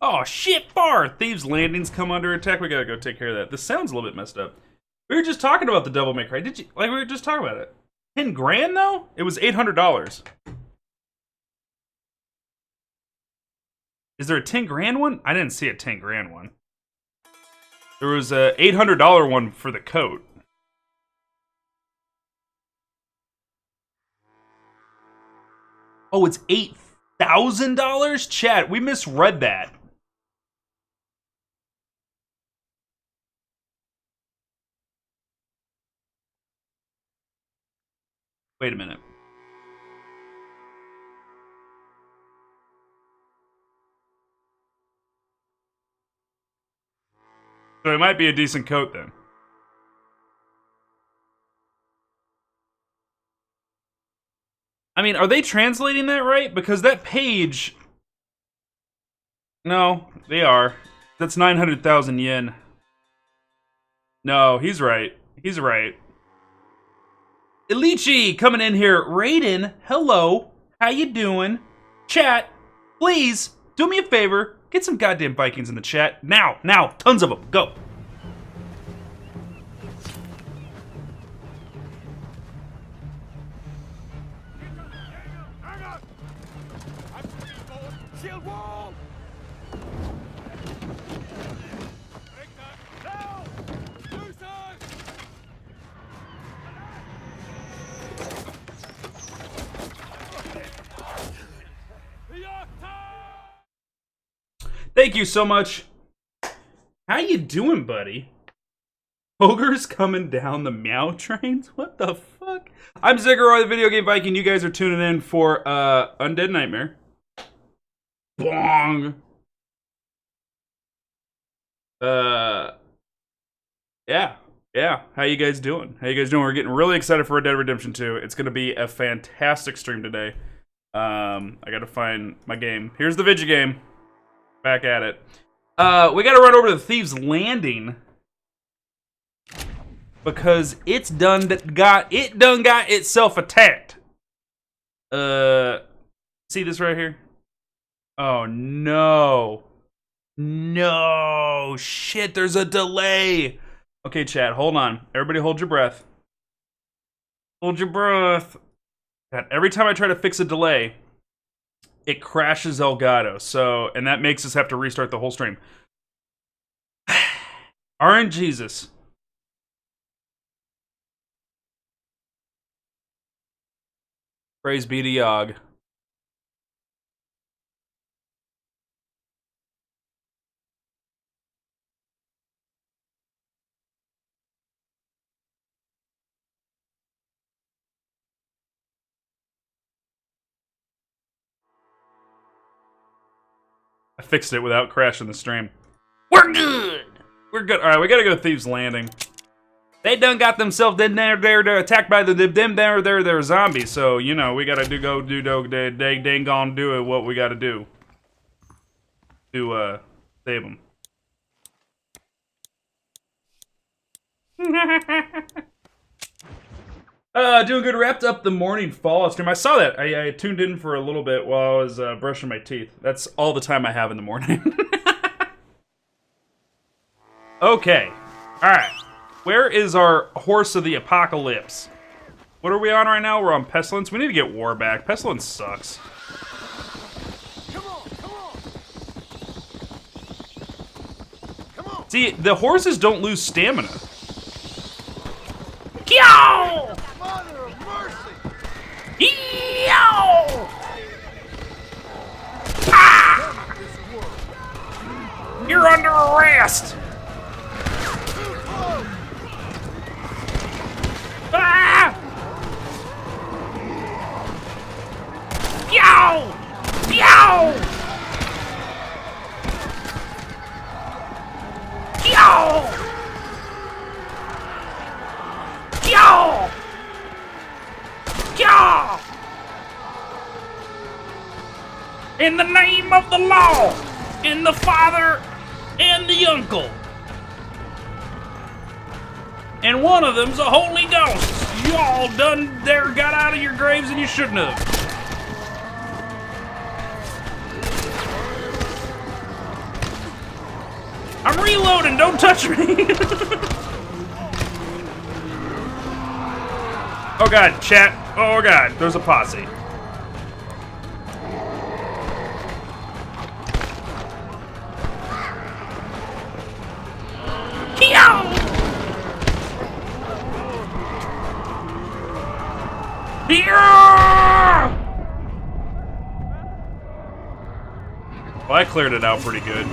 Oh, shit, bar! Thieves' Landing's come under attack. We gotta go take care of that. This sounds a little bit messed up. We were just talking about the Devil May Cry. Did you? Like, we were just talking about it. 10 grand, though? It was $800. Is there a 10 grand one? I didn't see a 10 grand one. There was a $800 one for the coat. Oh, it's $8,000? Chat, we misread that. Wait a minute. So it might be a decent coat then. I mean, are they translating that right? Because that page... No, they are. That's 900,000 yen. No, he's right. He's right. Ilichi coming in here. Raiden, hello. How you doing? Chat, please, do me a favor. Get some goddamn Vikings in the chat. Now, tons of them. Go. Thank you so much. How you doing, buddy? Ogre's coming down the meow trains? What the fuck? I'm Ziggurat, the Video Game Viking. You guys are tuning in for Undead Nightmare. Bong. Yeah. How you guys doing? We're getting really excited for Red Dead Redemption 2. It's gonna be a fantastic stream today. I gotta find my game. Here's the video game. Back at it. We gotta run over to the Thieves' Landing because it's done got itself attacked. See this right here? Oh no. No shit, there's a delay. Okay, chat, hold on. Everybody hold your breath. Hold your breath. God, every time I try to fix a delay, it crashes Elgato, so, and that makes us have to restart the whole stream. RNGesus. Praise be to Yog. I fixed it without crashing the stream. We're good! We're good. Alright, we gotta go to Thieves' Landing. They done got themselves they're attacked by they're zombies, so, you know, we gotta they ain't gonna do it what we gotta do. To, save them. Doing good. Wrapped up the morning Fallout stream. I saw that. I tuned in for a little bit while I was brushing my teeth. That's all the time I have in the morning. Okay. Alright. Where is our Horse of the Apocalypse? What are we on right now? We're on Pestilence. We need to get War back. Pestilence sucks. Come on. See, the horses don't lose stamina. Yow! Mother of mercy! Yow! Ah! You're under arrest! Ah! Yow! Yow! Yow! Yow! Yow! In the name of the law, and the father, and the uncle. And one of them's a Holy Ghost. You all done there got out of your graves and you shouldn't have. I'm reloading, don't touch me! Oh god, chat. Oh god, there's a posse. Well, I cleared it out pretty good.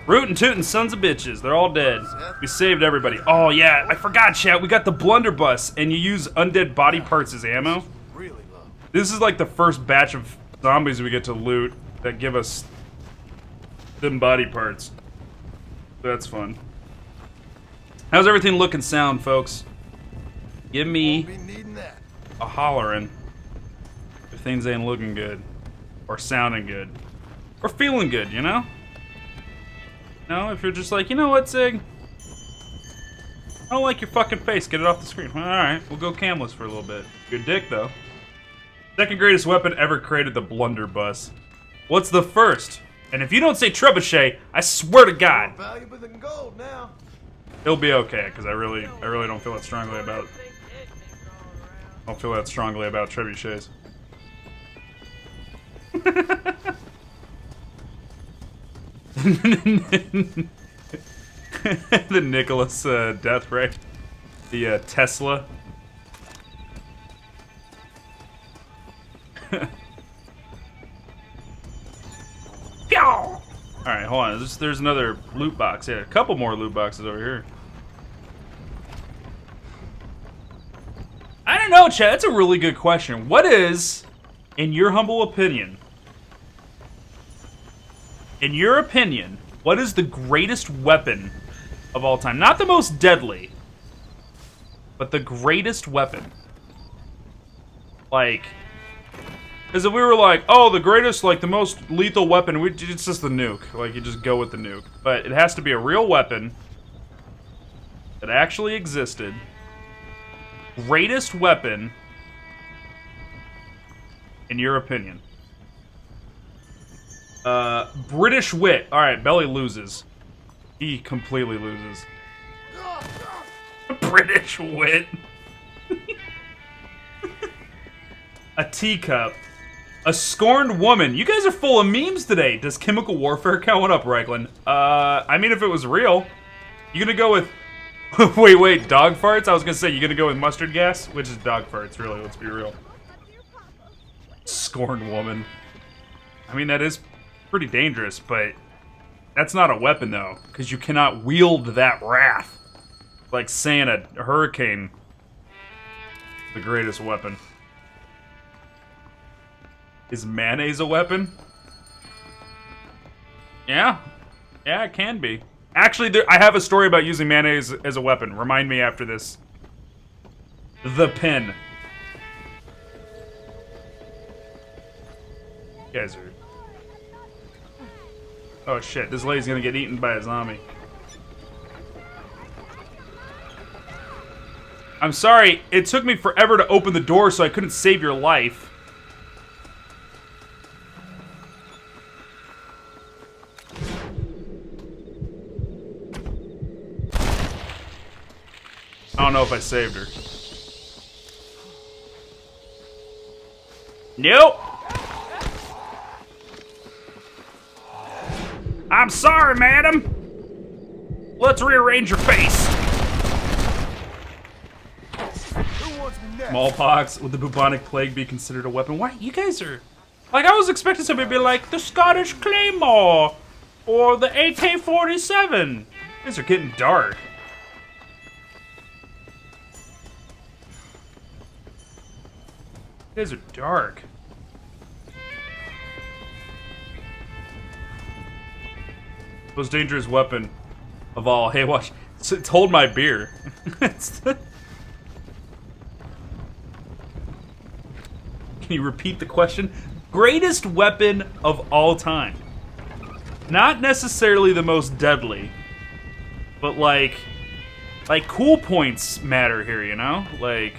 Rootin' tootin' sons of bitches. They're all dead. We saved everybody. Oh, yeah. I forgot, chat. We got the blunderbuss, and you use undead body parts as ammo. This is like the first batch of zombies we get to loot that give us them body parts. That's fun. How's everything look and sound, folks? Give me a hollering if things ain't looking good. Or sounding good. Or feeling good, you know? No, if you're just like, you know what, Zig? I don't like your fucking face. Get it off the screen. Alright, we'll go camless for a little bit. Good dick, though. Second greatest weapon ever created, the blunderbuss. What's the first? And if you don't say trebuchet, I swear to God, Valuable than gold now. it'll be okay, because I really don't feel that strongly about. I don't feel that strongly about trebuchets. The Nicholas death ray, the Tesla. Alright, hold on. There's another loot box. Yeah, a couple more loot boxes over here. I don't know, Chad. That's a really good question. What is, in your humble opinion, what is the greatest weapon of all time? Not the most deadly, but the greatest weapon. Like, because if we were like, oh, the greatest, like, the most lethal weapon, it's just the nuke. Like, you just go with the nuke. But it has to be a real weapon that actually existed. Greatest weapon, in your opinion. British wit. Alright, Belly loses. He completely loses. British wit. A teacup. A scorned woman. You guys are full of memes today. Does chemical warfare count? What up, Reichland? I mean, if it was real. You gonna go with... wait, dog farts? I was gonna say, you gonna go with mustard gas? Which is dog farts, really, let's be real. Scorned woman. I mean, that is pretty dangerous, but... that's not a weapon, though. Because you cannot wield that wrath. Like saying a hurricane... the greatest weapon. Is mayonnaise a weapon? Yeah. Yeah, it can be. Actually, I have a story about using mayonnaise as a weapon. Remind me after this. The pin. You guys are... oh shit, this lady's gonna get eaten by a zombie. I'm sorry, it took me forever to open the door, so I couldn't save your life. I don't know if I saved her. Nope. I'm sorry, madam. Let's rearrange your face. Smallpox. Would the bubonic plague be considered a weapon? Why? You guys are... like, I was expecting somebody to be like, the Scottish Claymore. Or the AK-47. You guys are getting dark. You guys are dark. Most dangerous weapon of all. Hey, watch. It's hold my beer. Can you repeat the question? Greatest weapon of all time. Not necessarily the most deadly, but like cool points matter here, you know? Like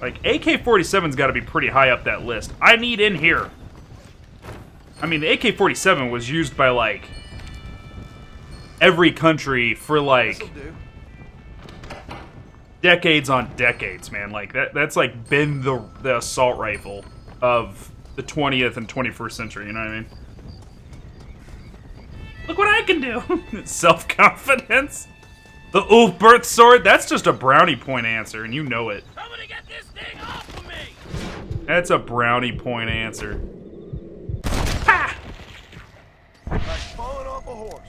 AK-47's got to be pretty high up that list. I need in here. I mean, the AK-47 was used by, like, every country for, like, decades on decades, man. Like, that's, like, been the assault rifle of the 20th and 21st century, you know what I mean? Look what I can do! Self-confidence. The Ulfberth sword? That's just a brownie point answer, and you know it. Somebody get this thing off of me! That's a brownie point answer. Like falling off a horse.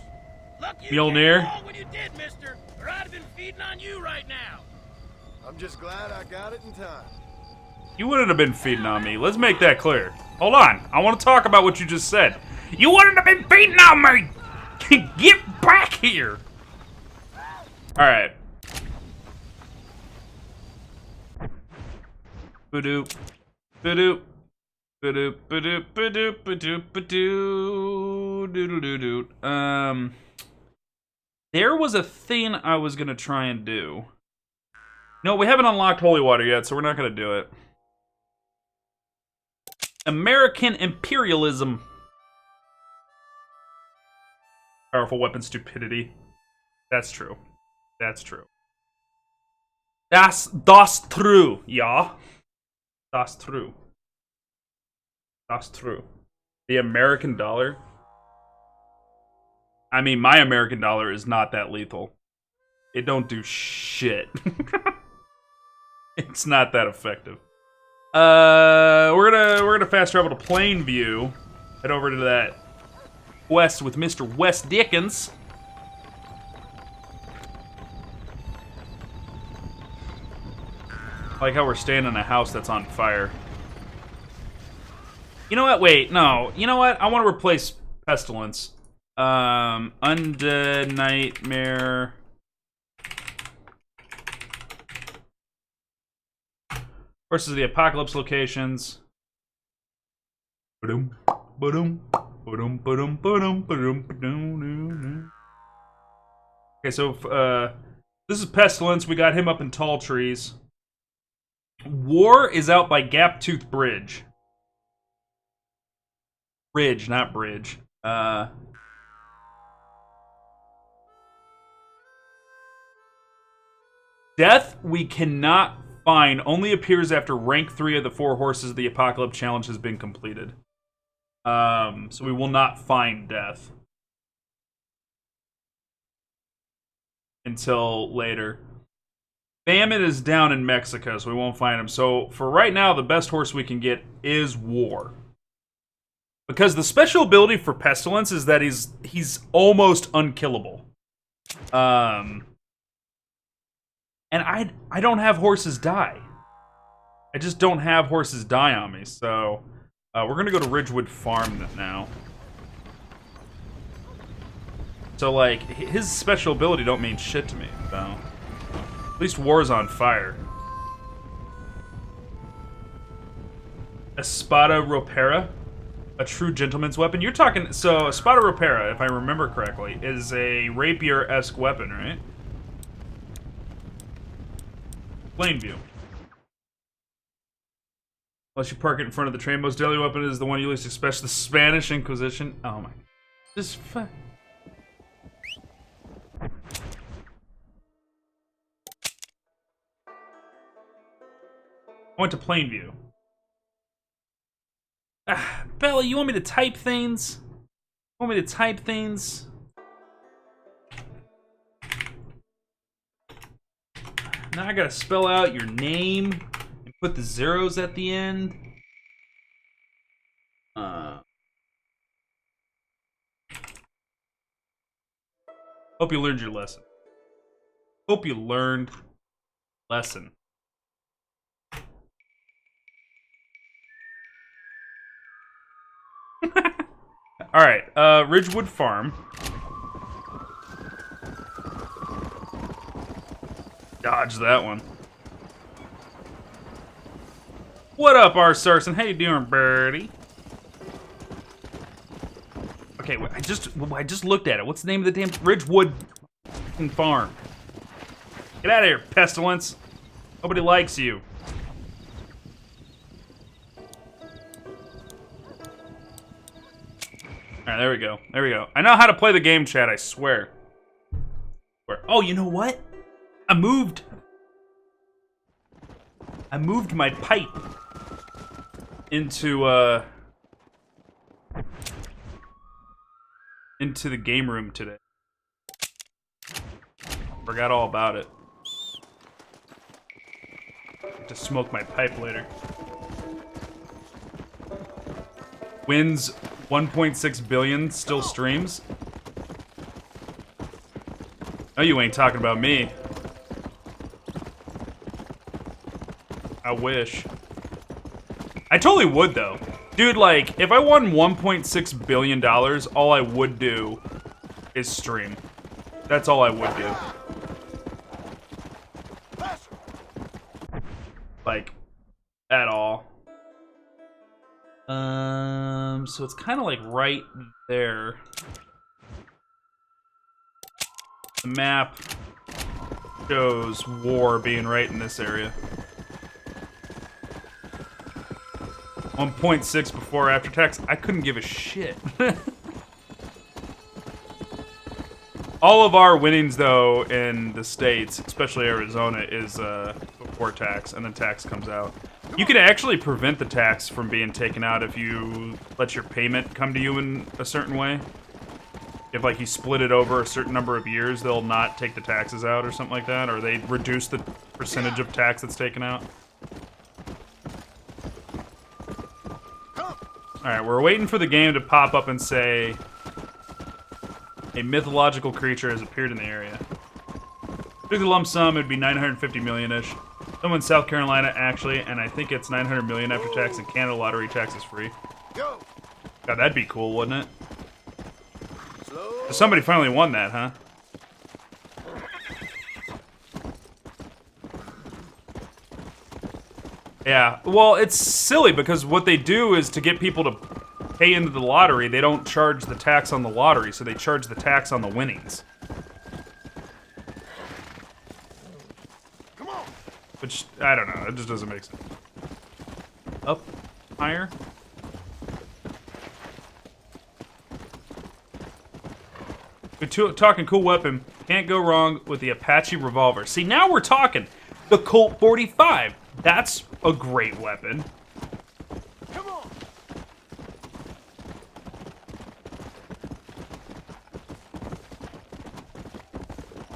Look, you Mjolnir. came along when you did, mister, or I'd have been feeding on you right now. I'm just glad I got it in time. You wouldn't have been feeding on me. Let's make that clear. Hold on. I want to talk about what you just said. You wouldn't have been feeding on me! Get back here! Alright. Ba-doop. Ba-doop. Ba-doop. Ba-doop. Ba-doop. Ba-doop. Ba-doop. Doodle-doo-doo. There was a thing I was gonna try and do. No, we haven't unlocked Holy Water yet, so we're not gonna do it. American imperialism. Powerful weapon stupidity. That's true. That's true. Das true, ja. Das true. Das true. The American dollar? I mean, my American dollar is not that lethal. It don't do shit. It's not that effective. We're gonna fast travel to Plainview. Head over to that quest with Mr. Wes Dickens. I like how we're staying in a house that's on fire. You know what? Wait, no. You know what? I want to replace Pestilence. Undead Nightmare. Versus the Apocalypse locations. Ba-doom, ba-doom, ba-doom, ba-doom, ba-doom, ba-doom, ba-doom. Okay, so this is Pestilence. We got him up in Tall Trees. War is out by Gaptooth Bridge. Ridge, not bridge. Death we cannot find. Only appears after rank 3 of the 4 horses of the Apocalypse challenge has been completed. So we will not find Death until later. Famine is down in Mexico, so we won't find him. So for right now, the best horse we can get is War. Because the special ability for Pestilence is that he's almost unkillable. And I don't have horses die. I just don't have horses die on me, so we're gonna go to Ridgewood Farm now. So like his special ability don't mean shit to me, so at least War's on fire. Espada Ropera, a true gentleman's weapon. You're talking, so Espada Ropera, if I remember correctly, is a rapier-esque weapon, right? Plainview. Unless you park it in front of the train, most deadly weapon is the one you least expect, the Spanish Inquisition. Oh my. This I went to Plainview. Ah, Bella, you want me to type things? You want me to type things? Now I gotta spell out your name and put the zeros at the end. Hope you learned your lesson. Hope you learned lesson. Alright, Ridgewood Farm. Dodge that one. What up, R. Sarson? How you doing, birdie? Okay, I just looked at it. What's the name of the damn Ridgewood Farm? Get out of here, pestilence. Nobody likes you. Alright, there we go. There we go. I know how to play the game, chat, I swear. Oh, you know what? I moved my pipe into the game room today. Forgot all about it. Have to smoke my pipe later. Wins 1.6 billion, still streams. No, you ain't talking about me. I wish. I totally would, though. Dude, like, if I won $1.6 billion, all I would do is stream. That's all I would do. Like, at all. So it's kind of like right there. The map shows war being right in this area. 1.6 before after tax. I couldn't give a shit. All of our winnings, though, in the States, especially Arizona, is before tax, and then tax comes out. You can actually prevent the tax from being taken out if you let your payment come to you in a certain way. If, like, you split it over a certain number of years, they'll not take the taxes out or something like that, or they reduce the percentage of tax that's taken out. Alright, we're waiting for the game to pop up and say a mythological creature has appeared in the area. Took the lump sum, it'd be 950 million-ish. Someone in South Carolina, actually, and I think it's 900 million after tax, and Canada lottery tax is free. God, that'd be cool, wouldn't it? So somebody finally won that, huh? Yeah, well, it's silly because what they do is to get people to pay into the lottery, they don't charge the tax on the lottery, so they charge the tax on the winnings. Come on. Which, I don't know, it just doesn't make sense. Up, higher. We're talking cool weapon. Can't go wrong with the Apache revolver. See, now we're talking. The Colt 45. That's a great weapon. Come on.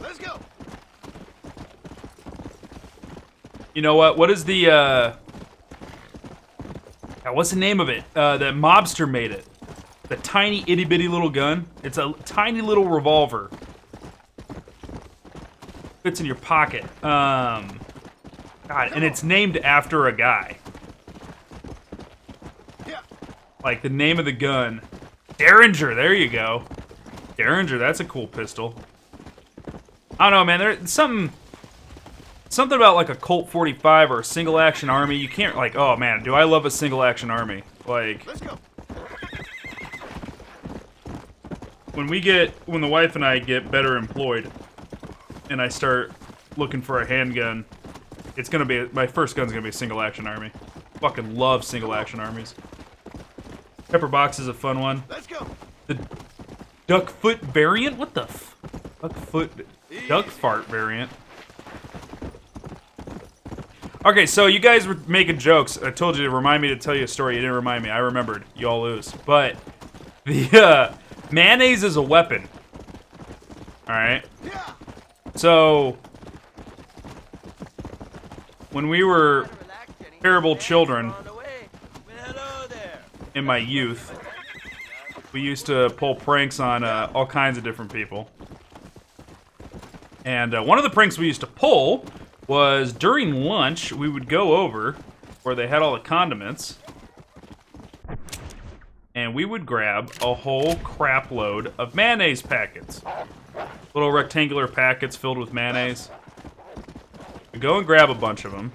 Let's go. You know what? What is the, what's the name of it? The mobster made it. The tiny itty-bitty little gun. It's a tiny little revolver. Fits in your pocket. God, and it's named after a guy. Yeah. Like, the name of the gun. Derringer, there you go. Derringer, that's a cool pistol. I don't know, man. There's something about, like, a Colt 45 or a single-action army. You can't, like, oh, man, do I love a single-action army. Like, Let's go. when the wife and I get better employed, and I start looking for a handgun, it's gonna be, my first gun's gonna be a single-action army. Fucking love single-action armies. Pepper box is a fun one. Let's go. The duck foot variant? What the duck fart variant. Okay, so you guys were making jokes. I told you to remind me to tell you a story. You didn't remind me. I remembered. You all lose. But the mayonnaise is a weapon. Alright? Yeah. So when we were terrible children in my youth, we used to pull pranks on all kinds of different people. And one of the pranks we used to pull was during lunch, we would go over where they had all the condiments, and we would grab a whole crap load of mayonnaise packets. Little rectangular packets filled with mayonnaise. We go and grab a bunch of them,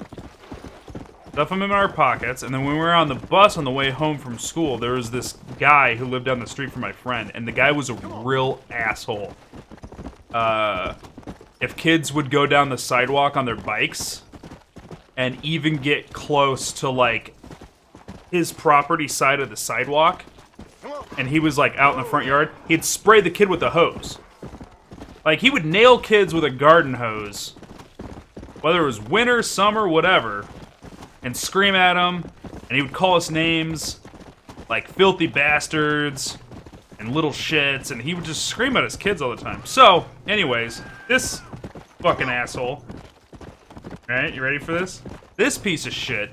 stuff them in our pockets, and then when we were on the bus on the way home from school, there was this guy who lived down the street from my friend, and the guy was a real asshole. If kids would go down the sidewalk on their bikes and even get close to, like, his property side of the sidewalk, and he was, like, out in the front yard, he'd spray the kid with a hose. Like, he would nail kids with a garden hose, whether it was winter, summer, whatever, and scream at them, and he would call us names, like filthy bastards, and little shits, and he would just scream at us kids all the time. So, anyways, this fucking asshole. Alright, you ready for this? This piece of shit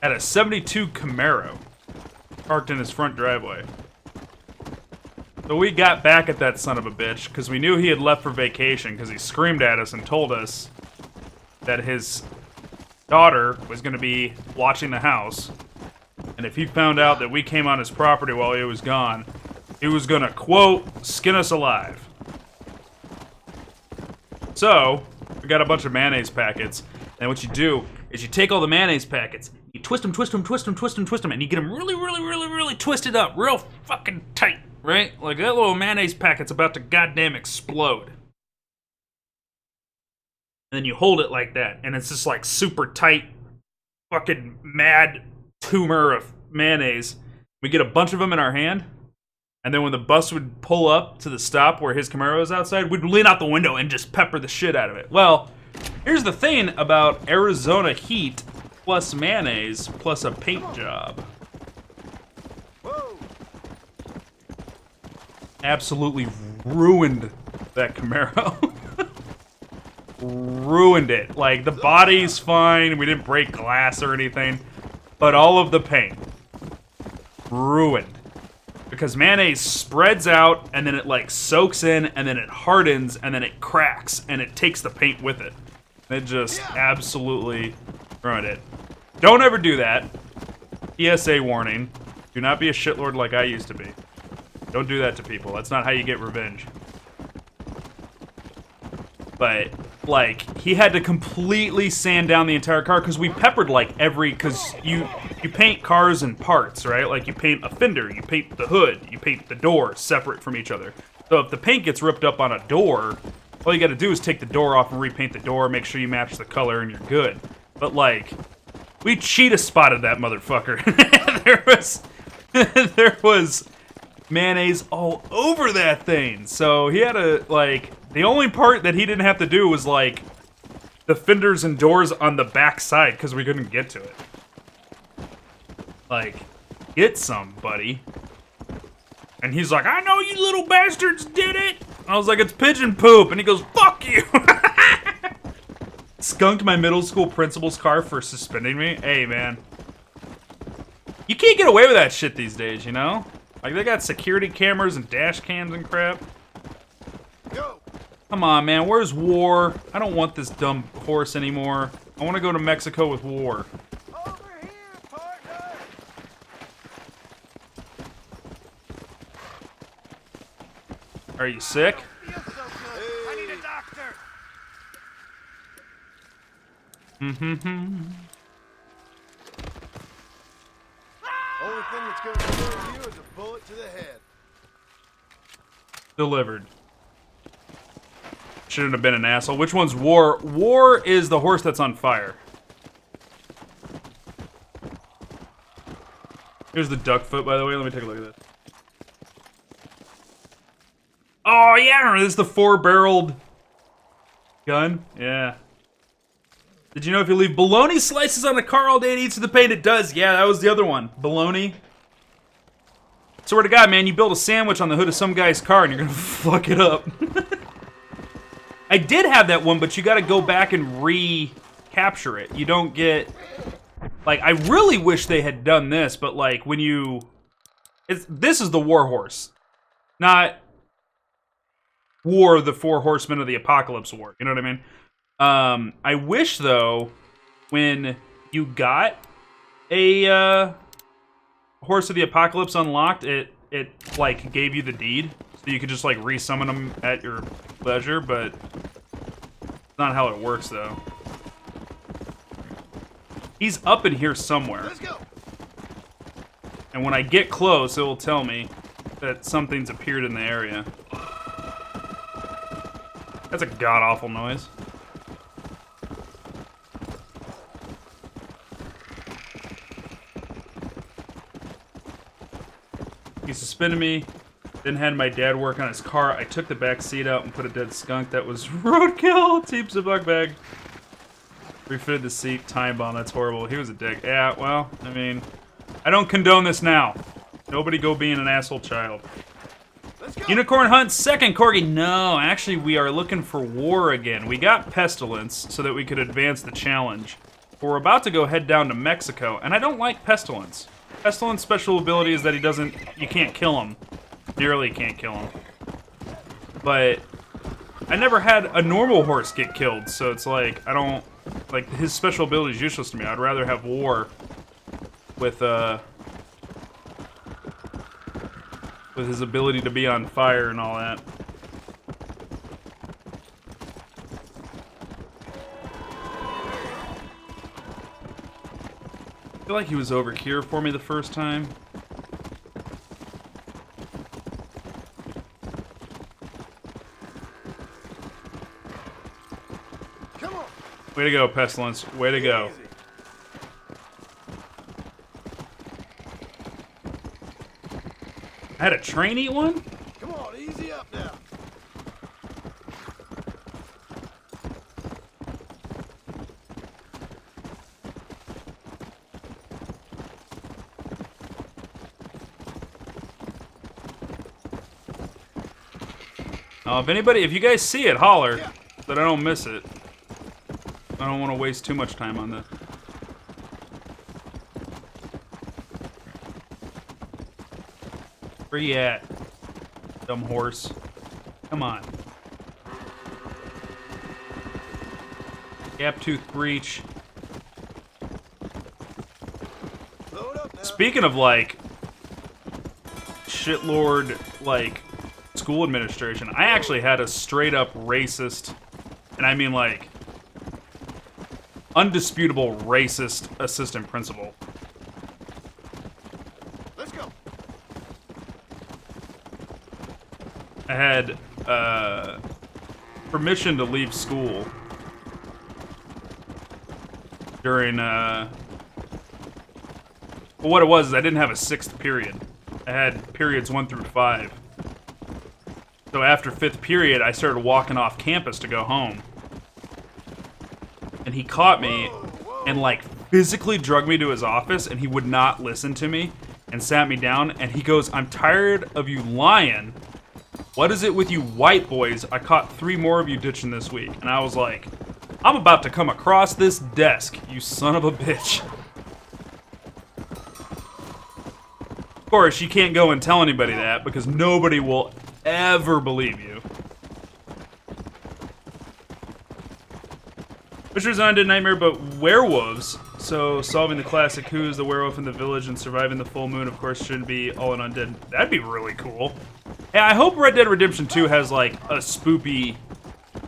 had a 72 Camaro parked in his front driveway. So we got back at that son of a bitch, because we knew he had left for vacation, because he screamed at us and told us that his daughter was going to be watching the house, and if he found out that we came on his property while he was gone, he was going to, quote, skin us alive. So, we got a bunch of mayonnaise packets, and what you do is you take all the mayonnaise packets, you twist them, and you get them really, really, really, really twisted up, real fucking tight, right? Like that little mayonnaise packet's about to goddamn explode. And then you hold it like that, and it's just like super tight, fucking mad tumor of mayonnaise. We get a bunch of them in our hand, and then when the bus would pull up to the stop where his Camaro is outside, we'd lean out the window and just pepper the shit out of it. Well, here's the thing about Arizona heat plus mayonnaise plus a paint job. Whoa. Absolutely ruined that Camaro. Ruined it. Like, the body's fine, we didn't break glass or anything, but all of the paint ruined. Because mayonnaise spreads out, and then it, like, soaks in, and then it hardens, and then it cracks, and it takes the paint with it. It just absolutely ruined it. Don't ever do that. PSA warning. Do not be a shitlord like I used to be. Don't do that to people. That's not how you get revenge. But, like, he had to completely sand down the entire car, because we peppered, like, because you paint cars in parts, right? Like, you paint a fender, you paint the hood, you paint the door separate from each other. So if the paint gets ripped up on a door, all you gotta do is take the door off and repaint the door, make sure you match the color, and you're good. But, like, we cheetah spotted that motherfucker. there was mayonnaise all over that thing. So he had to, like, the only part that he didn't have to do was, like, the fenders and doors on the back side, because we couldn't get to it. Like, get some, buddy. And he's like, I know you little bastards did it! I was like, it's pigeon poop! And he goes, fuck you! Skunked my middle school principal's car for suspending me? Hey, man. You can't get away with that shit these days, you know? Like, they got security cameras and dash cams and crap. Go. Come on, man, where's War? I don't want this dumb horse anymore. I want to go to Mexico with War. Over here, partner. Are you sick? Feels so good. I need a doctor. Only thing that's gonna kill you is a bullet to the head. Delivered. Shouldn't have been an asshole. Which one's War? War is the horse that's on fire. Here's the duck foot, by the way. Let me take a look at this. Oh, yeah! This is the 4-barreled gun. Yeah. Did you know if you leave bologna slices on a car all day it eats to the paint? It does. Yeah, that was the other one. Bologna. Swear to God, man, you build a sandwich on the hood of some guy's car and you're gonna fuck it up. I did have that one, but you gotta go back and recapture it. You don't get... Like, I really wish they had done this, but, like, when you... This is the War Horse. Not War, the 4 Horsemen of the Apocalypse War. You know what I mean? I wish, though, when you got a Horse of the Apocalypse unlocked, it like gave you the deed, so you could just like resummon them at your leisure, but it's not how it works though. He's up in here somewhere. Let's go. And when I get close, it will tell me that something's appeared in the area. That's a god-awful noise. He suspended me, then had my dad work on his car. I took the back seat out and put a dead skunk. That was roadkill. Team Ziploc bag. Refitted the seat. Time bomb. That's horrible. He was a dick. Yeah, well, I mean, I don't condone this now. Nobody go being an asshole child. Let's go. Unicorn Hunt, second Corgi. No, actually, we are looking for war again. We got Pestilence so that we could advance the challenge. But we're about to go head down to Mexico, and I don't like Pestilence. Pestilence special ability is that you can't kill him. Nearly can't kill him. But I never had a normal horse get killed, so it's like, I don't, like, his special ability is useless to me. I'd rather have war with his ability to be on fire and all that. I feel like he was over here for me the first time. Come on. Way to go, Pestilence. Way to go. Easy. I had a train eat one? Come on, easy up now. If you guys see it, holler, Yeah. so that I don't miss it. I don't want to waste too much time on this. Where you at, dumb horse? Come on. Gap tooth breach. Load up now. Speaking of like shitlord like school administration, I actually had a straight up racist, and I mean like undisputable racist assistant principal. Let's go. I had permission to leave school during well, what it was is I didn't have a 6th period. I had periods 1 through 5. So after 5th period, I started walking off campus to go home. And he caught me and like physically drugged me to his office, and he would not listen to me and sat me down, and he goes, "I'm tired of you lying. What is it with you white boys? I caught 3 more of you ditching this week." And I was like, I'm about to come across this desk, you son of a bitch. Of course, you can't go and tell anybody that because nobody will ever believe you. Fisher's Undead Nightmare, but werewolves. So solving the classic Who's the werewolf in the village and surviving the full moon, of course, shouldn't be all in Undead. That'd be really cool. Yeah, I hope Red Dead Redemption 2 has like a spoopy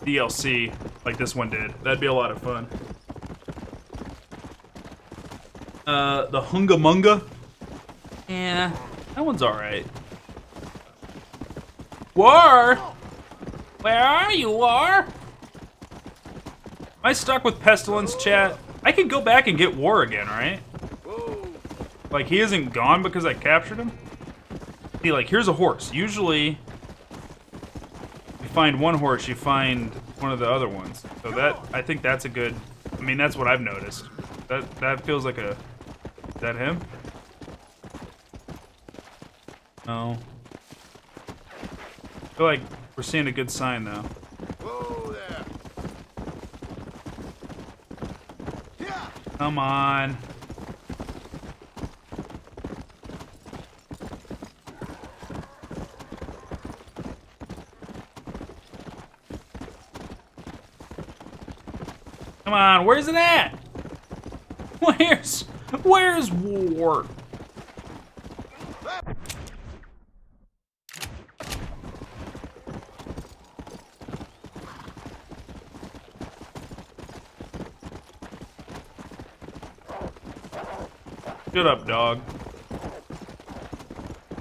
DLC like this one did. That'd be a lot of fun. The Hunga Munga. Yeah, that one's alright. War? Where are you, War? Am I stuck with Pestilence, chat? I can go back and get War again, right? Whoa. Like, he isn't gone because I captured him? See, like, here's a horse. Usually, you find one horse, you find one of the other ones. So that, I think that's a good, I mean, that's what I've noticed. That feels like a, is that him? No. I feel like we're seeing a good sign, though. Whoa there. Yeah. Come on. Come on, where's it at? Where's War? Shut up, dog.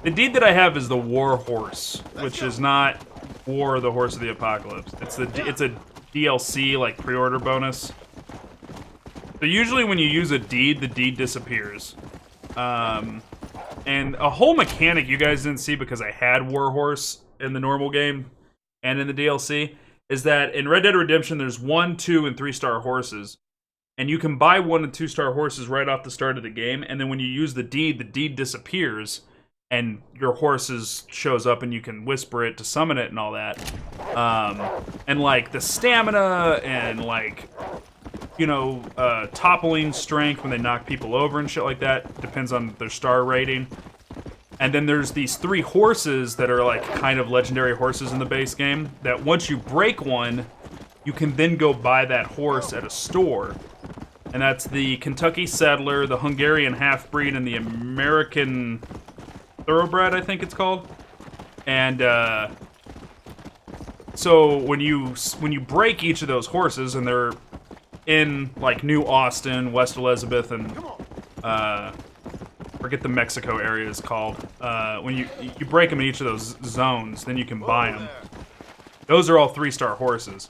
The deed that I have is the War Horse, which is not War, the Horse of the Apocalypse. It's a DLC, like, pre-order bonus. So usually when you use a deed, the deed disappears. And a whole mechanic you guys didn't see because I had War Horse in the normal game and in the DLC is that in Red Dead Redemption there's 1, 2, and 3-star horses. And you can buy 1 and 2-star horses right off the start of the game, and then when you use the deed disappears, and your horses shows up and you can whisper it to summon it and all that. And like the stamina and like, you know, toppling strength when they knock people over and shit like that depends on their star rating. And then there's these 3 horses that are like kind of legendary horses in the base game that once you break one, you can then go buy that horse at a store. And that's the Kentucky Settler, the Hungarian Half-Breed, and the American Thoroughbred, I think it's called. And so when you break each of those horses, and they're in like New Austin, West Elizabeth, and forget the Mexico area is called. When you break them in each of those zones, then you can buy them. Those are all 3-star horses.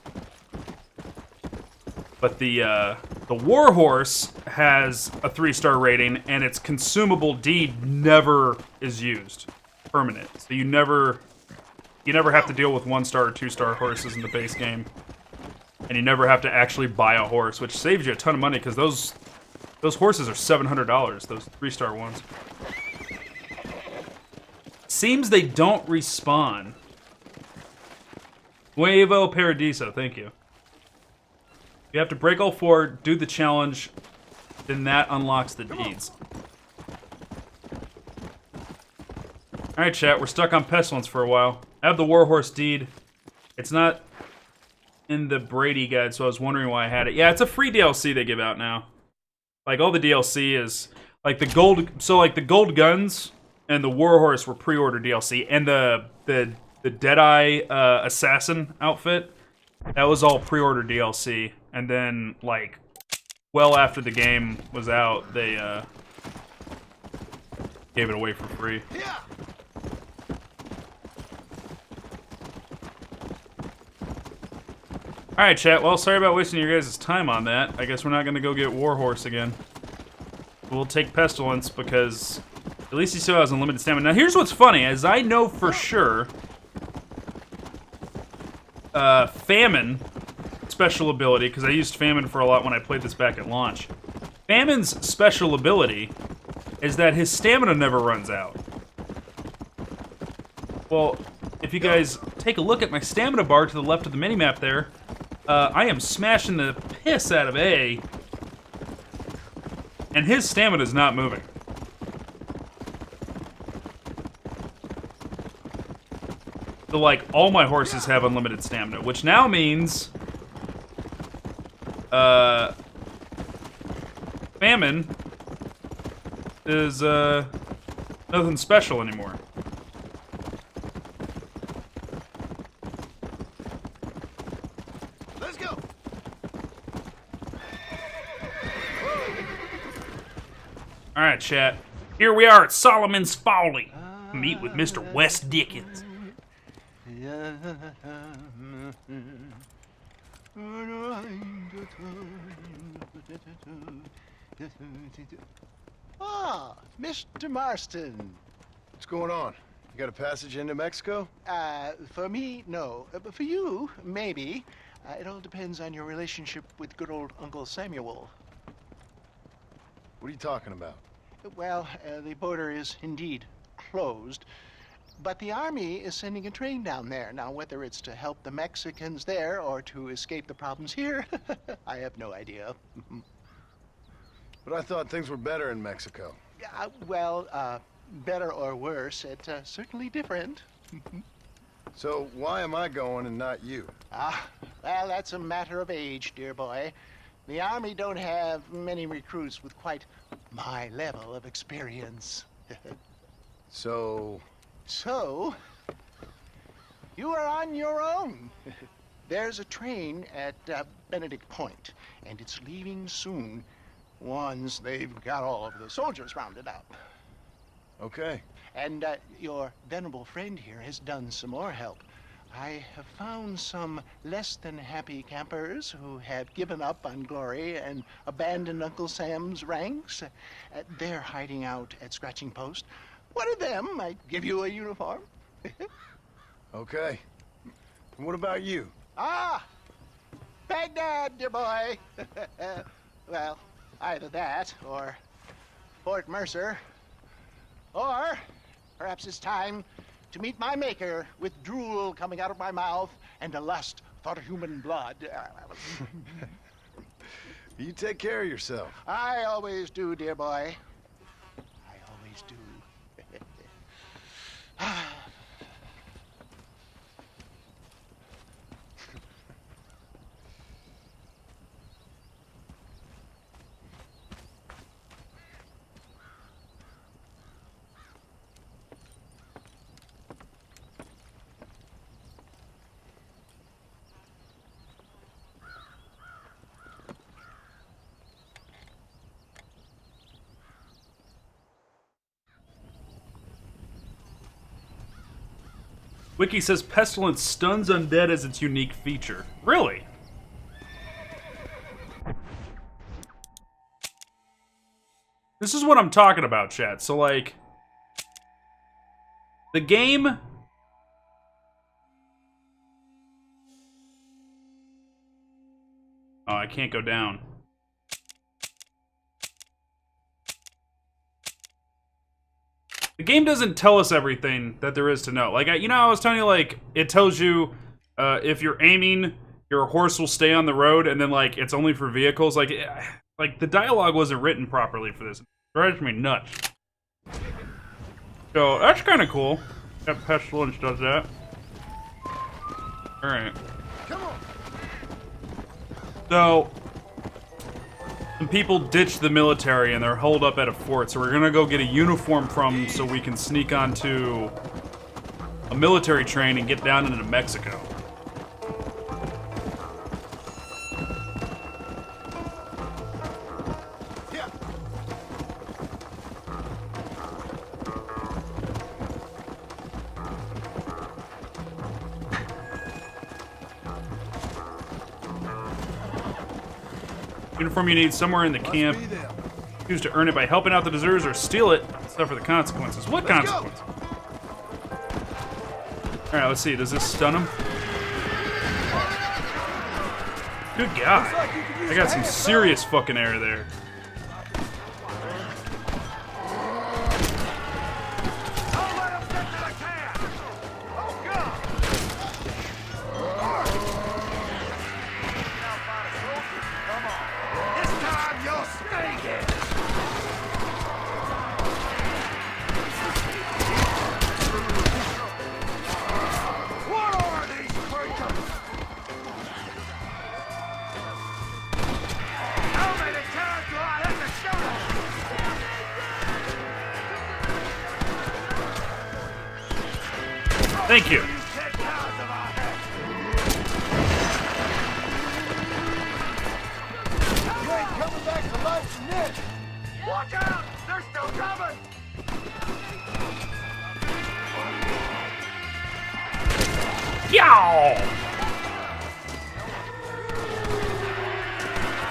But the War Horse has a 3-star rating, and its consumable deed never is used. Permanent. So you never have to deal with 1-star or 2-star horses in the base game. And you never have to actually buy a horse, which saves you a ton of money, because those horses are $700, those 3-star ones. Seems they don't respawn. Nuevo Paradiso, thank you. You have to break all 4, do the challenge, then that unlocks the deeds. Alright, chat, we're stuck on Pestilence for a while. I have the Warhorse deed. It's not in the Brady guide, so I was wondering why I had it. Yeah, it's a free DLC they give out now. Like, all the DLC is... Like, the gold... So, like, the gold guns and the Warhorse were pre-order DLC, and the Deadeye Assassin outfit, that was all pre-order DLC. And then, like, well after the game was out, they gave it away for free. Alright, chat. Well, sorry about wasting your guys' time on that. I guess we're not going to go get Warhorse again. We'll take Pestilence because at least he still has unlimited stamina. Now, here's what's funny. As I know for sure, Famine... special ability, because I used Famine for a lot when I played this back at launch. Famine's special ability is that his stamina never runs out. Well, if you guys take a look at my stamina bar to the left of the minimap there, I am smashing the piss out of A, and his stamina is not moving. So, like, all my horses have unlimited stamina, which now means... Famine is, nothing special anymore. Let's go. Alright, chat. Here we are at Solomon's Folly. Meet with Mr. Wes Dickens. Ah, Mr. Marston. What's going on? You got a passage into Mexico? For me, no. But for you, maybe. It all depends on your relationship with good old Uncle Samuel. What are you talking about? Well, the border is indeed closed. But the army is sending a train down there. Now, whether it's to help the Mexicans there or to escape the problems here, I have no idea. But I thought things were better in Mexico. Better or worse, it's certainly different. So why am I going and not you? Well, that's a matter of age, dear boy. The army don't have many recruits with quite my level of experience. So, you are on your own. There's a train at Benedict Point, and it's leaving soon. once they've got all of the soldiers rounded up. Okay. And your venerable friend here has done some more help. I have found some less than happy campers who have given up on glory and abandoned Uncle Sam's ranks. They're hiding out at Scratching Post. One of them might give you a uniform. Okay. And what about you? Ah! Baghdad, dear boy. Well, either that or Fort Mercer. Or perhaps it's time to meet my maker with drool coming out of my mouth and a lust for human blood. You take care of yourself. I always do, dear boy. I always do. Wiki says Pestilence stuns undead as its unique feature. Really? This is what I'm talking about, chat. So, like, the game... Oh, I can't go down. The game doesn't tell us everything that there is to know. Like, I was telling you, like, it tells you if you're aiming, your horse will stay on the road, and then, like, it's only for vehicles. Like, the dialogue wasn't written properly for this. It drives me nuts. So, that's kind of cool. That Pestilence does that. Alright. Come on. So, some people ditched the military and they're holed up at a fort, so we're gonna go get a uniform from them so we can sneak onto a military train and get down into Mexico. Yeah. Uniform you need somewhere in the camp. Be them. Choose to earn it by helping out the deserters or steal it. Suffer the consequences. What Let's go. consequences? Alright, let's see. Does this stun him? Good God. I got some serious fucking air there. Don't let him get to the camp! Oh, God! Now find a soldier. Come on. This time you'll stay here! What are these creatures? How many times do I have to shoot them? Thank you. You 10 times of our head. You ain't coming back to life from this. Watch out! They're still coming! Yow!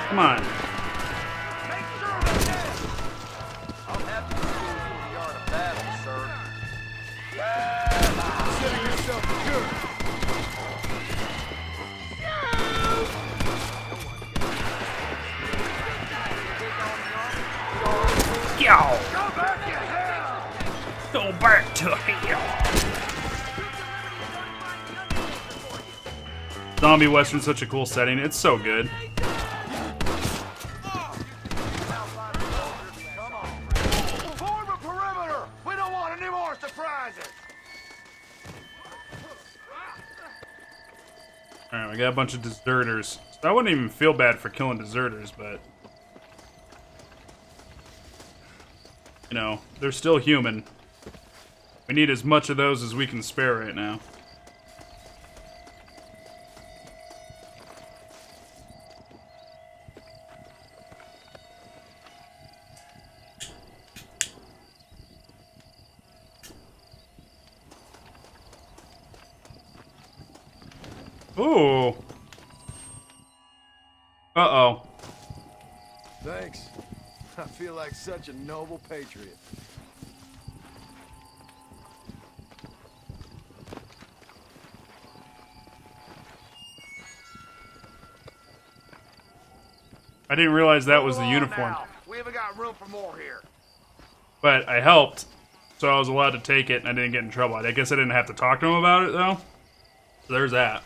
Come on. Make sure they're dead! I'll have to see you in the art of battle, sir. Consider yourself good. Yow! Go back to hell! Go back to hell. Zombie Western's such a cool setting. It's so good. Come on. Form a perimeter! We don't want any more surprises! Alright, we got a bunch of deserters. I wouldn't even feel bad for killing deserters, but... You know, they're still human. We need as much of those as we can spare right now. Ooh. Uh-oh. Thanks. I feel like such a noble patriot. I didn't realize that was the Move along uniform. now. We haven't got room for more here. But I helped, so I was allowed to take it and I didn't get in trouble. I guess I didn't have to talk to him about it, though. So there's that.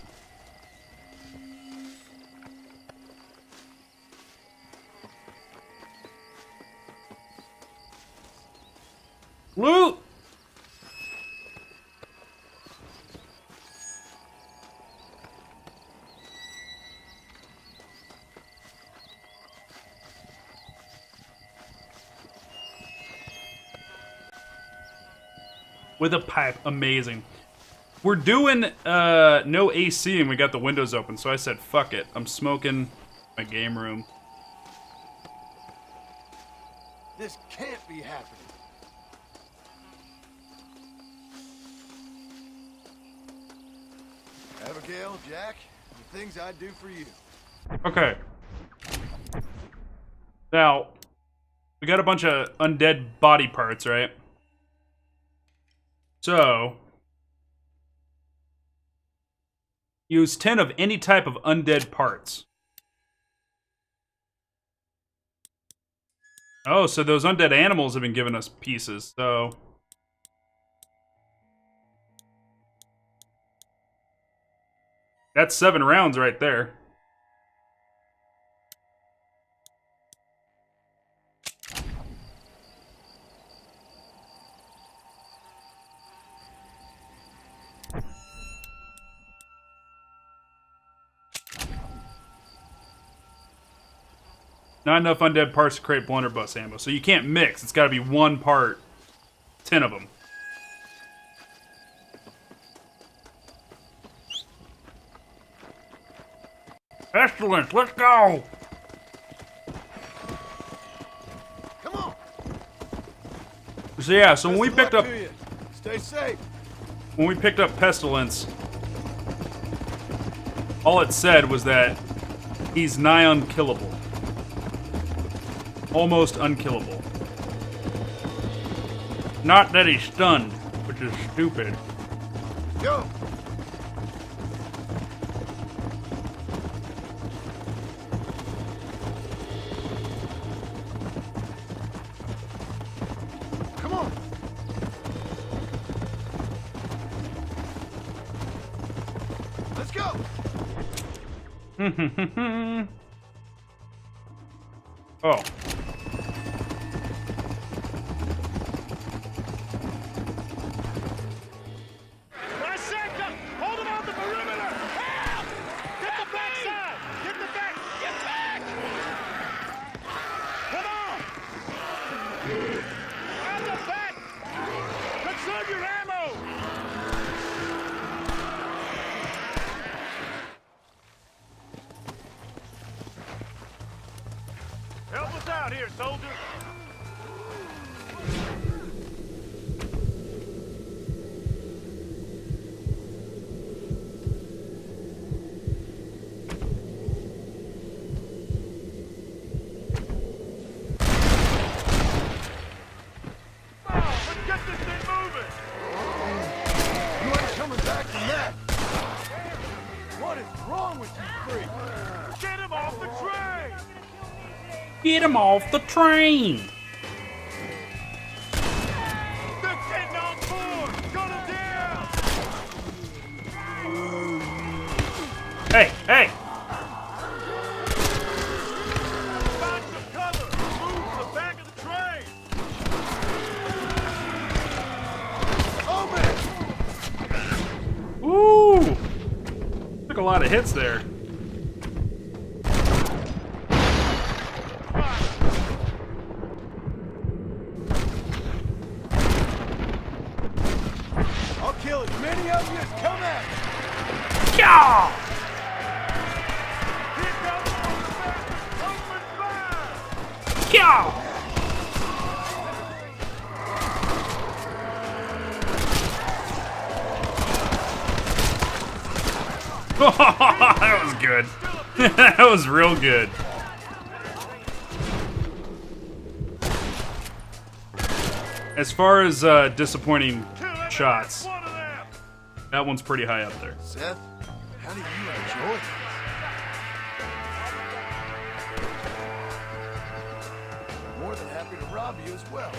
Loot! With a pipe, amazing. We're doing no AC and we got the windows open, so I said, fuck it. I'm smoking my game room. This can't be happening. Abigail, Jack, the things I'd do for you. Okay. Now, we got a bunch of undead body parts, right? So, use 10 of any type of undead parts. Oh, so those undead animals have been giving us pieces, so... That's 7 rounds right there. Not enough undead parts to create blunderbuss ammo. So you can't mix. It's got to be one part. 10 of them. Pestilence, let's go! Come on. So yeah, so when we Best of picked luck up to you. Stay safe. Pestilence, all it said was that he's nigh unkillable. Almost unkillable. Not that he's stunned, which is stupid. Go. Come on. Let's go. Oh. Hold him on the perimeter! Help! Get the backside! Get the back! Get back! Come on! On the back! Conserve your ammo! Help us out here, soldier! Let's get this thing moving! You ain't coming back from that. What is wrong with you freaks? Get him off the train! Get him off the train! They're getting on board! Gun him down! Hey, hey! Find some cover! Move to the back of the train! Open. Ooh! Took a lot of hits there. I'll kill as many of you as come at me. Yeah! Here comes the back! Open fire! Yeah! That was good. That was real good. As far as disappointing shots, that one's pretty high up there. Seth, how do you enjoy this? More than happy to rob you as well.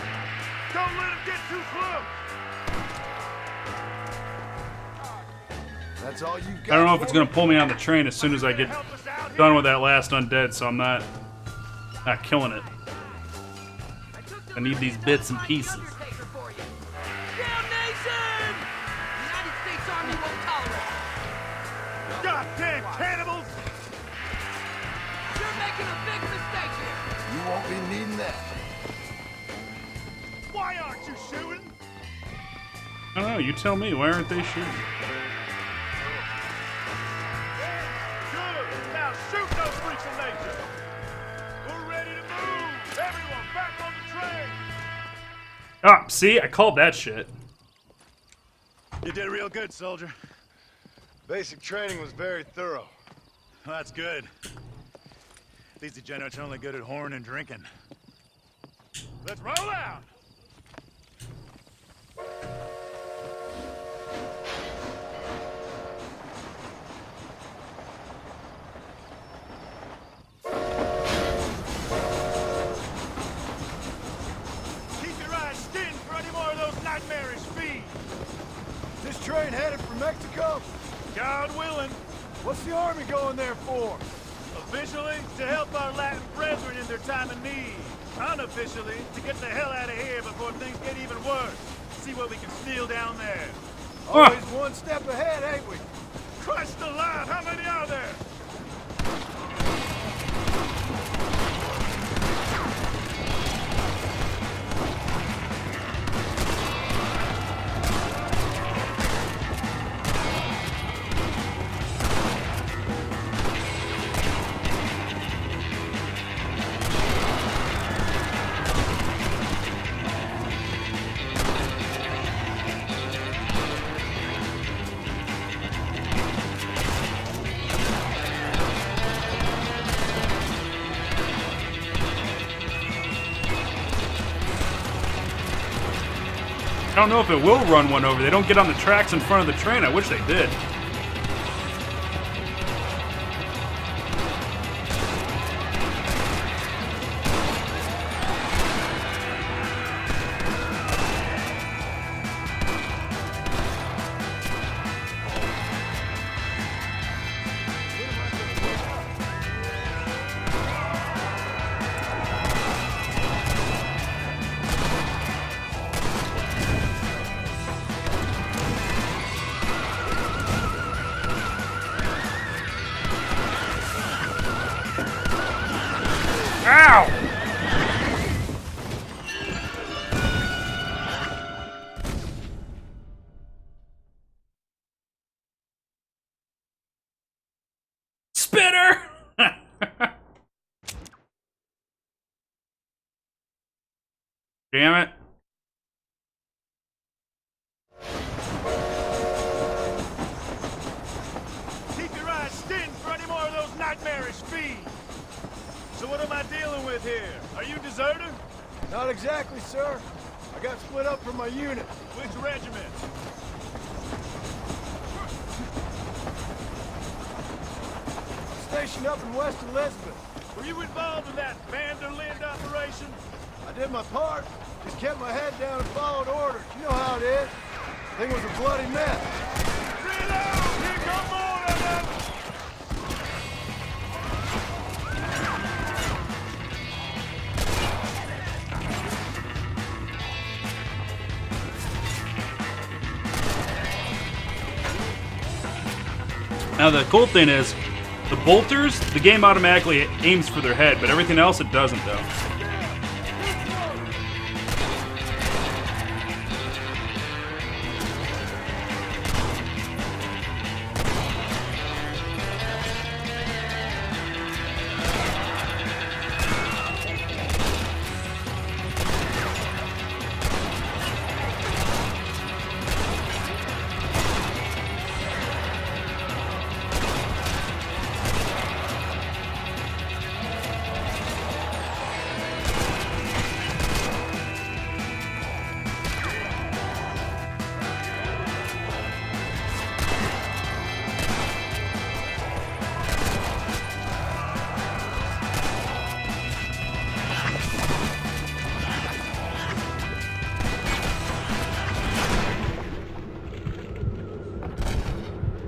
Don't let him get too close. That's all you got. I don't know if it's gonna pull me on the train as soon as I get done with that last undead, so I'm not killing it. I need these bits and pieces. Down, nation! United States Army won't tolerate. Goddamn cannibals! You're making a big mistake here. You won't be needing that. Why aren't you shooting? I don't know, you tell me, why aren't they shooting? Good. Now shoot those freaks of nature. We're ready to move. Everyone back on the train. Ah, see? I called that shit. You did real good, soldier. Basic training was very thorough. Well, that's good. These degenerates are only good at whoring and drinking. Let's roll out! Keep your eyes skinned for any more of those nightmarish feeds. This train headed for Mexico? God willing. What's the army going there for? Officially, to help our Latin brethren in their time of need. Unofficially, to get the hell out of here before things get even worse. See what we can steal down there. Always one step ahead, ain't we? Christ alive, how many are there? I don't know if it will run one over. They don't get on the tracks in front of the train. I wish they did. Ow! Spitter! Damn it. Keep your eyes skinned for any more of those nightmarish feeds. So what am I dealing with here? Are you a deserter? Not exactly, sir. I got split up from my unit. Which regiment? Stationed up in West Elizabeth. Were you involved in that Vanderlind operation? I did my part. Just kept my head down and followed orders. You know how it is. Thing was a bloody mess. Reload! Here come more of them! Now the cool thing is, the bolters, the game automatically aims for their head, but everything else it doesn't though.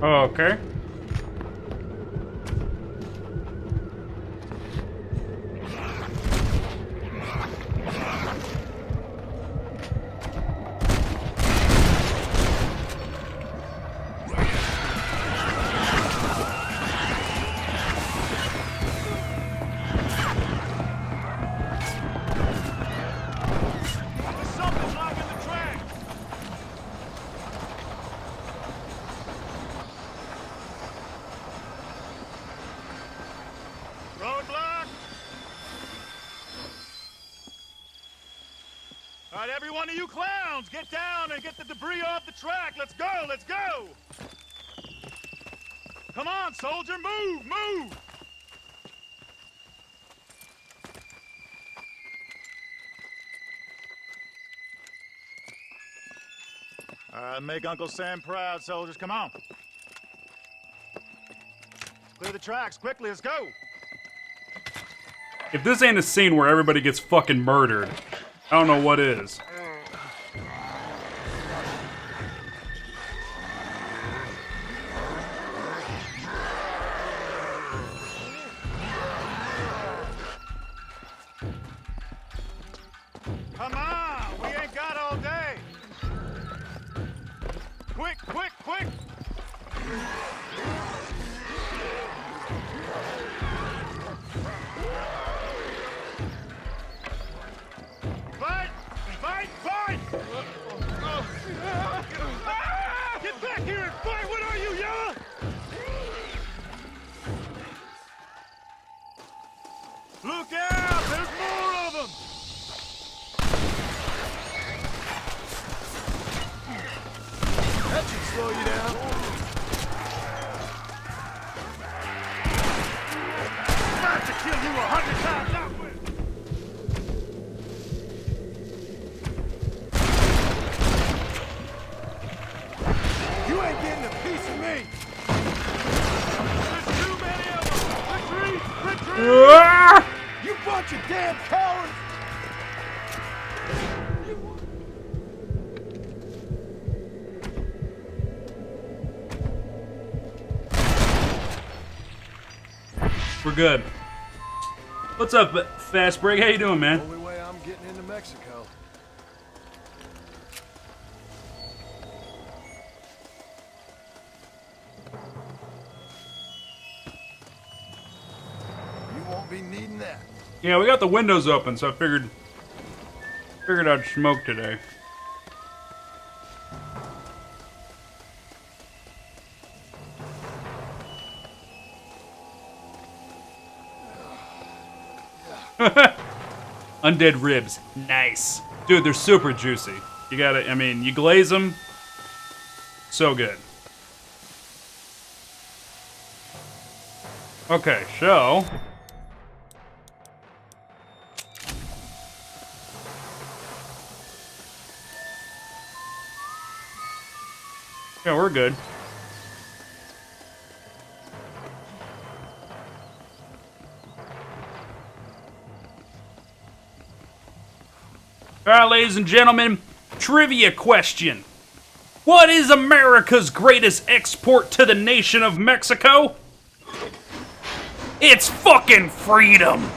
Okay. There's something blocking the track. Roadblock. All right, every one of you clowns, get down and get the debris off the track. Let's go, let's go. Come on, soldier, move, move. All right, make Uncle Sam proud, soldiers. Come on. Clear the tracks quickly. Let's go. If this ain't a scene where everybody gets fucking murdered, I don't know what is. Come on, we ain't got all day. Quick, quick, quick. Fight, fight, fight. Get back here and fight. What are you, Yella? Look out, there's more of them. That should slow you down. About to kill you 100 times that way. You ain't getting a piece of me. There's too many of them. Retreat, retreat. Ah! You bunch of damn cowards. We're good. What's up, Fast Break? How you doing, man? Only way I'm getting into Mexico. You won't be needing that. Yeah, we got the windows open, so I figured I'd smoke today. Undead ribs. Nice. Dude, they're super juicy. You gotta, I mean, you glaze them. So good. Okay, so. Yeah, we're good. All right, ladies and gentlemen, trivia question. What is America's greatest export to the nation of Mexico? It's fucking freedom.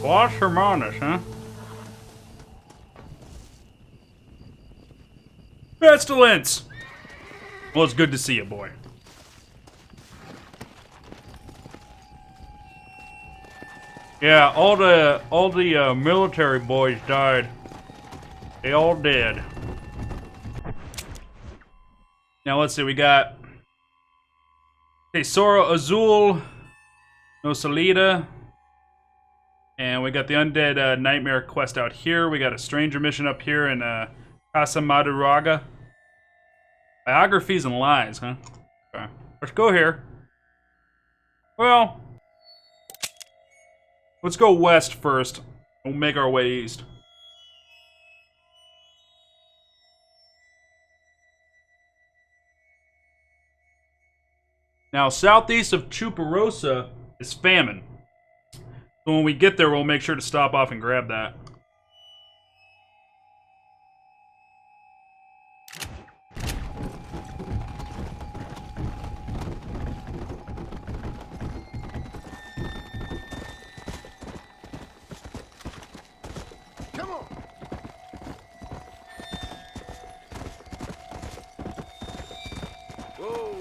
Los Hermanos, huh? Pestilence! Well, it's good to see you, boy. Yeah, all the military boys died. They all dead. Now let's see, we got Tesoro Azul. No Salida. And we got the Undead Nightmare quest out here. We got a Stranger mission up here in Casa Maduraga. Biographies and lies, huh? Okay. Let's go here. Well, let's go west first. We'll make our way east. Now, southeast of Chuparosa is famine. So when we get there, we'll make sure to stop off and grab that. Come on. Whoa.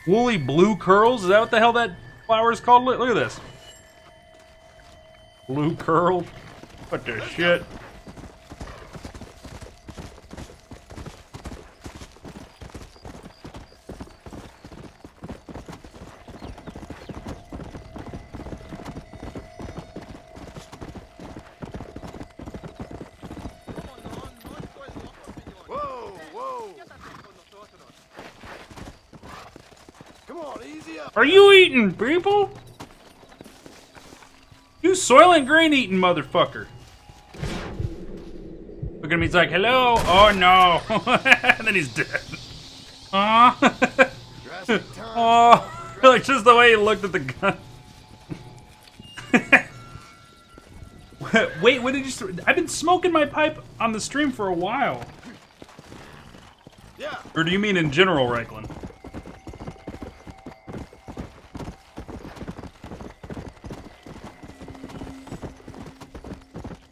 Woolly blue curls? Is that what the hell that flower is called? Look at this. Blue curl? What the shit? Whoa, whoa. Come on, easy up. Are you eating people? You Soylent Green eating motherfucker. Look at him, he's like, hello? Oh no. And then he's dead. Aw. Drastic time. Oh, like just the way he looked at the gun. Wait, what did you? I've been smoking my pipe on the stream for a while. Yeah. Or do you mean in general, Reichland?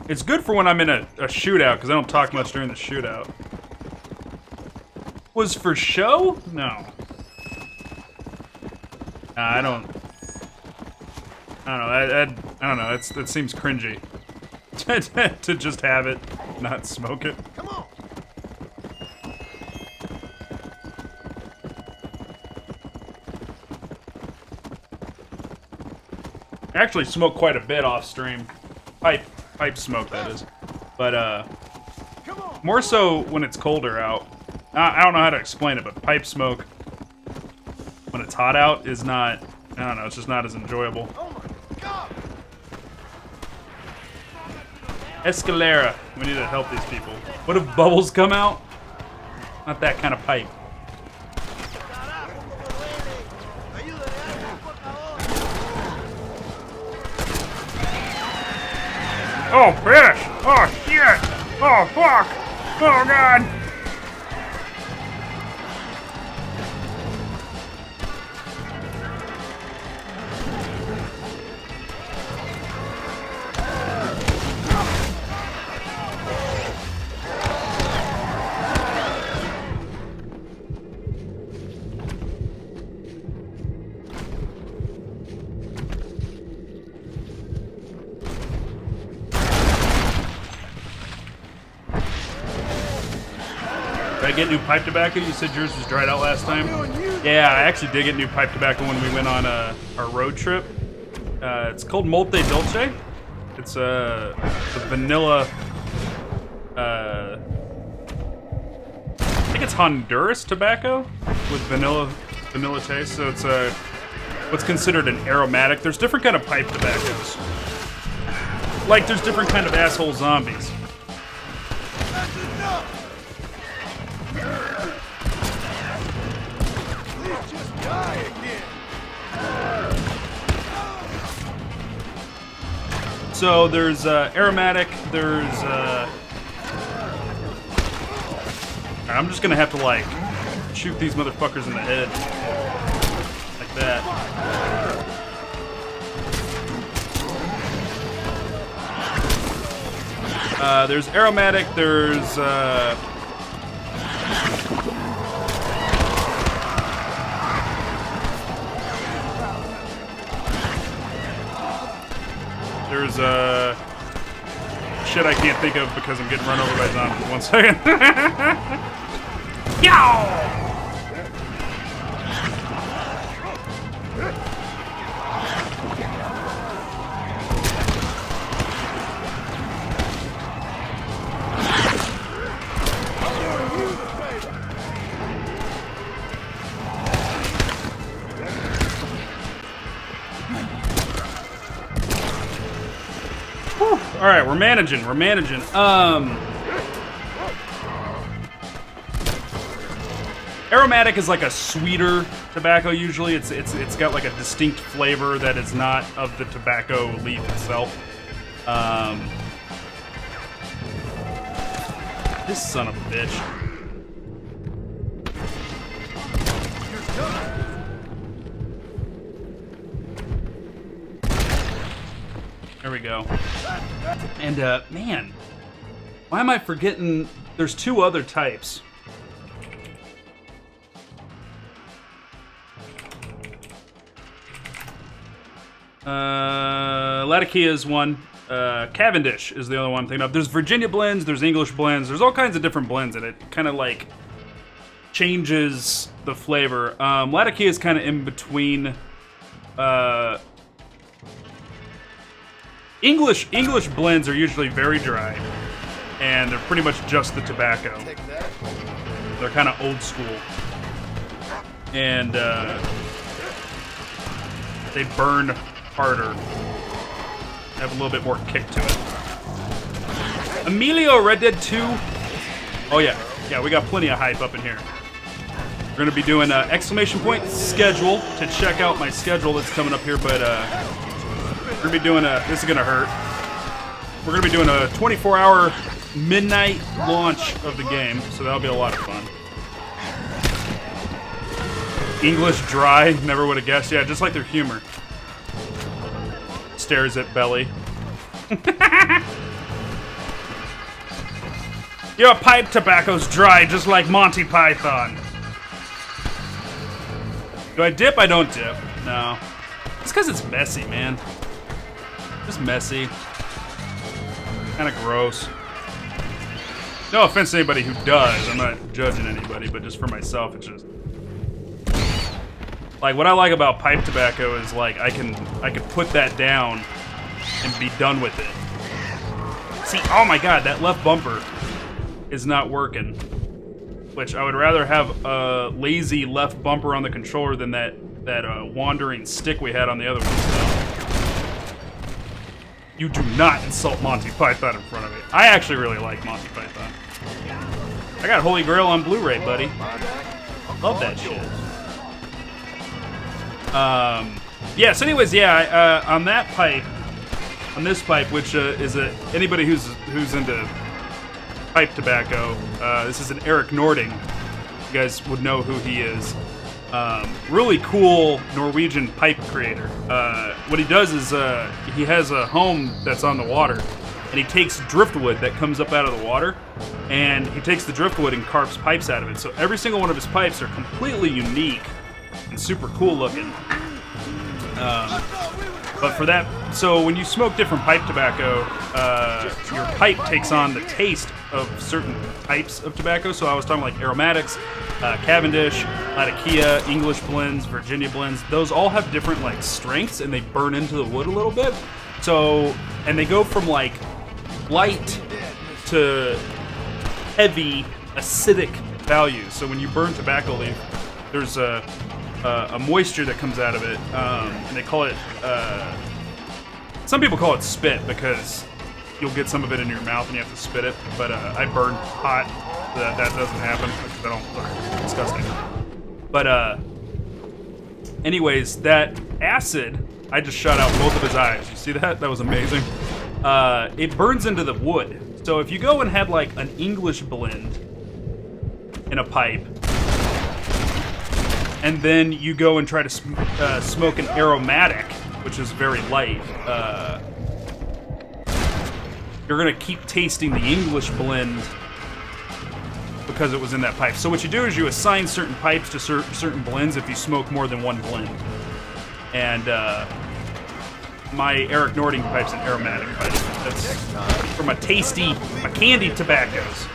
It's good for when I'm in a shootout, because I don't talk much during the shootout. Was for show? No. I don't know. I don't know. That seems cringy. To just have it, not smoke it. Come on. I actually smoke quite a bit off stream. Pipe smoke, that is. But, Come on. more so when it's colder out. I don't know how to explain it, but pipe smoke, when it's hot out, is not, I don't know, it's just not as enjoyable. Oh my God. Escalera. We need to help these people. What if bubbles come out? Not that kind of pipe. Oh, fish! Oh, shit! Oh, fuck! Oh, God! Did I get new pipe tobacco? You said yours was dried out last time? Yeah, I actually did get new pipe tobacco when we went on our road trip. It's called Molte Dolce. It's the vanilla... I think it's Honduras tobacco with vanilla taste. So it's what's considered an aromatic. There's different kind of pipe tobaccos. Like there's different kind of asshole zombies. That's enough. Please just die again. So there's aromatic, there's I'm just gonna have to like shoot these motherfuckers in the head. Like that. There's aromatic, there's shit I can't think of because I'm getting run over by zombies. 1 second. Yow! All right, we're managing. Aromatic is like a sweeter tobacco. Usually, it's got like a distinct flavor that is not of the tobacco leaf itself. This son of a bitch. There we go. And, man, why am I forgetting? There's two other types. Latakia is one. Cavendish is the other one I'm thinking of. There's Virginia blends, there's English blends, there's all kinds of different blends, and it kind of like changes the flavor. Latakia is kind of in between. English blends are usually very dry, and they're pretty much just the tobacco. They're kind of old school, and they burn harder, have a little bit more kick to it. Emilio, Red Dead 2. Oh yeah, we got plenty of hype up in here. We're gonna be doing an exclamation point schedule to check out my schedule that's coming up here, but we're gonna be doing this is gonna hurt. We're gonna be doing a 24-hour midnight launch of the game, so that'll be a lot of fun. English dry, never would have guessed. Yeah, just like their humor. Stares at belly. Your pipe tobacco's dry, just like Monty Python. Do I dip? I don't dip. No. It's because it's messy, man. Just messy. Kind of gross. No offense to anybody who does. I'm not judging anybody, but just for myself, it's just... Like, what I like about pipe tobacco is, like, I can put that down and be done with it. See, oh my god, that left bumper is not working. Which I would rather have a lazy left bumper on the controller than that wandering stick we had on the other one. So. You do not insult Monty Python in front of me. I actually really like Monty Python. I got Holy Grail on Blu-ray, buddy. Love that shit. Yeah, so anyways, yeah, on that pipe, on this pipe, which is anybody who's into pipe tobacco, this is an Eric Nording. You guys would know who he is. Really cool Norwegian pipe creator. What he does is he has a home that's on the water, and he takes driftwood that comes up out of the water, and he takes the driftwood and carves pipes out of it. So every single one of his pipes are completely unique and super cool looking. But for that, so when you smoke different pipe tobacco, your pipe takes on the taste of certain types of tobacco. So I was talking like aromatics, Cavendish, Latakia, English blends, Virginia blends. Those all have different like strengths, and they burn into the wood a little bit. So, and they go from like light to heavy acidic values. So when you burn tobacco leaf, there's a moisture that comes out of it, and they call it, some people call it spit because you'll get some of it in your mouth and you have to spit it, but I burn hot, so that doesn't happen, because I don't, it's disgusting. But anyways, that acid, I just shot out both of his eyes. You see that? That was amazing. It burns into the wood. So if you go and have like an English blend in a pipe, and then you go and try to smoke an aromatic, which is very light, you're going to keep tasting the English blend because it was in that pipe. So what you do is you assign certain pipes to certain blends if you smoke more than one blend. And my Eric Nording pipe's an aromatic pipe. That's from a tasty, candied tobaccos.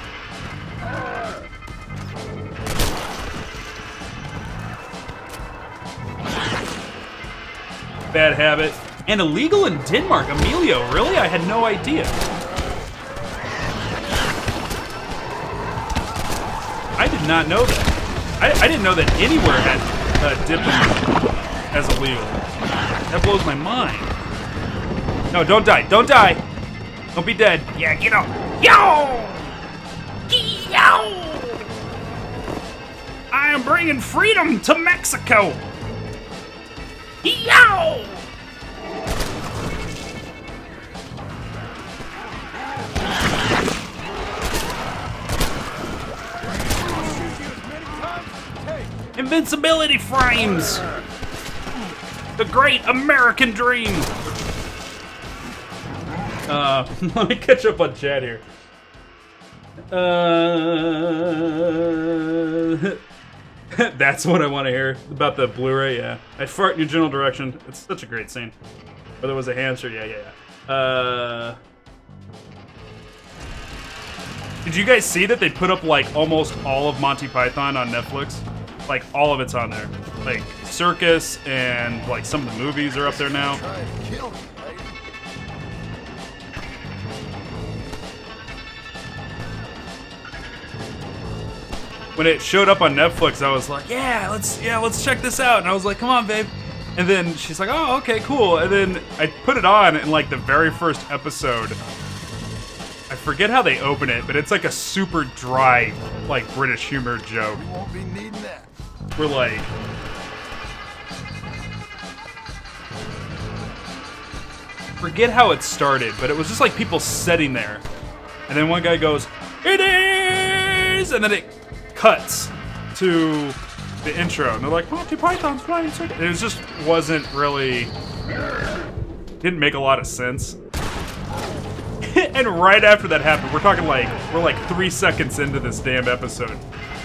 bad habit. And illegal in Denmark. Emilio, really? I had no idea. I did not know that. I didn't know that anywhere had dipping as illegal. That blows my mind. No, don't die. Don't die. Don't be dead. Yeah, get up. Yo! Yo! I am bringing freedom to Mexico. Yo! Invincibility frames! The great American dream! Let me catch up on chat here. That's what I want to hear about the Blu-ray. Yeah, I fart in your general direction. It's such a great scene. Or there was a hamster. Yeah. Did you guys see that they put up like almost all of Monty Python on Netflix? Like all of it's on there. Like Circus and like some of the movies are up there now. Try and kill me, right? When it showed up on Netflix, I was like, let's check this out. And I was like, come on, babe. And then she's like, oh, okay, cool. And then I put it on, and like the very first episode, I forget how they open it, but it's like a super dry, like British humor joke. We won't be needing that. We're like, forget how it started, but it was just like people sitting there. And then one guy goes, it is! And then it cuts to the intro, and they're like, Monty Python's flying circus. It was just wasn't really, didn't make a lot of sense. And right after that happened, we're like 3 seconds into this damn episode.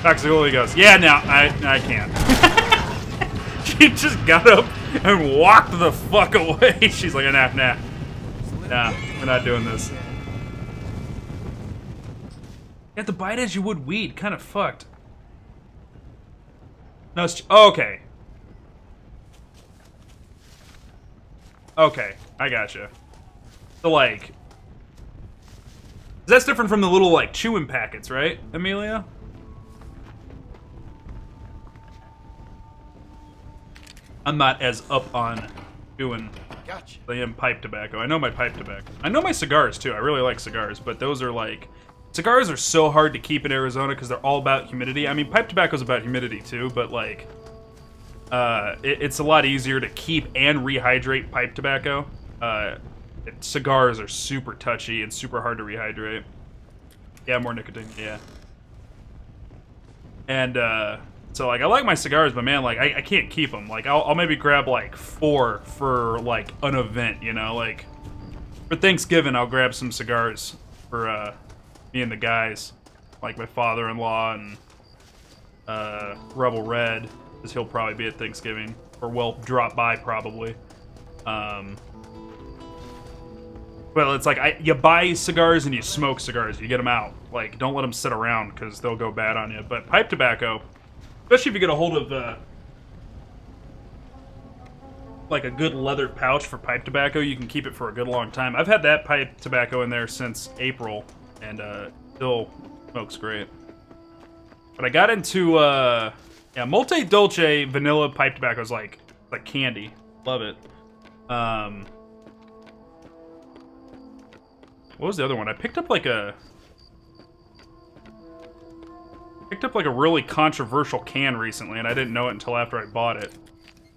Toxicology goes, yeah, no, I can't. She just got up and walked the fuck away. She's like, nah, we're not doing this. You have to bite as you would weed. Kind of fucked. No, it's... Oh, okay. Okay, I gotcha. So, like... That's different from the little, like, chewing packets, right, Amelia? I'm not as up on doing Gotcha. the pipe tobacco. I know my pipe tobacco. I know my cigars, too. I really like cigars, but those are, like... Cigars are so hard to keep in Arizona because they're all about humidity. I mean, pipe tobacco's about humidity too, but like, it's a lot easier to keep and rehydrate pipe tobacco. Cigars are super touchy and super hard to rehydrate. Yeah, more nicotine, yeah. And, so like, I like my cigars, but man, like, I can't keep them. Like, I'll maybe grab like 4 for like an event, you know? Like, for Thanksgiving, I'll grab some cigars for, me and the guys, like my father-in-law and Rebel Red, because he'll probably be at Thanksgiving, or will drop by probably. Well, it's like you buy cigars and you smoke cigars. You get them out. Like, don't let them sit around because they'll go bad on you. But pipe tobacco, especially if you get a hold of like a good leather pouch for pipe tobacco, you can keep it for a good long time. I've had that pipe tobacco in there since April. And still smokes great. But I got into Multi Dolce vanilla pipe tobacco is like candy. Love it. What was the other one? I picked up like a really controversial can recently, and I didn't know it until after I bought it.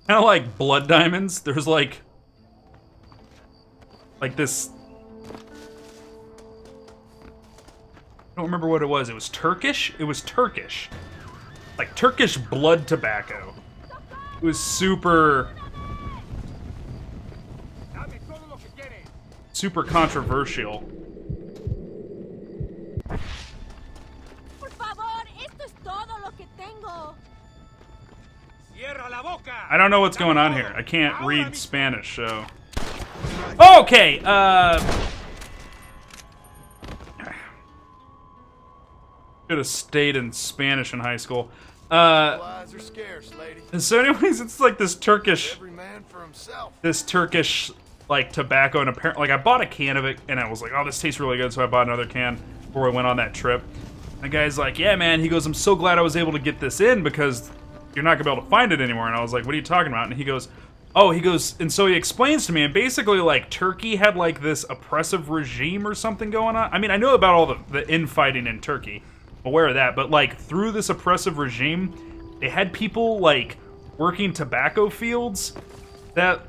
Kind of like blood diamonds. There's like this. I don't remember what it was. It was Turkish? It was Turkish. Like Turkish blood tobacco. It was super controversial. Por favor, esto es todo lo que tengo. I don't know what's going on here. I can't read Spanish, so... Okay, should have stayed in Spanish in high school. Supplies are scarce, lady. And so anyways, it's like this Turkish Every man for himself. like tobacco, and apparently like I bought a can of it and I was like, oh, this tastes really good, so I bought another can before we went on that trip. And the guy's like, yeah man, he goes, I'm so glad I was able to get this in because you're not gonna be able to find it anymore. And I was like, what are you talking about? And he goes, oh, and so he explains to me, and basically like Turkey had like this oppressive regime or something going on. I mean, I know about all the infighting in Turkey, aware of that, but like through this oppressive regime, they had people like working tobacco fields that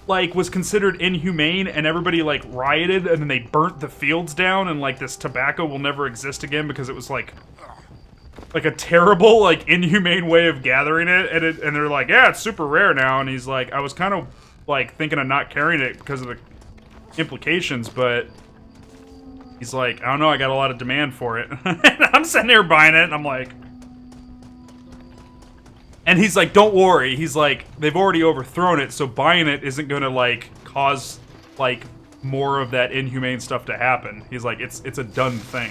like was considered inhumane, and everybody like rioted, and then they burnt the fields down, and like this tobacco will never exist again because it was like a terrible, like inhumane way of gathering it, and they're like, yeah, it's super rare now, and he's like, I was kind of like thinking of not carrying it because of the implications, but he's like, I don't know, I got a lot of demand for it. I'm sitting there buying it, and I'm like, and he's like, don't worry. He's like, they've already overthrown it, so buying it isn't gonna like cause like more of that inhumane stuff to happen. He's like, it's a done thing.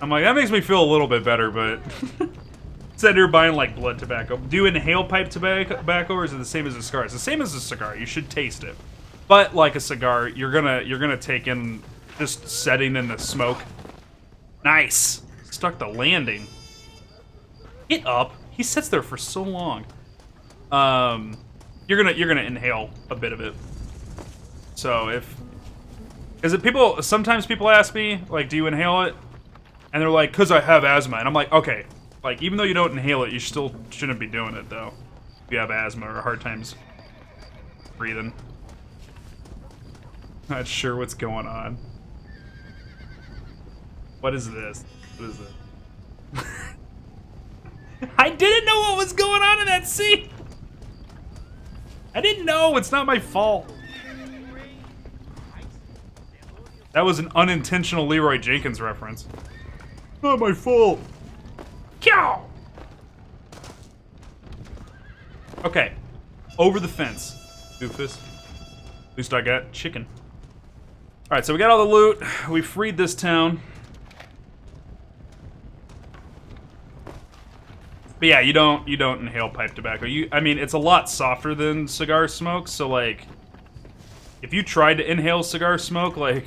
I'm like, that makes me feel a little bit better, but instead you're buying like blood tobacco. Do you inhale pipe tobacco, or is it the same as a cigar? It's the same as a cigar. You should taste it, but like a cigar, you're gonna take in just setting in the smoke. Nice, stuck the landing. Get up. He sits there for so long. You're gonna inhale a bit of it. So sometimes people ask me like, do you inhale it? And they're like, cause I have asthma. And I'm like, okay, like even though you don't inhale it, you still shouldn't be doing it though. If you have asthma or hard times breathing. Not sure what's going on. What is this? What is it? I didn't know what was going on in that scene. I didn't know. It's not my fault. That was an unintentional Leroy Jenkins reference. Not my fault. Cow. Okay. Over the fence. Doofus. At least I got chicken. Alright, so we got all the loot. We freed this town. But yeah, you don't inhale pipe tobacco. I mean, it's a lot softer than cigar smoke, so like, if you tried to inhale cigar smoke, like,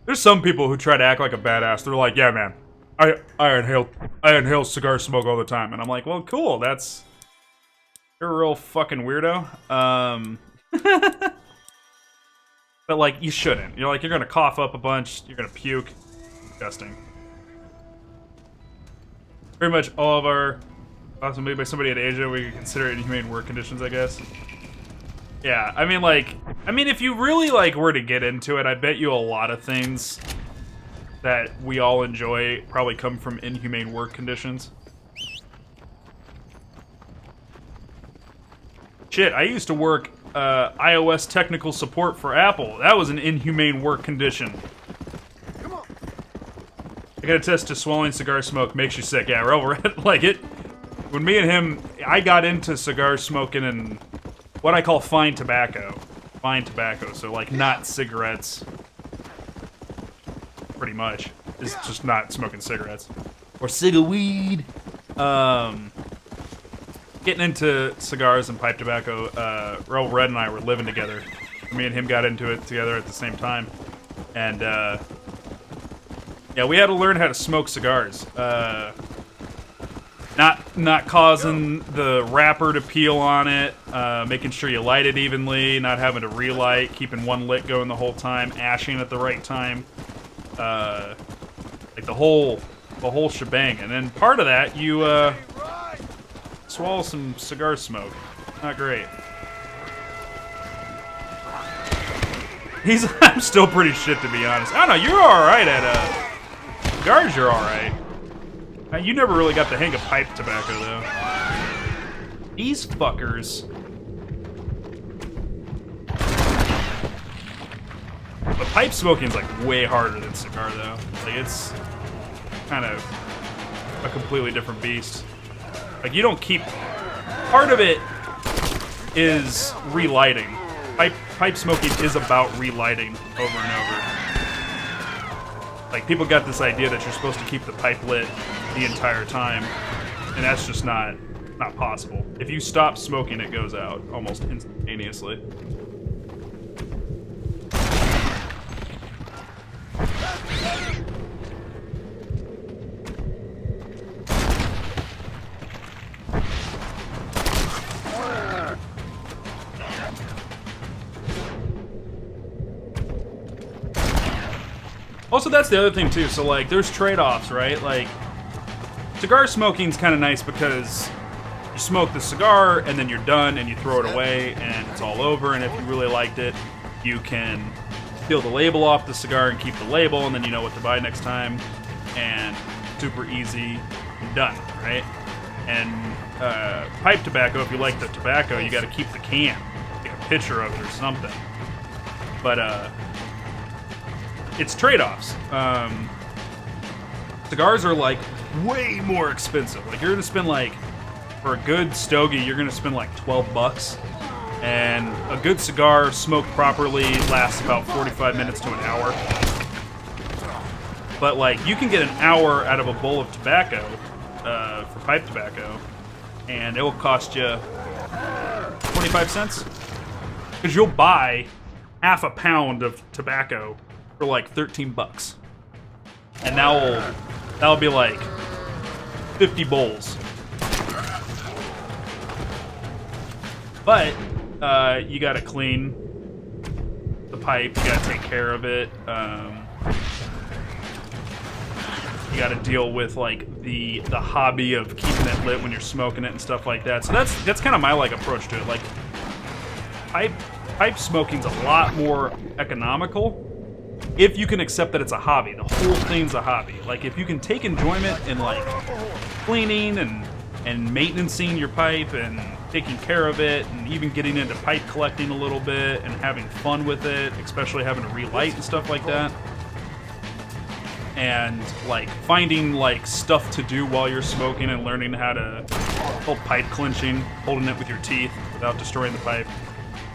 there's some people who try to act like a badass. They're like, yeah, man, I inhale cigar smoke all the time, and I'm like, well, cool. You're a real fucking weirdo. But like, you shouldn't. You're gonna cough up a bunch. You're gonna puke. Disgusting. Pretty much all of our awesome made by somebody in Asia, we could consider it inhumane work conditions, I guess. Yeah, I mean, if you really like were to get into it, I bet you a lot of things that we all enjoy probably come from inhumane work conditions. Shit, I used to work iOS technical support for Apple. That was an inhumane work condition. I can attest to swallowing cigar smoke makes you sick. Yeah, Red, like it. When me and him, I got into cigar smoking and what I call fine tobacco. Fine tobacco, so like not cigarettes. Pretty much. It's just not smoking cigarettes. Or cigar-weed. Getting into cigars and pipe tobacco, Red and I were living together. Me and him got into it together at the same time. And, yeah, we had to learn how to smoke cigars. Not causing the wrapper to peel on it, making sure you light it evenly, not having to relight, keeping one lit going the whole time, ashing at the right time, like the whole shebang. And then part of that, you swallow some cigar smoke. Not great. I'm still pretty shit, to be honest. I don't know. You're all right at cigars. You're all right. You never really got the hang of pipe tobacco, though. These fuckers. But pipe smoking's like way harder than cigar, though. Like it's kind of a completely different beast. Like you don't keep. Part of it is relighting. Pipe smoking is about relighting over and over. Like, people got this idea that you're supposed to keep the pipe lit the entire time, and that's just not possible. If you stop smoking, it goes out almost instantaneously. Also, that's the other thing too. So like, there's trade-offs, right? Like, cigar smoking's kind of nice because you smoke the cigar and then you're done and you throw it away and it's all over. And if you really liked it, you can peel the label off the cigar and keep the label, and then you know what to buy next time. And super easy and done, right? And pipe tobacco, if you like the tobacco, you got to keep the can, take a picture of it or something. But it's trade-offs. Cigars are like way more expensive. Like, you're gonna spend like, for a good stogie, you're gonna spend like $12. And a good cigar smoked properly lasts about 45 minutes to an hour. But like, you can get an hour out of a bowl of tobacco, for pipe tobacco, and it will cost you 25 cents. Because you'll buy half a pound of tobacco for like $13. And that'll be like 50 bowls. But you gotta clean the pipe, you gotta take care of it. You gotta deal with like the hobby of keeping it lit when you're smoking it and stuff like that. So that's kind of my like approach to it. Like, pipe smoking's a lot more economical if you can accept that it's a hobby. The whole thing's a hobby. Like, if you can take enjoyment in like cleaning and maintaining your pipe and taking care of it, and even getting into pipe collecting a little bit and having fun with it, especially having to relight and stuff like that, and like finding like stuff to do while you're smoking and learning how to hold pipe clenching, holding it with your teeth without destroying the pipe.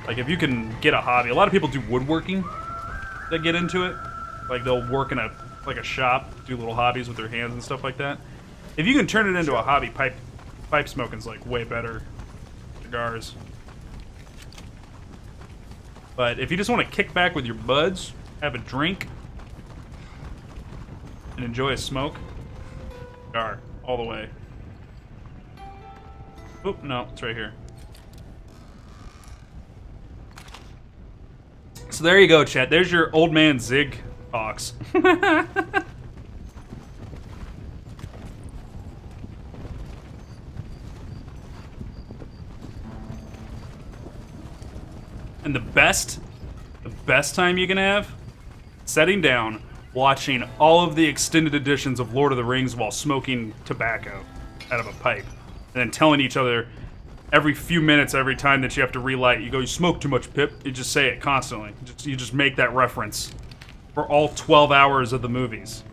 Like, if you can get a hobby, a lot of people do woodworking that get into it. Like, they'll work in a shop, do little hobbies with their hands and stuff like that. If you can turn it into a hobby, pipe smoking's like way better than cigars. But if you just want to kick back with your buds, have a drink, and enjoy a smoke, cigar all the way. Oop, no, it's right here. So there you go, chat. There's your old man Zig talks. And the best time you can have, sitting down, watching all of the extended editions of Lord of the Rings while smoking tobacco out of a pipe, and then telling each other every few minutes, every time that you have to relight, you go, "You smoke too much, Pip." You just say it constantly. You just make that reference for all 12 hours of the movies.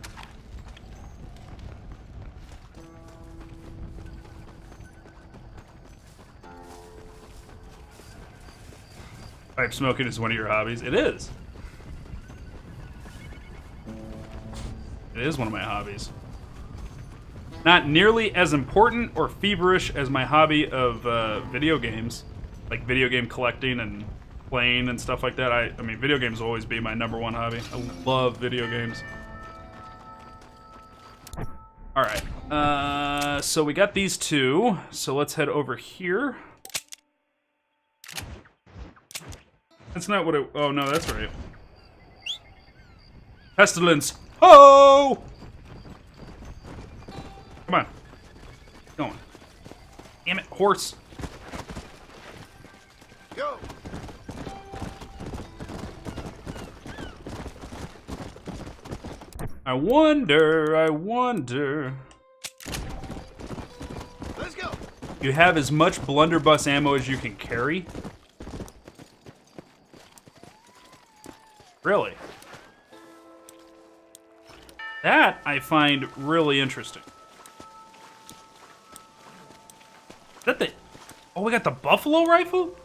Pipe smoking is one of your hobbies. It is. It is one of my hobbies. Not nearly as important or feverish as my hobby of video games, like video game collecting and playing and stuff like that. I mean, video games will always be my #1 hobby. I love video games. All right, so we got these two. So let's head over here. That's not what it... Oh, no, that's right. Pestilence. Oh! Come on. Keep going. Damn it, horse. Go. I wonder. Let's go. You have as much blunderbuss ammo as you can carry? Really? That I find really interesting. Is that the... Oh, we got the buffalo rifle?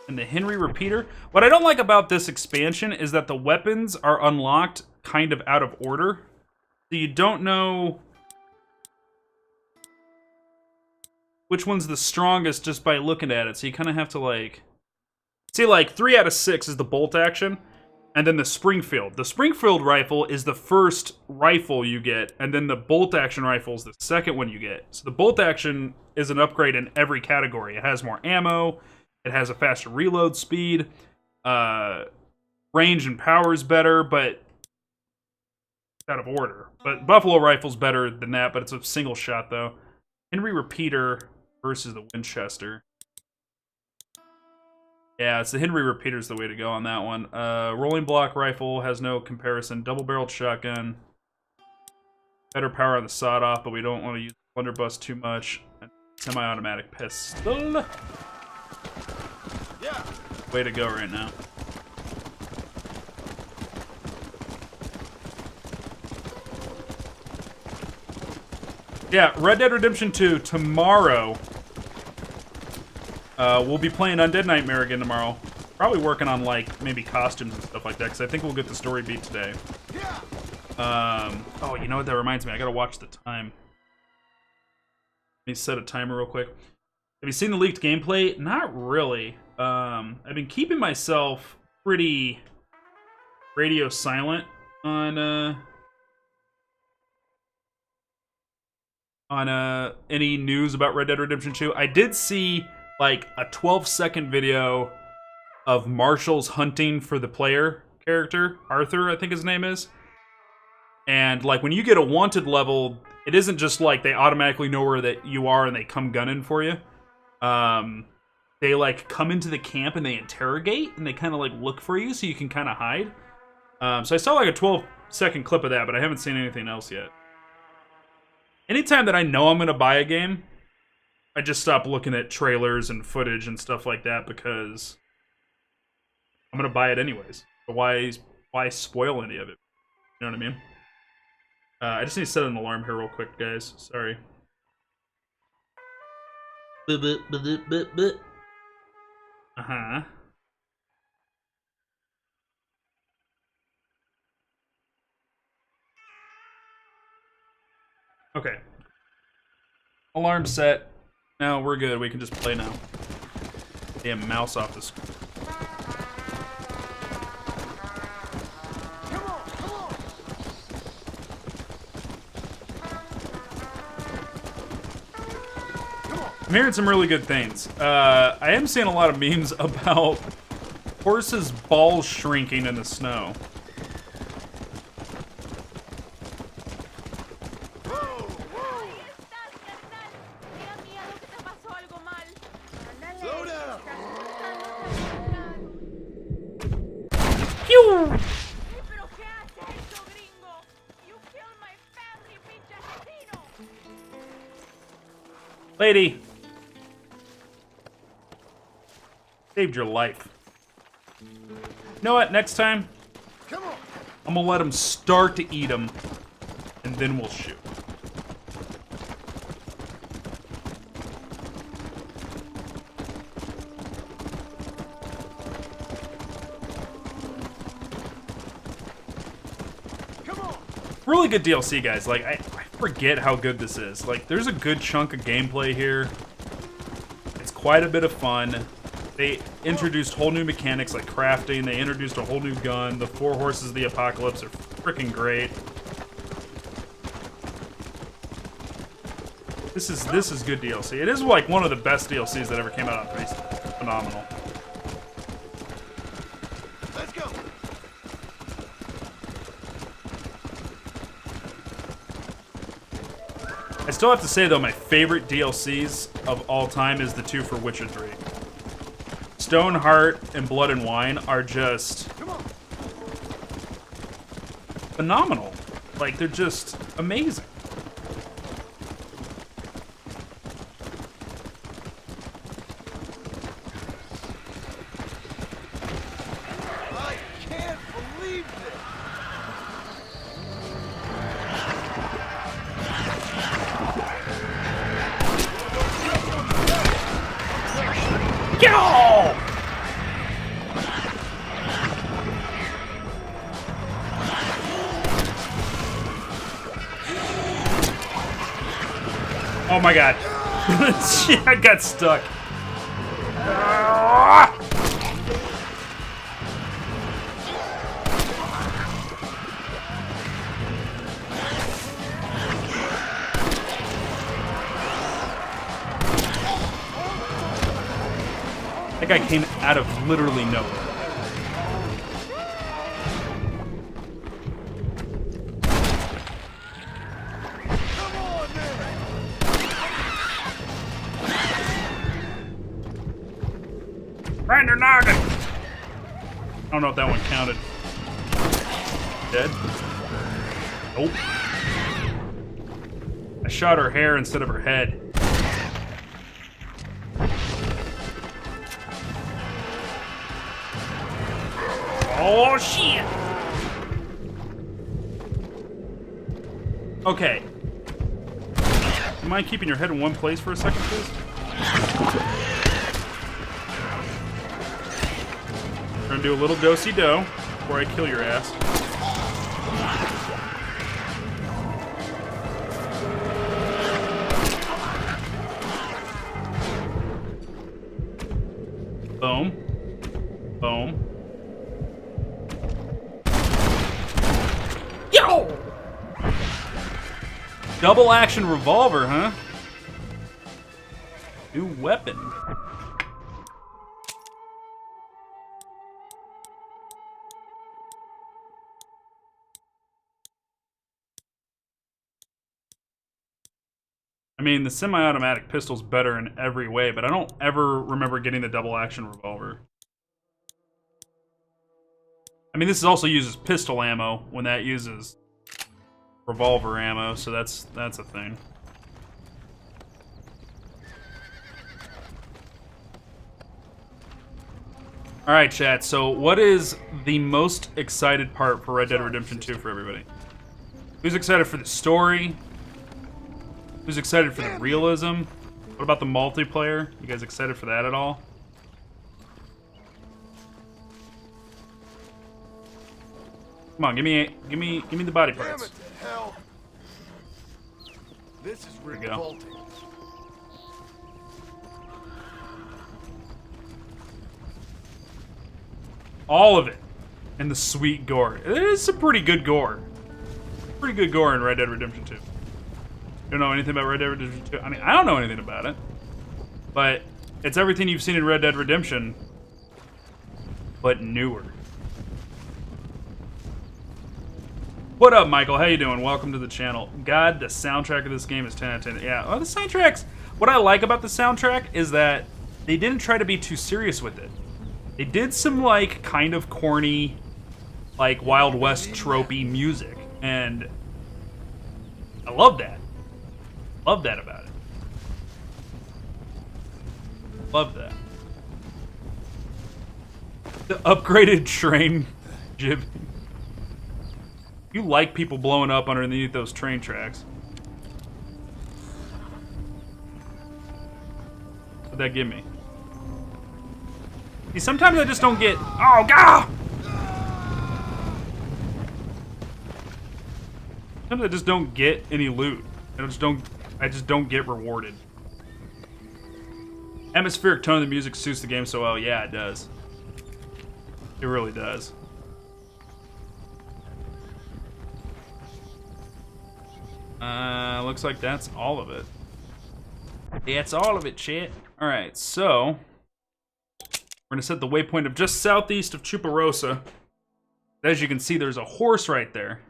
And the Henry repeater? What I don't like about this expansion is that the weapons are unlocked kind of out of order. So you don't know which one's the strongest just by looking at it. So you kind of have to like see, like 3 out of 6 is the bolt action, and then the Springfield. The Springfield rifle is the first rifle you get, and then the bolt action rifle is the second one you get. So the bolt action is an upgrade in every category. It has more ammo. It has a faster reload speed. Range and power is better, but out of order. But Buffalo Rifle's better than that, but it's a single shot though. Henry Repeater versus the Winchester. Yeah, it's the Henry Repeater's the way to go on that one. Rolling block rifle has no comparison. Double-barreled shotgun. Better power on the sawed-off, but we don't want to use blunderbuss too much. Semi-automatic pistol. Yeah. Way to go right now. Yeah, Red Dead Redemption 2 tomorrow. We'll be playing Undead Nightmare again tomorrow. Probably working on like maybe costumes and stuff like that, because I think we'll get the story beat today. Oh, you know what? That reminds me. I gotta watch the time. Let me set a timer real quick. Have you seen the leaked gameplay? Not really. I've been keeping myself pretty radio silent on any news about Red Dead Redemption 2. I did see like a 12-second video of Marshall's hunting for the player character, Arthur, I think his name is. And like when you get a wanted level, it isn't just like they automatically know where that you are and they come gunning for you. They like come into the camp and they interrogate and they kind of like look for you so you can kind of hide. So I saw like a 12-second clip of that, but I haven't seen anything else yet. Anytime that I know I'm going to buy a game, I just stop looking at trailers and footage and stuff like that because I'm going to buy it anyways. So why spoil any of it? You know what I mean? I just need to set an alarm here real quick, guys. Sorry. Uh-huh. Okay. Alarm set. Now we're good. We can just play now. Damn mouse off the screen. Come on, come on. Come on. I'm hearing some really good things. I am seeing a lot of memes about horses' balls shrinking in the snow. Whoa, whoa. Mira, mira, que te pasó algo mal. Ándale. Slow down. Pew! Hey, pero ¿qué haces eso, gringo? You killed my family, pinche asesino. Lady. Saved your life. You know what? Next time, Come on. I'm gonna let him start to eat him, and then we'll shoot. Come on. Really good DLC, guys. Like, I forget how good this is. Like, there's a good chunk of gameplay here. It's quite a bit of fun. They introduced whole new mechanics like crafting. They introduced a whole new gun. The 4 Horses of the Apocalypse are freaking great. This is good DLC. It is like one of the best DLCs that ever came out on PlayStation. Phenomenal. Let's go. I still have to say though, my favorite DLCs of all time is the 2 for Witcher 3. Stoneheart and Blood and Wine are just Come on. phenomenal. Like, they're just amazing. I can't believe this. Yo! Oh my god. Shit, I got stuck. That guy came out of literally nowhere. Come on, then. Right their noggin! I don't know if that one counted. Dead? Nope. I shot her hair instead of her head. Oh, shit! Okay. You mind keeping your head in one place for a second, please? We're gonna do a little do-si-do before I kill your ass. Boom. Boom. Yo! Double action revolver, huh? New weapon. I mean, the semi-automatic pistol's better in every way, but I don't ever remember getting the double action revolver. I mean, this also uses pistol ammo when that uses revolver ammo, so that's a thing. Alright, chat, so what is the most excited part for Red Dead Redemption 2 for everybody? Who's excited for the story? Who's excited for the realism? What about the multiplayer? You guys excited for that at all? Come on, give me the body Damn parts. it to hell. This is we go. revolting. All of it. And the sweet gore. It is some pretty good gore. Pretty good gore in Red Dead Redemption 2. You don't know anything about Red Dead Redemption 2? I mean, I don't know anything about it. But it's everything you've seen in Red Dead Redemption, but newer. What up, Michael? How you doing? Welcome to the channel. God, the soundtrack of this game is 10 out of 10. Yeah, well, the soundtracks... What I like about the soundtrack is that they didn't try to be too serious with it. They did some, like, kind of corny, like, Wild West tropey music. And I love that. Love that about it. Love that. The upgraded train jib. You like people blowing up underneath those train tracks. What'd that give me? See, sometimes I just don't get... Oh, God! Sometimes I just don't get any loot. I just don't get rewarded. Atmospheric tone of the music suits the game so well. Yeah, it does. It really does. Looks like that's all of it. That's all of it, chat. Alright, so... We're gonna set the waypoint of just southeast of Chuparosa. As you can see, there's a horse right there.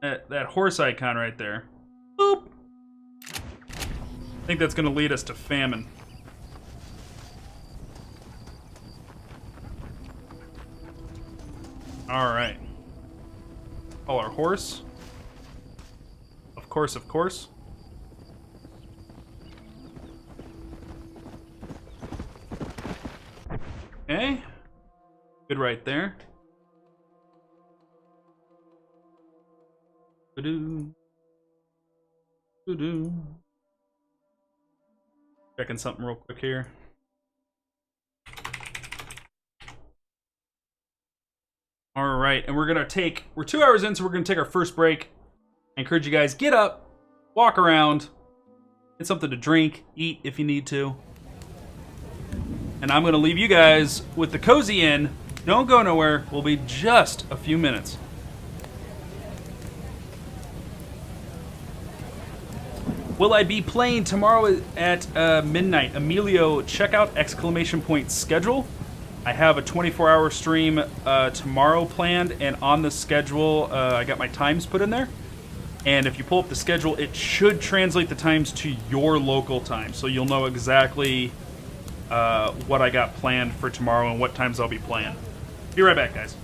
That horse icon right there. Boop! I think that's gonna lead us to famine. Alright. Call our horse. Of course, of course. Okay. Good right there. Ba-doo. Ba-doo. Checking something real quick here. All right, and we're 2 hours in, so we're gonna take our first break. I encourage you guys, get up, walk around, Get something to drink, eat if you need to. And I'm going to leave you guys with the Cozy Inn. Don't go nowhere. We'll be just a few minutes. Will I be playing tomorrow at midnight? Emilio, check out ! schedule. I have a 24-hour stream tomorrow planned, and on the schedule, I got my times put in there. And if you pull up the schedule, it should translate the times to your local time, so you'll know exactly what I got planned for tomorrow and what times I'll be playing. Be right back, guys.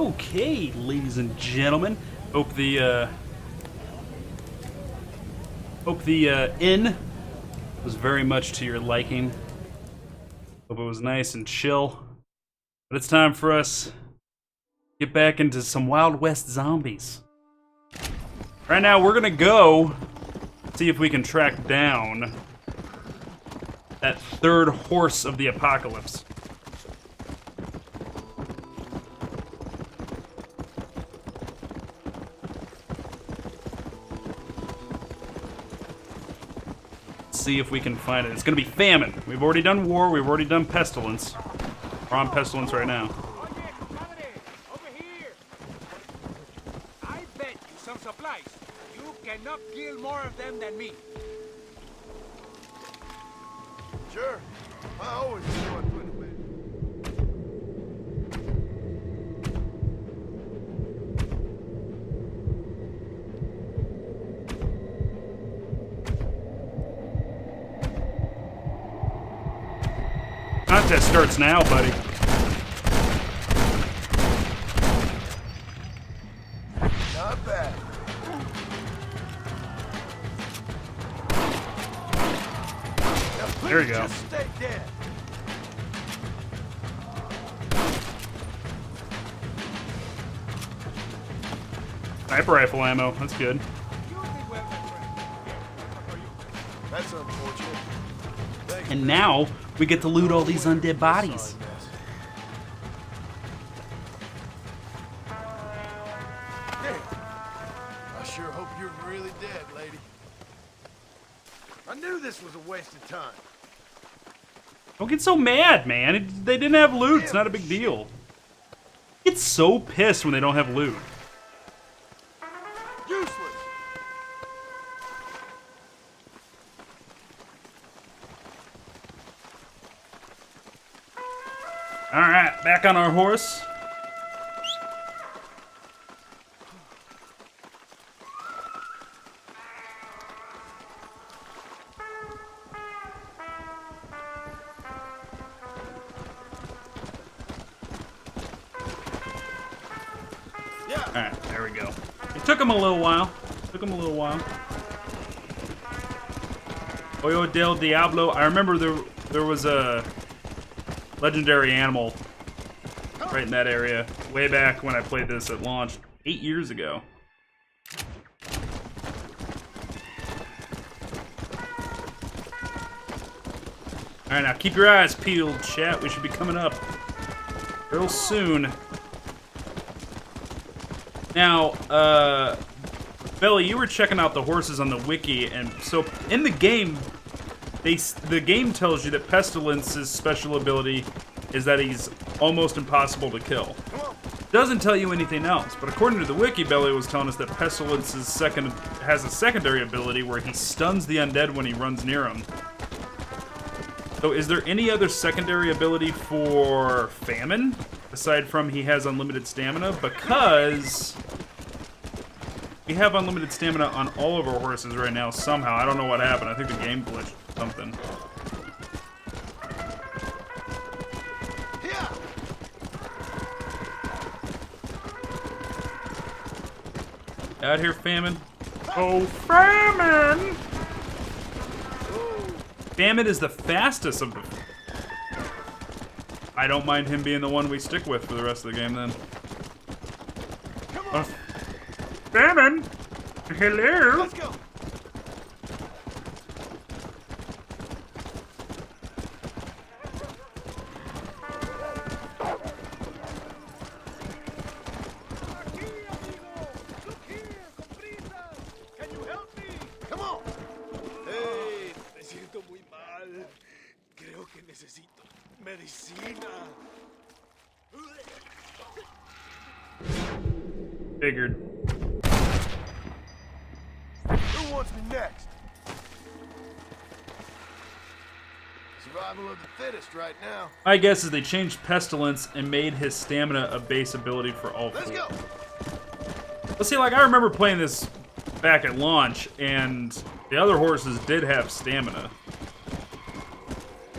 Okay, ladies and gentlemen. Hope the inn was very much to your liking. Hope it was nice and chill. But it's time for us to get back into some Wild West zombies. Right now, we're gonna go see if we can track down that third horse of the apocalypse. See if we can find it. It's gonna be famine. We've already done war, we've already done pestilence. We're on pestilence right now. Over here. I bet you some supplies. You cannot kill more of them than me. Sure. I always enjoy putting away. Contest starts now, buddy. Not bad. Now please There you go. just stay dead. Sniper rifle ammo, that's good. You did well, my friend. That's unfortunate. Thank And you. now, we get to loot all these undead bodies. Sorry, mess. Hey, I sure hope you're really dead, lady. I knew this was a waste of time. Don't get so mad, man. They didn't have loot. It's not a big deal. Get so pissed when they don't have loot. Useless. All right, back on our horse. Yeah. All right, there we go. It took him a little while. Oyo del Diablo. I remember there was a legendary animal right in that area way back when I played this at launch 8 years ago. All right, now keep your eyes peeled, chat. We should be coming up real soon. Now, Belly, you were checking out the horses on the wiki, and so in the game, the game tells you that Pestilence's special ability is that he's almost impossible to kill. Doesn't tell you anything else, but according to the wiki, Belly was telling us that Pestilence has a secondary ability where he stuns the undead when he runs near them. So is there any other secondary ability for Famine, aside from he has unlimited stamina? Because we have unlimited stamina on all of our horses right now somehow. I don't know what happened. I think the game glitched or something. Yeah. Out here, Famine. Oh, Famine! Famine is the fastest of the... I don't mind him being the one we stick with for the rest of the game, then. Come on. Famine! Hello? Let's go. Can you help me? Come on. Hey, me siento muy mal. Creo que necesito medicina. Figured. Who wants me next? Survival of the fittest right now. My guess is they changed Pestilence and made his stamina a base ability for all Let's four. go. Let's see, like, I remember playing this back at launch, and the other horses did have stamina.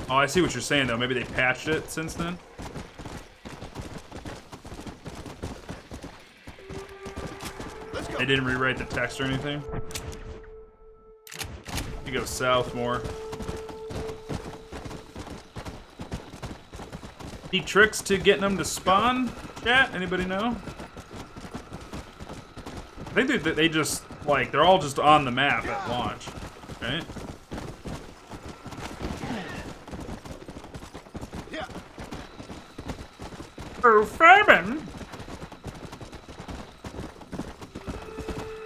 Oh, I see what you're saying, though. Maybe they patched it since then? They didn't rewrite the text or anything. You go south more. Any tricks to getting them to spawn? Chat? Anybody know? I think they just, like, they're all just on the map at launch, right? Yeah. Oh, Famine!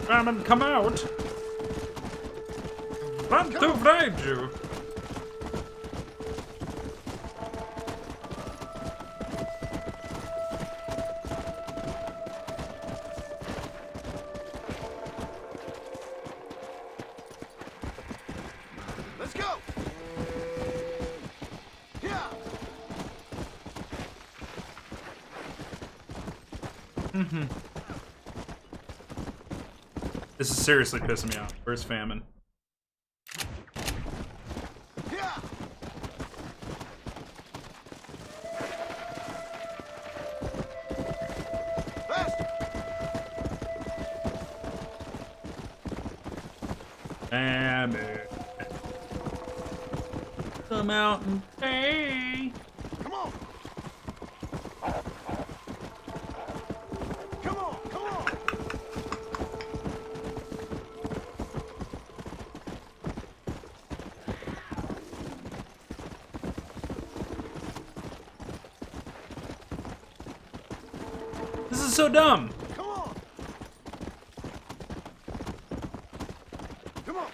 Famine, come out! Want to ride you! Let's go. Yeah. This is seriously pissing me off. Where's Famine? Yeah. Faster. Famine. Come out and pay. Come on. Come on. Come on. This is so dumb. Come on. Come on.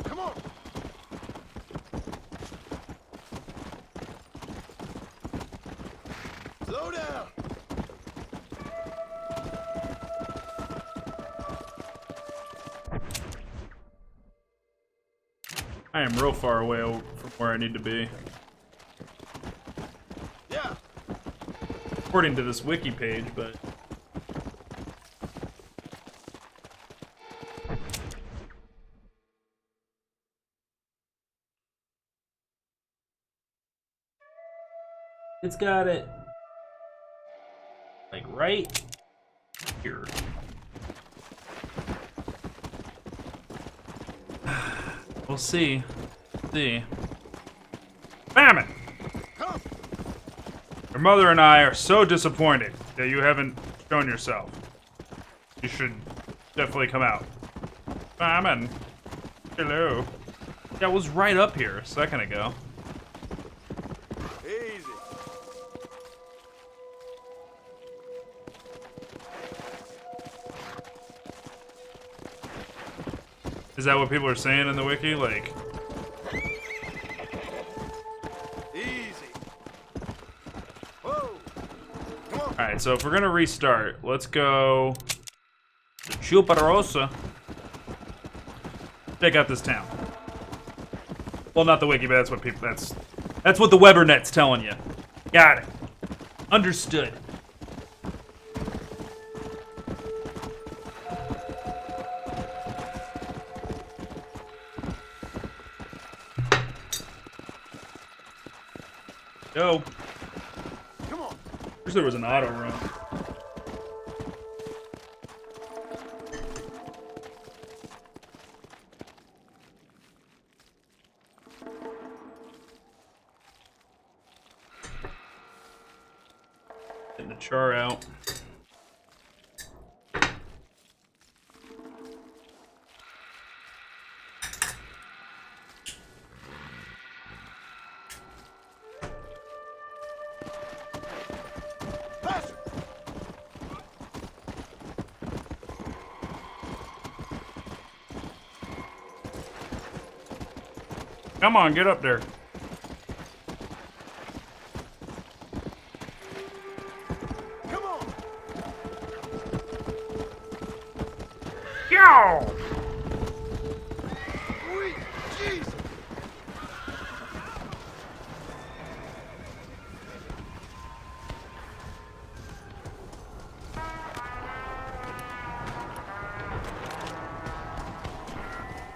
Come on. Slow down. I am real far away from where I need to be. Yeah. According to this wiki page, but... It's got it... like right here. We'll see. See. Famine! Come. Your mother and I are so disappointed that you haven't shown yourself. You should definitely come out. Famine. Hello. That was right up here a second ago. Easy. Is that what people are saying in the wiki? Like, Easy. Whoa. Come on. alright, so if we're gonna restart, let's go to Chuparosa. Check out this town. Well, not the wiki, but that's what people, that's what the Webernet's telling you. Got it. Understood. Go. Come on. Wish there was an auto run. Getting the char out. Faster. Come on, get up there. Come on. Yo! Sweet Jesus.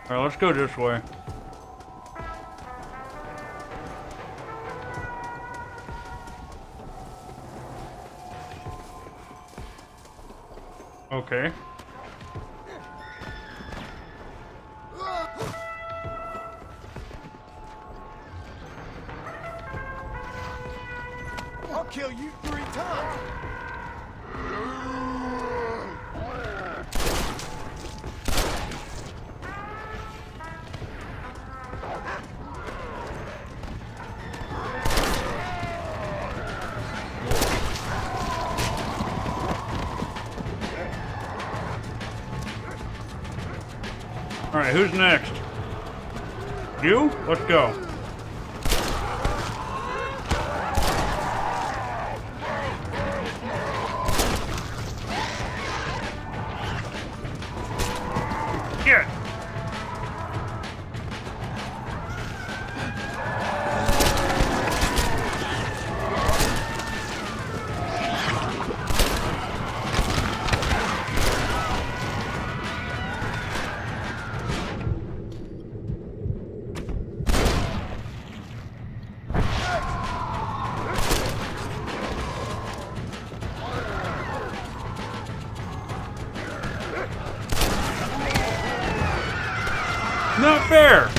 Alright, let's go this way. Okay. I'll kill you 3 times. All right, who's next? You? Let's go. Get. Not fair.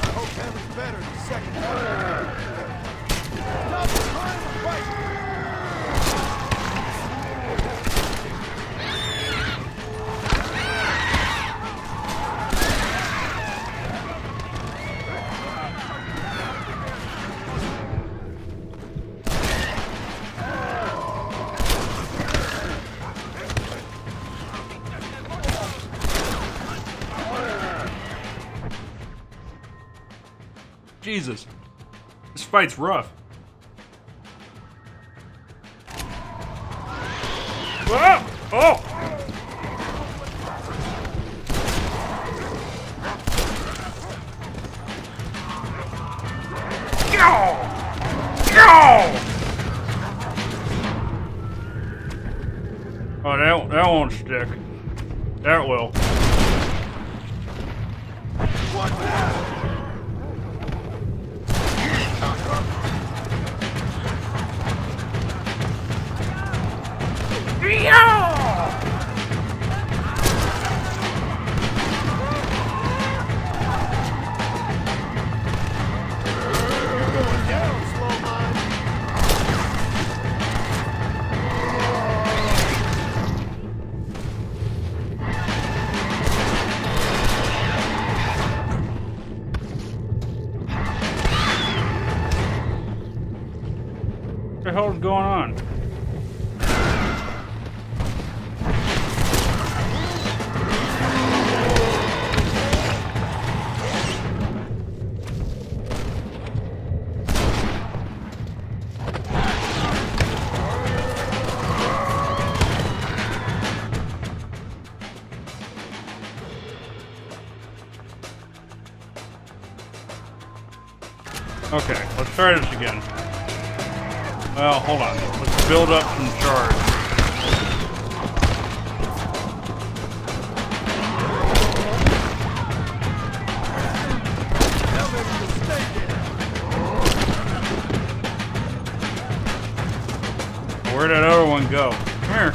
I hope heaven's better the second time. Stop trying to fight. Jesus. This fight's rough. Whoa! Oh! Oh, that won't stick. That will. What now? What the hell is going on? Okay, let's try this again. Well, hold on. Let's build up some charge. Now maybe you'll stay there. Where'd that other one go? Come here.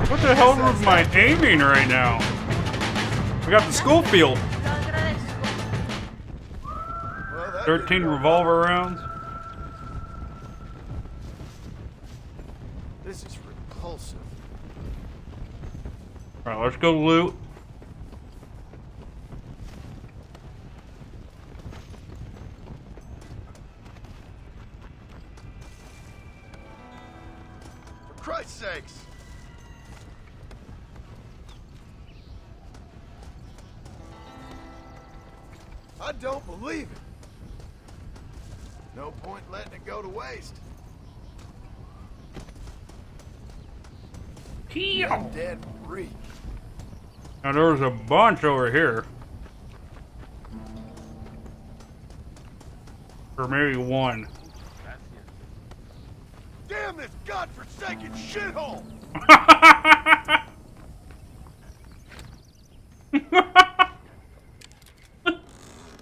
What the hell was my aiming right now? We got the school field. Well, that 13 didn't go revolver rounds. This is repulsive. Alright, let's go loot. For Christ's sakes. I don't believe it. No point letting it go to waste. Undead reek. Now there was a bunch over here. Or maybe one. Damn this godforsaken shithole!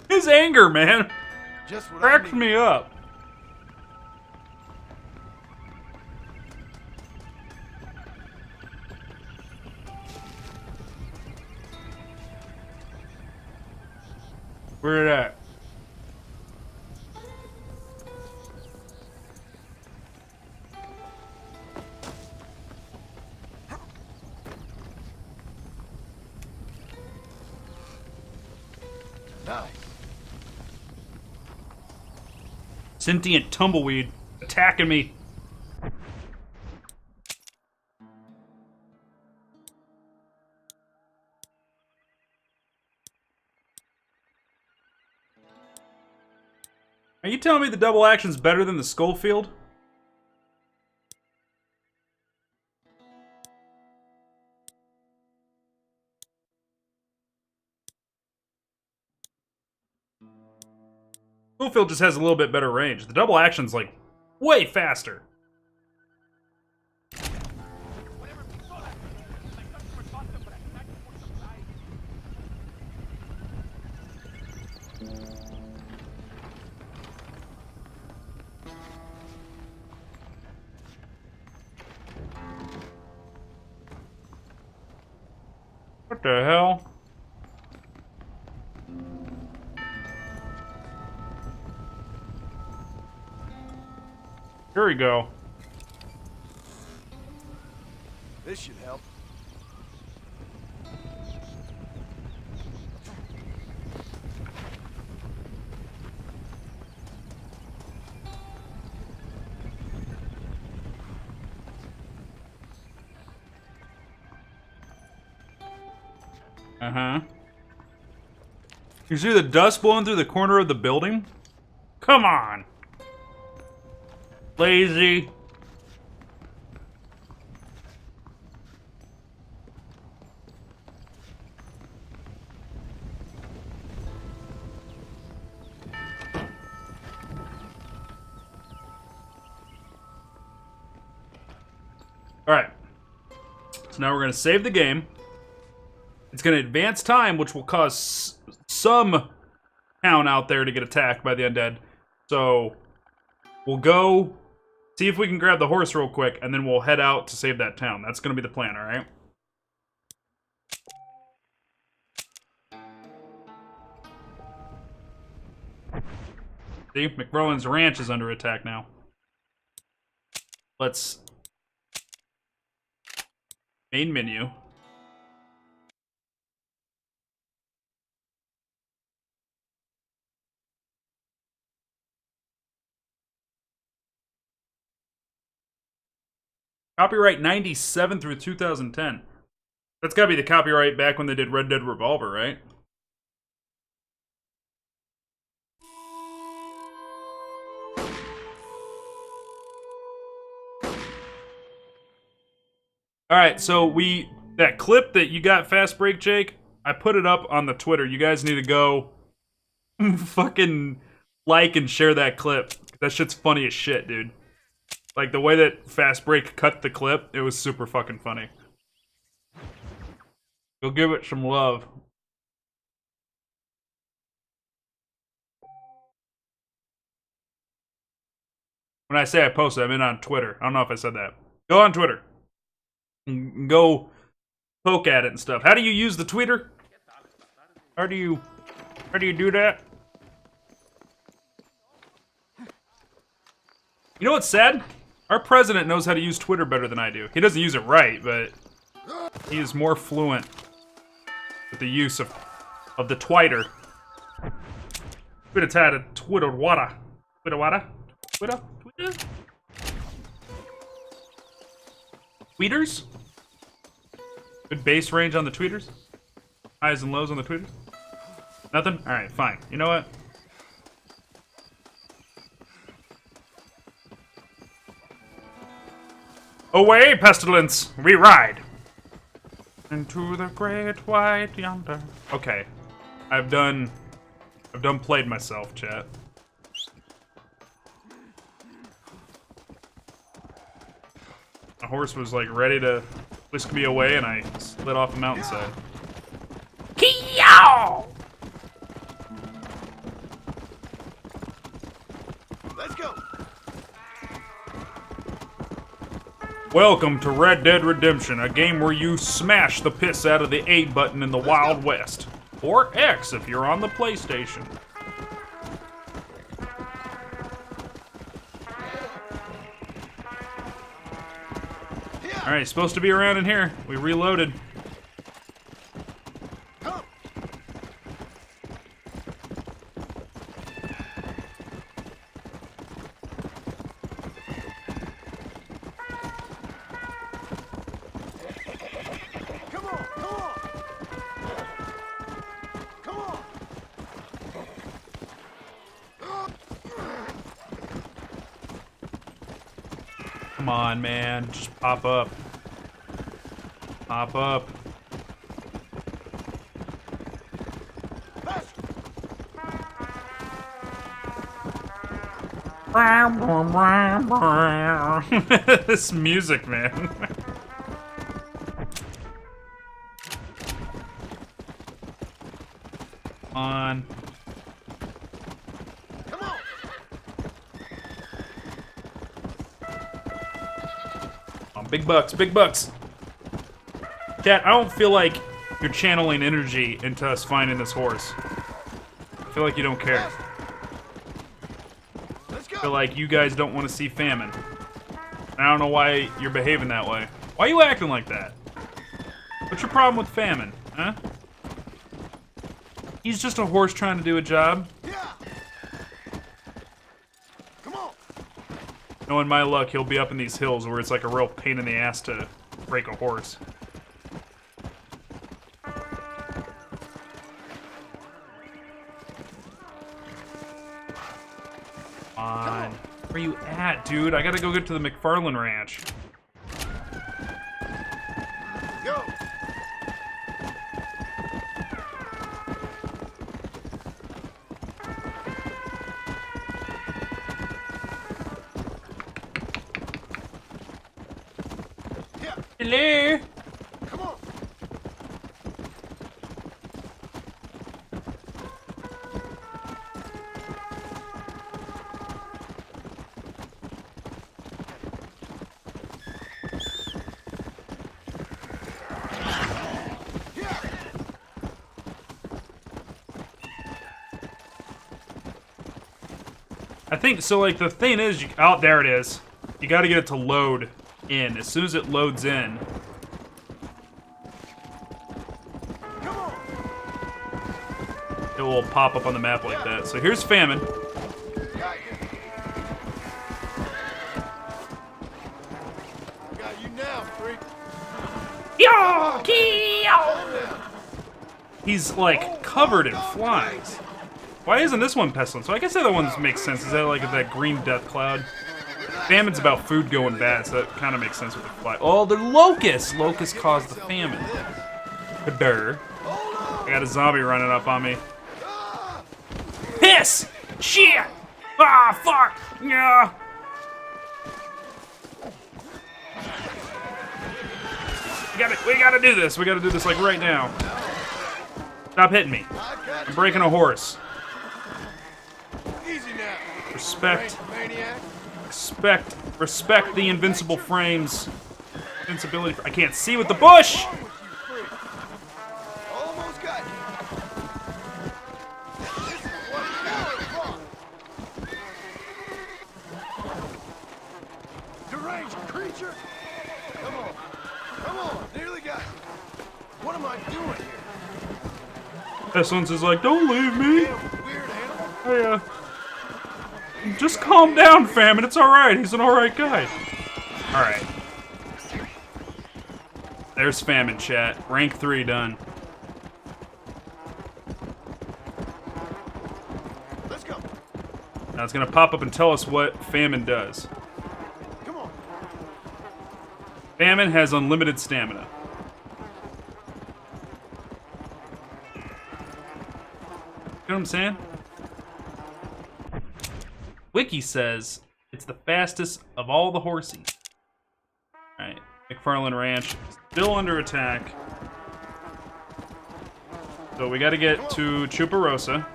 His anger, man, Just what cracked I need. me up. Where it at? Nice. Sentient tumbleweed attacking me. Are you telling me the double action's better than the Schofield? Schofield just has a little bit better range. The double action's like way faster. What the hell? Here we go. This should help. Uh-huh. You see the dust blowing through the corner of the building? Come on! Lazy. Alright. So now we're going to save the game. It's going to advance time, which will cause some town out there to get attacked by the undead. So we'll go see if we can grab the horse real quick, and then we'll head out to save that town. That's going to be the plan, alright? See, McRowan's ranch is under attack now. Let's... main menu. Copyright 97 through 2010. That's gotta be the copyright back when they did Red Dead Revolver, right? Alright, so that clip that you got, Fast Break Jake, I put it up on the Twitter. You guys need to go fucking like and share that clip. That shit's funny as shit, dude. Like, the way that Fast Break cut the clip, it was super fucking funny. Go give it some love. When I say I posted, I mean on Twitter. I don't know if I said that. Go on Twitter. And go poke at it and stuff. How do you use the Twitter? How do you do that? You know what's sad? Our president knows how to use Twitter better than I do. He doesn't use it right, but he is more fluent with the use of the twiter. Could have had a Twitter water. Twitter water? Twitter? Twitter? Tweeters? Good base range on the tweeters? Highs and lows on the tweeters? Nothing? Alright, fine. You know what? Away, pestilence! We ride! Into the great white yonder. Okay. I've done played myself, chat. The horse was like ready to whisk me away, and I slid off the mountainside. Kee-yow! Let's go. Welcome to Red Dead Redemption, a game where you smash the piss out of the A button in the Wild West. Or X if you're on the PlayStation. Alright, supposed to be around in here. We reloaded. Come. Come on, come on. Come on. Come on, man. Just pop up. Pop up. Faster. This music, man. Come on. Come on. Oh, big bucks, big bucks. Chat, I don't feel like you're channeling energy into us finding this horse. I feel like you don't care. Let's I go. feel like you guys don't want to see famine. And I don't know why you're behaving that way. Why are you acting like that? What's your problem with famine, huh? He's just a horse trying to do a job. Yeah. Come on. Knowing my luck, he'll be up in these hills where it's like a real pain in the ass to break a horse. On. Where you at, dude? I gotta go get to the McFarlane Ranch. Go. Yeah. Hello? Come on. Yeah. I think, so like the thing is, oh, there it is. You gotta get it to load in. As soon as it loads in, Come on. it will pop up on the map like that. So here's famine. Got you. Got you now, freak. Yo! Kee-yow! Calm down. He's like covered in flies. Why isn't this one pestilent? So I guess the other ones make sense. Is that like that green death cloud? Famine's about food going bad, so that kind of makes sense with the fly. Oh, the locusts! Locusts caused the famine. Kadur. I got a zombie running up on me. Piss! Shit! Ah, fuck! Yeah! We gotta do this. We gotta do this like right now. Stop hitting me. I'm breaking a horse. Easy now. Respect. Maniac. Respect the invincible frames. Invincibility. I can't see with the bush! What's wrong with you, freak? Almost got you. This is what cowards want. Deranged creature. Come on. Come on. Nearly got you. What am I doing here? Pestilence is like, don't leave me. Damn weird animal. Hey, just calm down, Famine. It's alright. He's an alright guy. Alright. There's Famine, chat. Rank 3 done. Let's go. Now it's gonna pop up and tell us what Famine does. Come on. Famine has unlimited stamina. You know what I'm saying? Wiki says it's the fastest of all the horsies. Alright, McFarland Ranch, still under attack. So we gotta get to Chuparosa.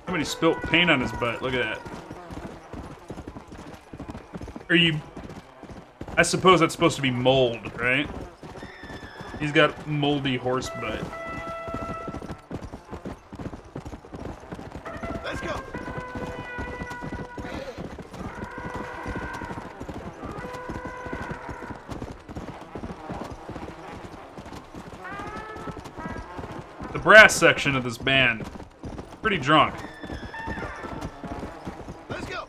Somebody spilt paint on his butt, look at that. Are you... I suppose that's supposed to be mold, right? He's got moldy horse butt. Let's go. The brass section of this band, pretty drunk. Let's go.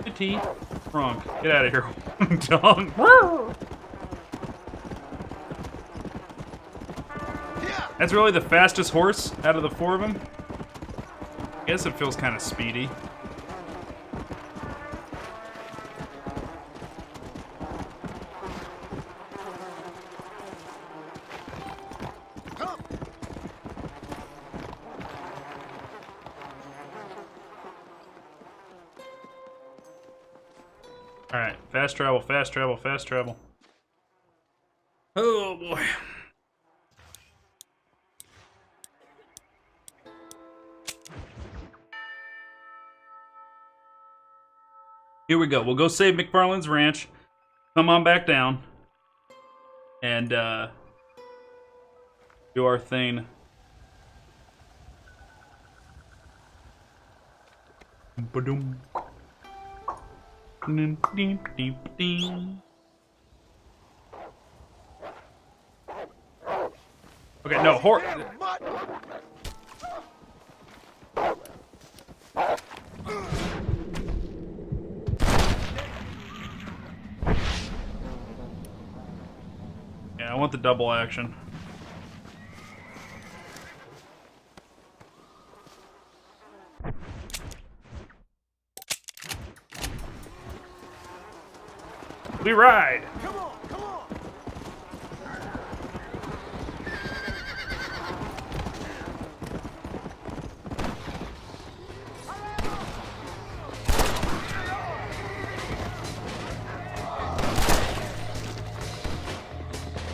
Petite drunk. Get out of here, dog. Yeah. That's really the fastest horse out of the four of them. I guess it feels kind of speedy. Come. Alright, fast travel, fast travel, fast travel. Oh boy. Here we go. We'll go save McFarland's ranch. Come on back down. And, do our thing. Ba-dum. Okay, no, yeah, I want the double action. We ride! Come on, come on.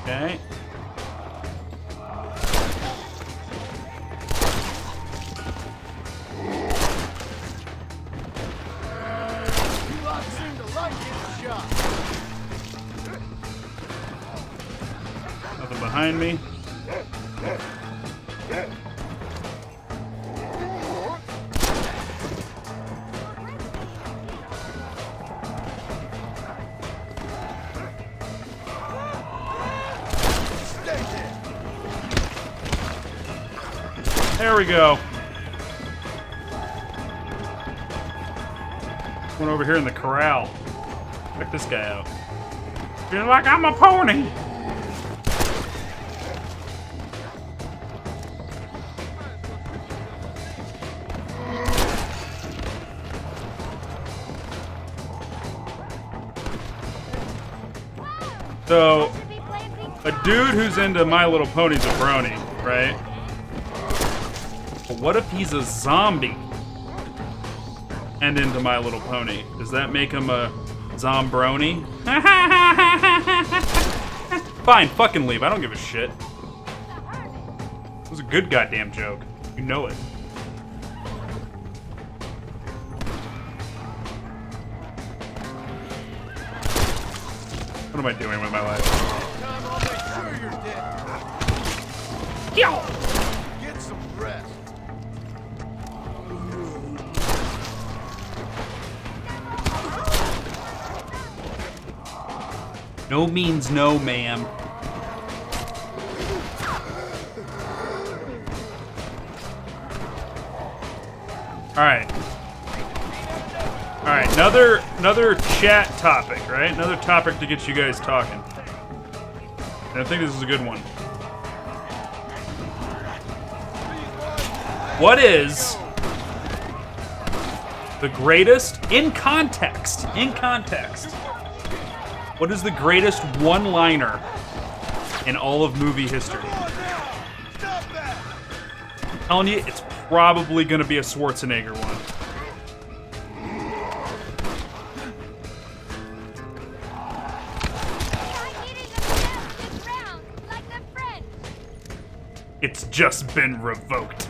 Okay. You lot seem to like getting shot. Nothing behind me. Stay there. There we go. One over here in the corral. Check this guy out. Feels like I'm a pony. So, a dude who's into My Little Pony's a brony, right? But what if he's a zombie and into My Little Pony? Does that make him a zombroni? Fine, fucking leave. I don't give a shit. It was a good goddamn joke. You know it. What am I doing with my life? Time I'll make sure you're dead. Get some rest. No means no, ma'am. Alright. Alright, another chat topic, right? Another topic to get you guys talking. And I think this is a good one. What is the greatest, in context, what is the greatest one-liner in all of movie history? Come on now. Stop that. I'm telling you, it's probably gonna be a Schwarzenegger one. It's just been revoked.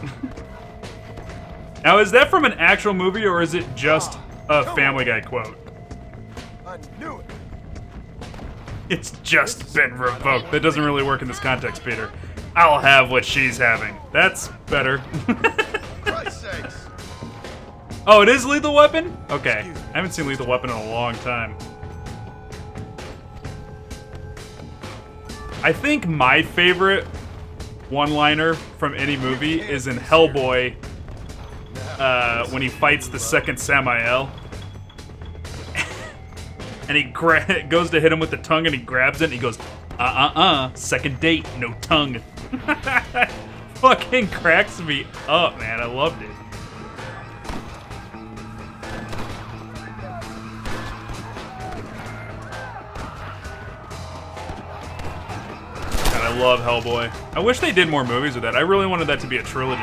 Now, is that from an actual movie, or is it just a Family Guy quote? I knew it. It's just been revoked. That doesn't really work in this context, Peter. I'll have what she's having. That's better. Christ's sakes. Oh, it is Lethal Weapon? Okay. I haven't seen Lethal Weapon in a long time. I think my favorite one-liner from any movie is in Hellboy when he fights the second Samael. And he goes to hit him with the tongue and he grabs it and he goes, second date, no tongue. Fucking cracks me up, man. I loved it. I love Hellboy. I wish they did more movies with that. I really wanted that to be a trilogy.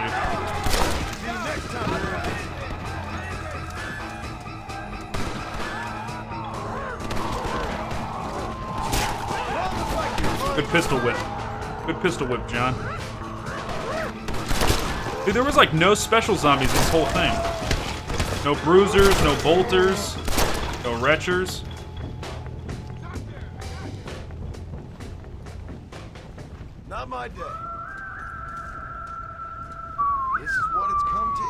Good pistol whip. Good pistol whip, John. Dude, there was like no special zombies this whole thing. No bruisers, no bolters, no retchers. Not my day. This is what it's come to.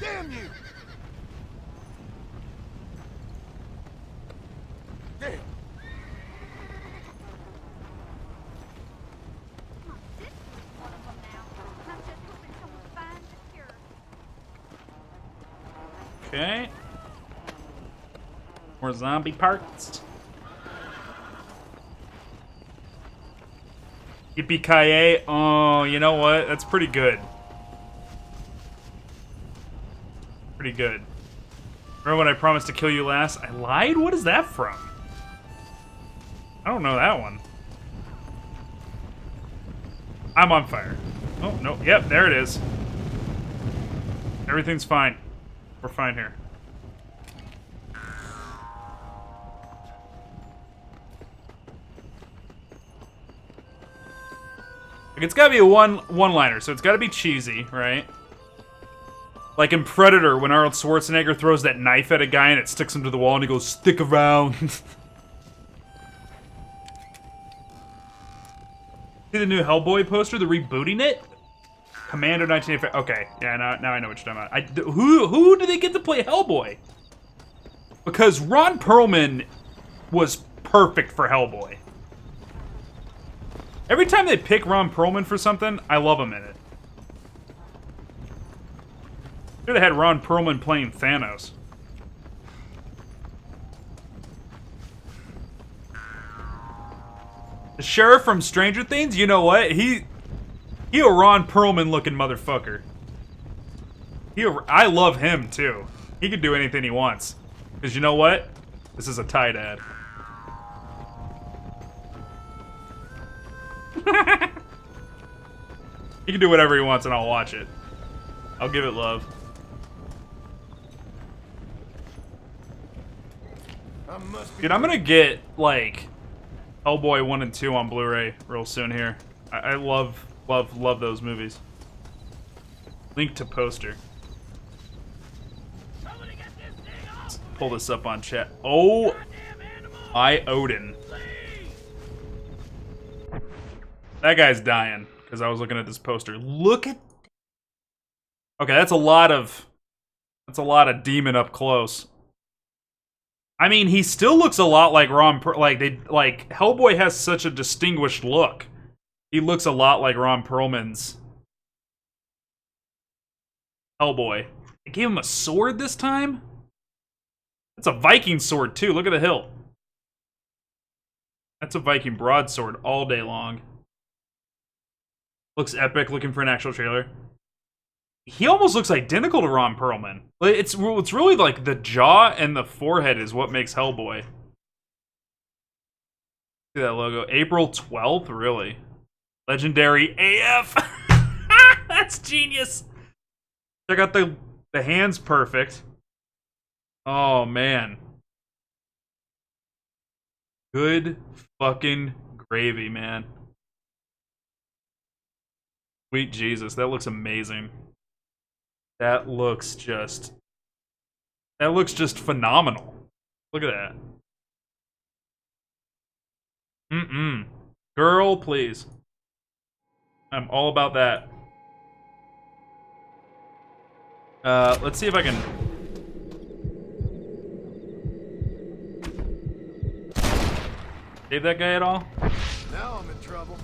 Damn you! Damn. Okay. More zombie parts. Yippee-ki-yay. Oh, you know what? That's pretty good. Pretty good. Remember when I promised to kill you last? I lied? What is that from? I don't know that one. I'm on fire. Oh, no. Yep, there it is. Everything's fine. We're fine here. Like, it's gotta be a one-liner, so it's gotta be cheesy, right? Like in Predator, when Arnold Schwarzenegger throws that knife at a guy and it sticks him to the wall and he goes, "Stick around." See the new Hellboy poster? They're rebooting it? Commando 1985. Okay, yeah, now I know what you're talking about. Who do they get to play Hellboy? Because Ron Perlman was perfect for Hellboy. Every time they pick Ron Perlman for something, I love him in it. Should have had Ron Perlman playing Thanos. The sheriff from Stranger Things, you know what? He a Ron Perlman looking motherfucker. I love him too. He can do anything he wants. Cause you know what? This is a Tide ad. He can do whatever he wants and I'll watch it. I'll give it love. Dude, I'm gonna get, like, Hellboy 1 and 2 on Blu-ray real soon here. I love those movies. Link to poster. Let's pull this up on chat. Oh, Odin. That guy's dying, because I was looking at this poster. Look at... Okay, that's a lot of demon up close. I mean, he still looks a lot like Hellboy has such a distinguished look. He looks a lot like Ron Perlman's Hellboy. They gave him a sword this time? That's a Viking sword, too. Look at the hilt. That's a Viking broadsword all day long. Looks epic, looking for an actual trailer. He almost looks identical to Ron Perlman. It's really like the jaw and the forehead is what makes Hellboy. See that logo? April 12th? Really? Legendary AF. That's genius. Check out the hands perfect. Oh man. Good fucking gravy, man. Sweet Jesus, that looks amazing. That looks just phenomenal. Look at that. Mm-mm. Girl, please. I'm all about that. Let's see if I can... save that guy at all? Now I'm in trouble.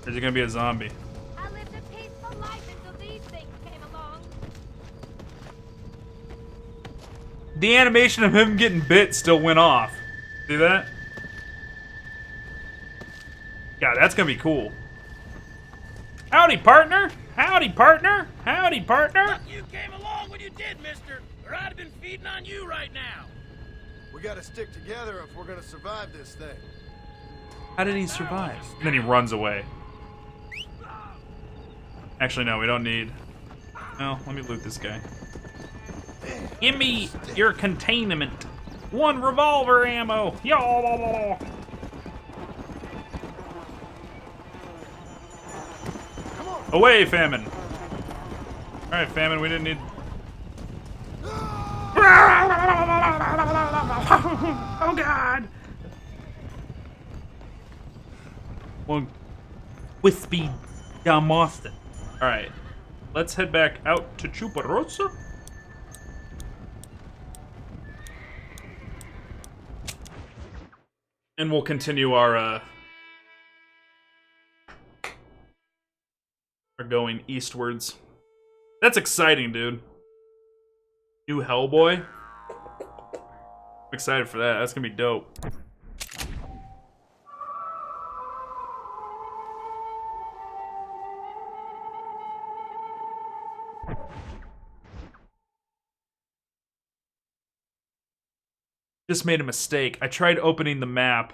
Or is he gonna be a zombie? I lived a peaceful life until these things came along. The animation of him getting bit still went off. See that? Yeah, that's gonna be cool. Howdy, partner! Howdy, partner! Howdy, partner! You came along when you did, mister, or I'd have been feeding on you right now. We gotta stick together if we're gonna survive this thing. How did he survive? And then he runs away. Actually, no, we don't need... No, let me loot this guy. Give me your containment. 1 revolver ammo. Yo. Away, famine. All right, famine. We didn't need. Oh God. One wispy John Marston. All right, let's head back out to Chuparosa. And we'll continue our going eastwards. That's exciting, dude. New Hellboy. I'm excited for that. That's gonna be dope. Just made a mistake. I tried opening the map.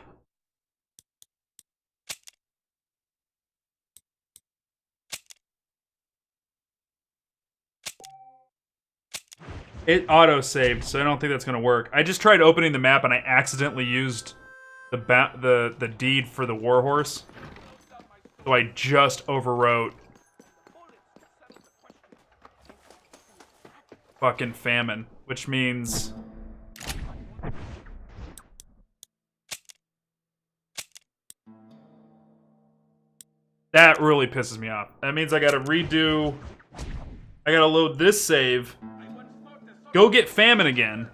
It auto-saved, so I don't think that's gonna work. I just tried opening the map and I accidentally used the deed for the warhorse. So I just overwrote fucking famine, which means that really pisses me off. That means I gotta redo. I gotta load this save. Go get famine again.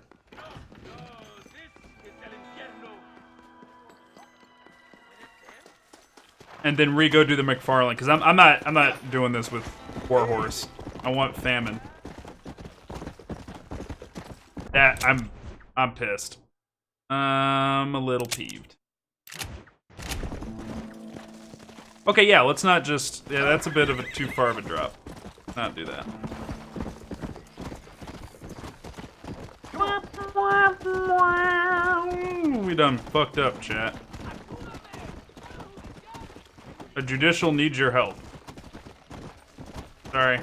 And then re-go do the McFarlane, because I'm not doing this with Warhorse. I want famine. That I'm pissed. I'm a little peeved. Okay, yeah, let's not just... Yeah, that's a bit of a too far of a drop. Let's not do that. We done fucked up, chat. A judicial needs your help. Sorry.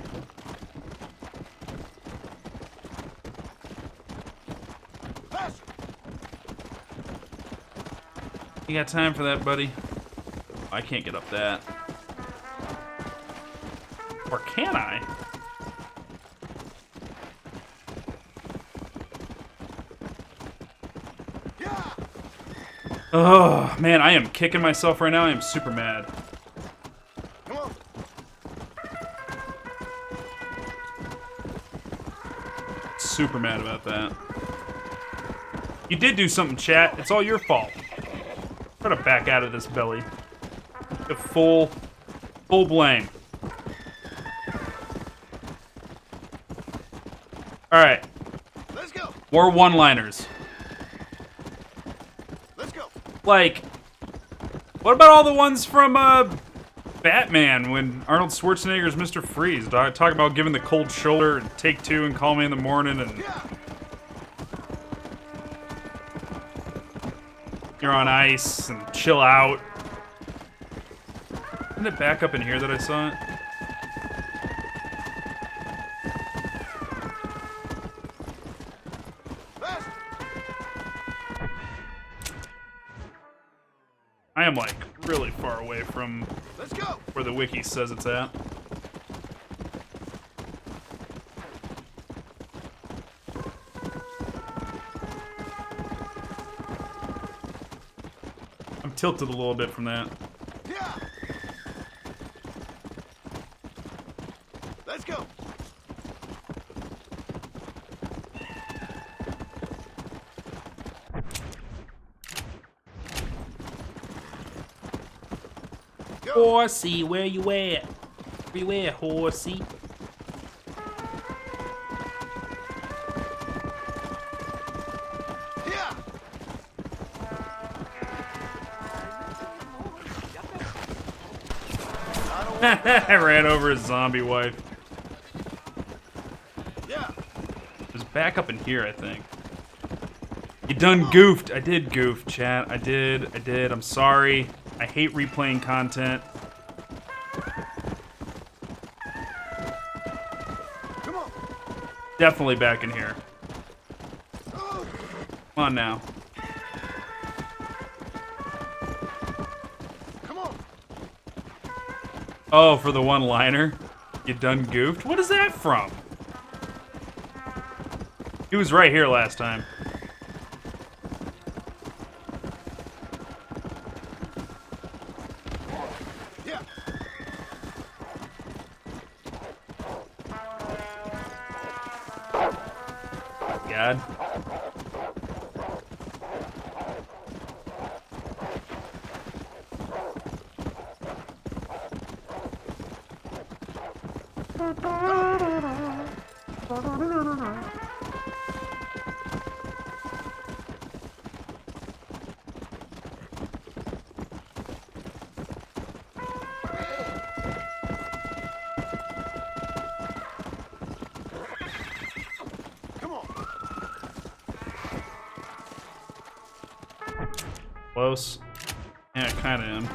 You got time for that, buddy? I can't get up that. Or can I? Oh, man, I am kicking myself right now. I am super mad. Come on. Super mad about that. You did do something, chat. It's all your fault. Try to back out of this belly. The full blame. Alright. Let's go. More one-liners. Let's go. Like, what about all the ones from Batman when Arnold Schwarzenegger's Mr. Freeze? Talk about giving the cold shoulder and take two and call me in the morning and you're on ice and chill out. Isn't it back up in here that I saw it? Faster! I am like really far away from Let's go! where the wiki says it's at. I'm tilted a little bit from that. Yeah! Let's go! Horsey, where you at? Where you at, horsey? Yeah! I ran over his zombie wife. Yeah! It was back up in here, I think. You done goofed. I did goof, chat. I did. I'm sorry. I hate replaying content. Come on! Definitely back in here. Oh. Come on now. Come on! Oh, for the one-liner? You done goofed? What is that from? He was right here last time. Yeah! God. Come on! Close. Yeah, kind of am.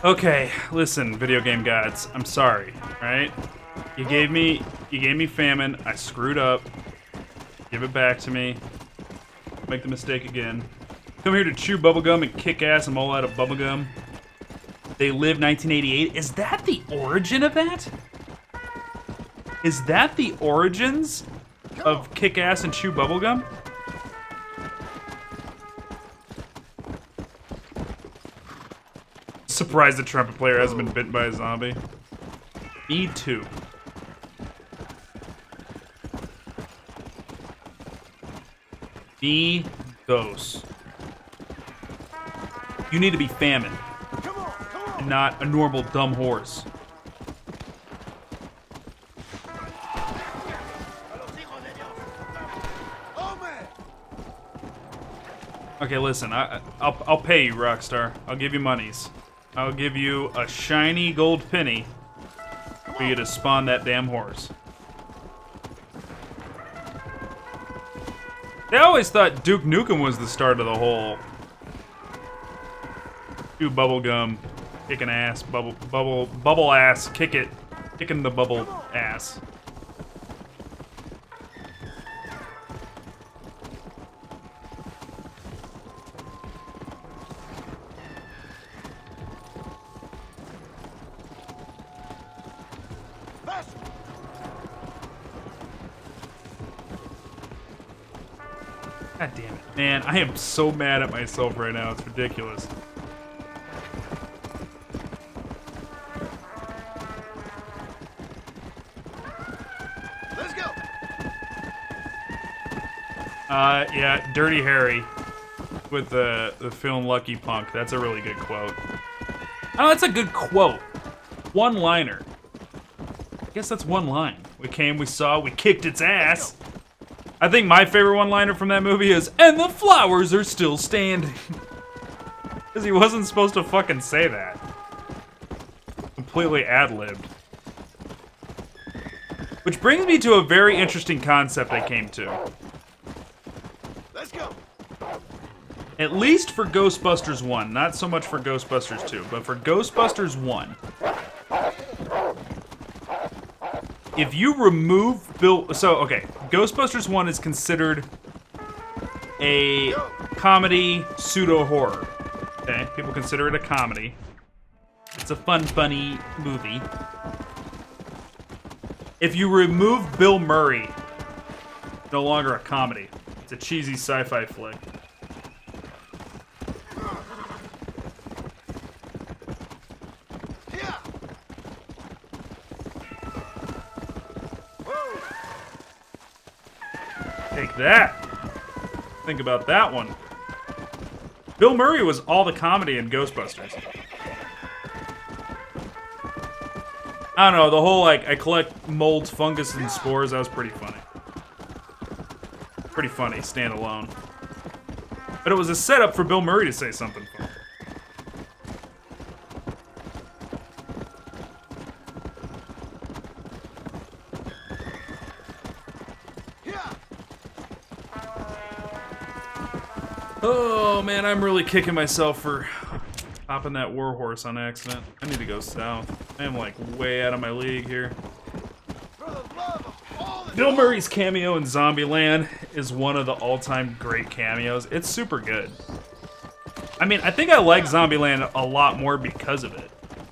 Okay, listen, video game gods. I'm sorry, right? You gave me famine. I screwed up. Give it back to me. Make the mistake again. Come here to chew bubblegum and kick ass. I'm all out of bubblegum. They live 1988. Is that the origin of that? Is that the origins of kick ass and chew bubblegum? Surprised the trumpet player hasn't been bitten by a zombie. Me too. Me ghost. You need to be famine, Come on! Come on! and not a normal dumb horse. Oh, man! Okay, listen. I'll pay you, Rockstar. I'll give you monies. I'll give you a shiny gold penny for you to spawn that damn horse. They always thought Duke Nukem was the start of the whole do bubblegum, kicking ass, bubble ass, kicking the bubble ass. Faster! God damn it. Man, I am so mad at myself right now. It's ridiculous. Let's go! Yeah, Dirty Harry with the film Lucky Punk. That's a really good quote. Oh, that's a good quote. One-liner. I guess that's one line. We came, we saw, we kicked its ass. I think my favorite one-liner from that movie is, and the flowers are still standing. Because he wasn't supposed to fucking say that. Completely ad-libbed. Which brings me to a very interesting concept I came to. Let's go. At least for Ghostbusters 1. Not so much for Ghostbusters 2, but for Ghostbusters 1. If you remove Bill... So, okay. Ghostbusters 1 is considered a comedy pseudo-horror. Okay? People consider it a comedy. It's a fun, funny movie. If you remove Bill Murray, no longer a comedy. It's a cheesy sci-fi flick. Yeah. Take that. Think about that one. Bill Murray was all the comedy in Ghostbusters. I don't know, the whole, like, I collect molds, fungus, and spores, that was pretty funny. Pretty funny, standalone. But it was a setup for Bill Murray to say something funny. Yeah. Oh, man, I'm really kicking myself for hopping that warhorse on accident. I need to go south. I am, like, way out of my league here. For the love of all that's Bill Murray's cameo in Zombieland is one of the all-time great cameos. It's super good. I mean, I think I like Zombieland a lot more because of it.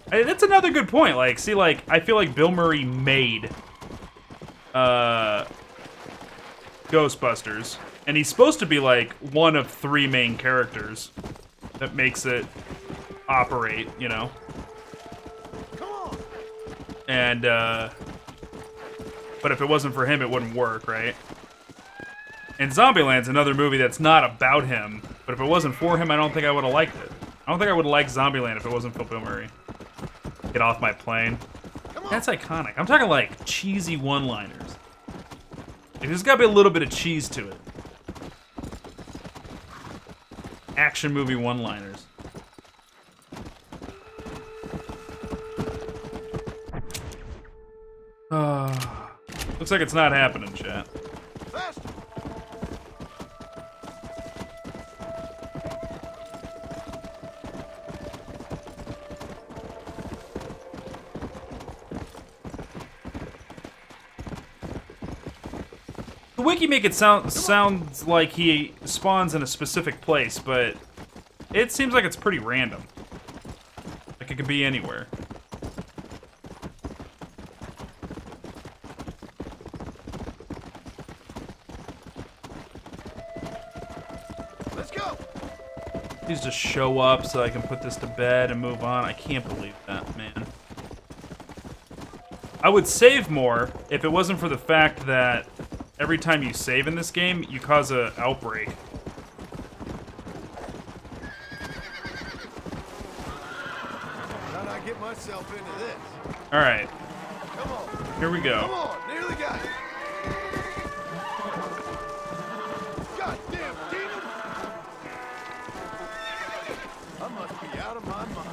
That's another good point. Like, see, like, I feel like Bill Murray made Ghostbusters, and he's supposed to be, like, one of 3 main characters that makes it operate, you know? Come on. And, but if it wasn't for him, it wouldn't work, right? And Zombieland's another movie that's not about him, but if it wasn't for him, I don't think I would have liked it. I don't think I would have liked Zombieland if it wasn't for Bill Murray. Get off my plane. That's iconic. I'm talking like cheesy one-liners. There's gotta be a little bit of cheese to it. Action movie one-liners. Looks like it's not happening, chat. Faster. The wiki make it sounds like he spawns in a specific place, but it seems like it's pretty random. Like it could be anywhere. Let's go. Please just show up so I can put this to bed and move on. I can't believe that, man. I would save more if it wasn't for the fact that every time you save in this game, you cause an outbreak. How'd I get myself into this? Alright, Come on. here we Come go. on. Nearly got it. Goddamn demon. I must be out of my mind.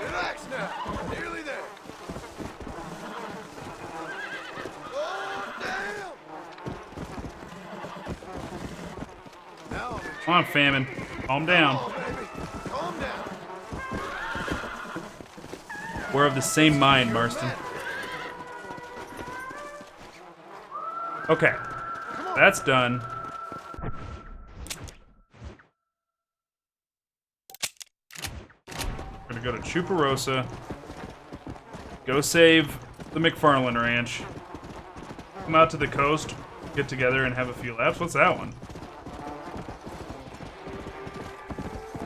Relax now. Nearly there. Oh, damn. Now I'm in Come on, Famine. Calm down. trouble, baby. Calm down. We're of the same mind, Marston. Okay, that's done. We're gonna go to Chuparosa. Go save the McFarlane Ranch. Come out to the coast, get together, and have a few laps. What's that one?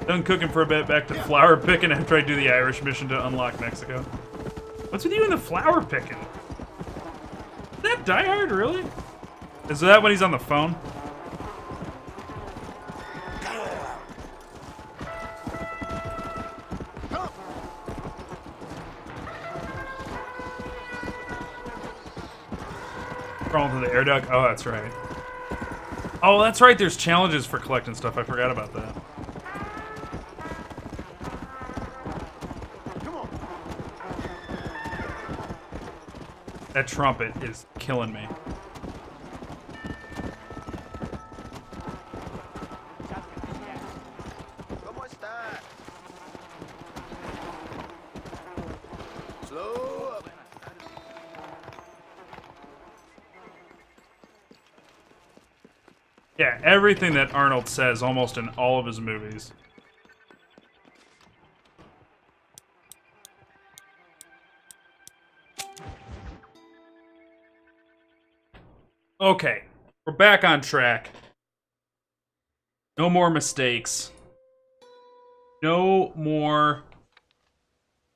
Done cooking for a bit, back to flower picking after I do the Irish mission to unlock Mexico. What's with you and the flower picking? Is that Die Hard, really? Is that when he's on the phone? Crawling to the air duct? Oh, that's right. Oh, that's right, there's challenges for collecting stuff. I forgot about that. That trumpet is killing me. Yeah, everything that Arnold says almost in all of his movies. Okay, we're back on track. No more mistakes. No more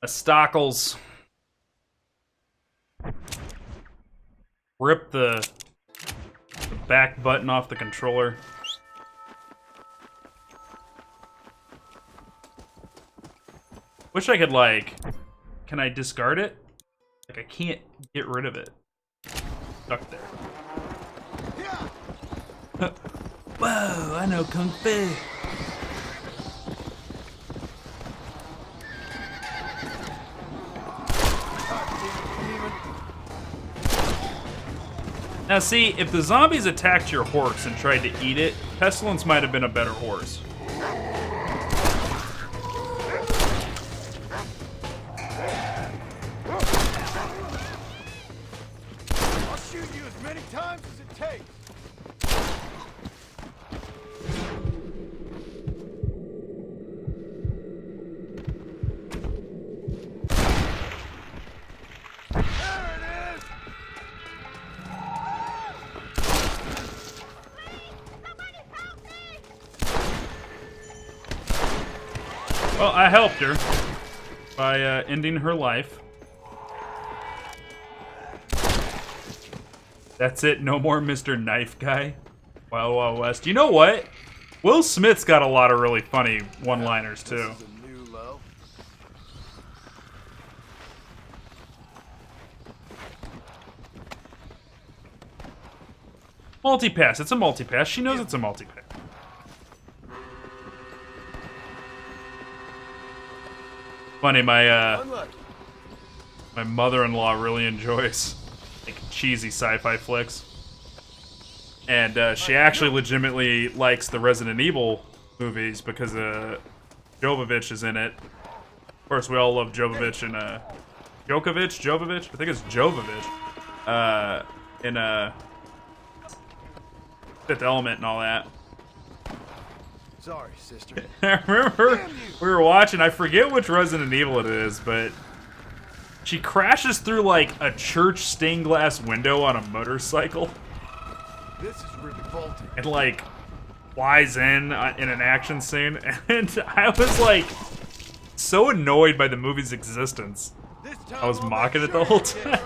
stockles. Rip the back button off the controller. Wish I could, like... Can I discard it? Like, I can't get rid of it. Stuck there. Whoa, I know Kung Fu. Now see, if the zombies attacked your horse and tried to eat it, Pestilence might have been a better horse. I'll shoot you as many times as it takes. Well, I helped her by ending her life. That's it. No more Mr. Knife Guy. Wild Wild West. You know what? Will Smith's got a lot of really funny one-liners too. This is a new low. Multi-pass. It's a multi-pass. She knows it's a multi-pass. Funny, my mother-in-law really enjoys like cheesy sci-fi flicks, and she actually legitimately likes the Resident Evil movies because Jovovich is in it. Of course, we all love Jovovich and Jovovich. I think it's Jovovich. In Fifth Element and all that. Sorry, sister. I remember we were watching, I forget which Resident Evil it is, but she crashes through like a church stained glass window on a motorcycle This is revolting. and like flies in an action scene, and I was like so annoyed by the movie's existence. This time I was I'll mocking make it the sure whole time.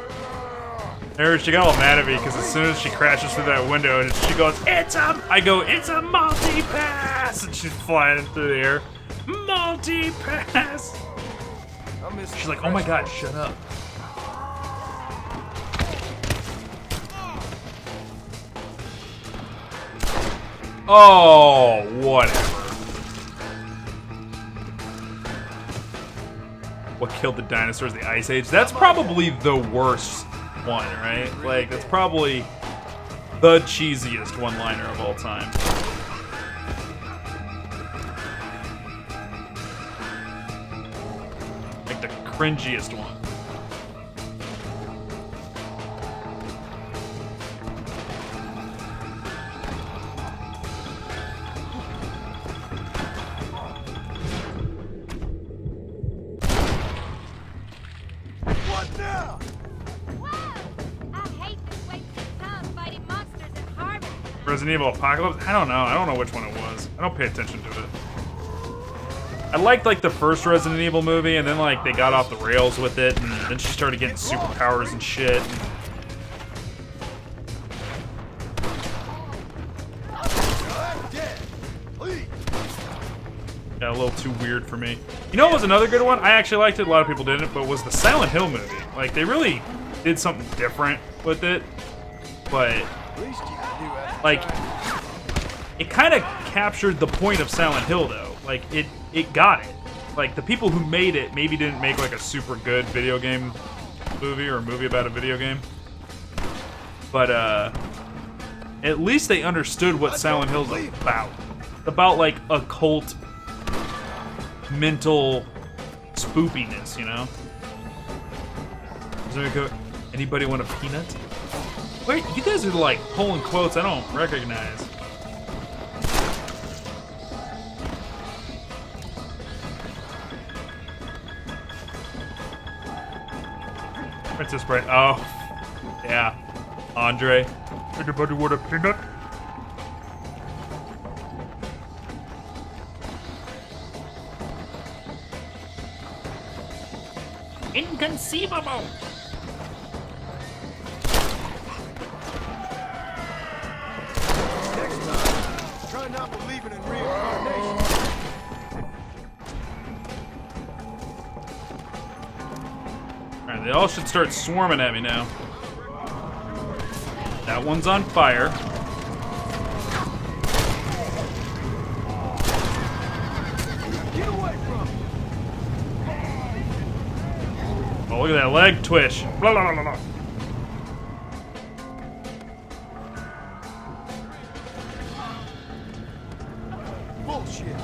She got all mad at me because as soon as she crashes through that window and she goes, it's a multi-pass! And she's flying through the air. Multi-pass! I miss She's the like, oh my god, fresh shut up. Oh, whatever. What killed the dinosaurs? The Ice Age? That's probably the worst one, right? Like, that's probably the cheesiest one-liner of all time. Like, the cringiest one. What now? Whoa! I hate this wasted time fighting monsters and harvesting. Resident Evil Apocalypse? I don't know. I don't know which one it was. I don't pay attention to it. I liked like the first Resident Evil movie, and then like they got off the rails with it, and then she started getting superpowers and shit. I'm dead. Please. Got a little too weird for me. You know what was another good one? I actually liked it. A lot of people didn't, but was the Silent Hill movie. Like they really did something different with it, but At least you can do it. like it kind of captured the point of Silent Hill though. Like it got it. Like the people who made it maybe didn't make like a super good video game movie or a movie about a video game, but at least they understood what Silent Hill's about. About like occult mental spoopiness, you know? Is there anybody want a peanut? Wait, you guys are like pulling quotes I don't recognize. Princess Bride. Oh, yeah. Andre. Anybody want a peanut? Inconceivable. Next time, try not believing in reincarnation. Alright, they all should start swarming at me now. That one's on fire. Get away from me. Oh, look at that leg twitch. Blah, blah, blah, blah. Bullshit.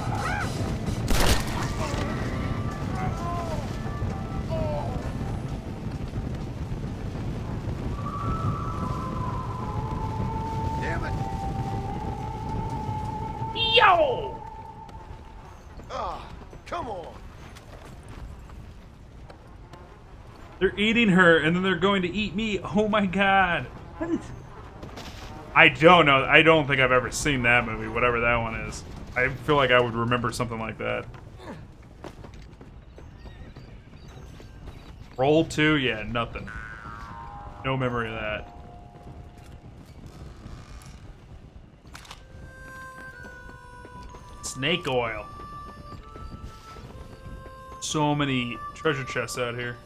Damn it. Yo! Ah, come on. They're eating her, and then they're going to eat me. Oh my god. I don't know. I don't think I've ever seen that movie, whatever that one is. I feel like I would remember something like that. Roll 2? Yeah, nothing. No memory of that. Snake oil. So many treasure chests out here.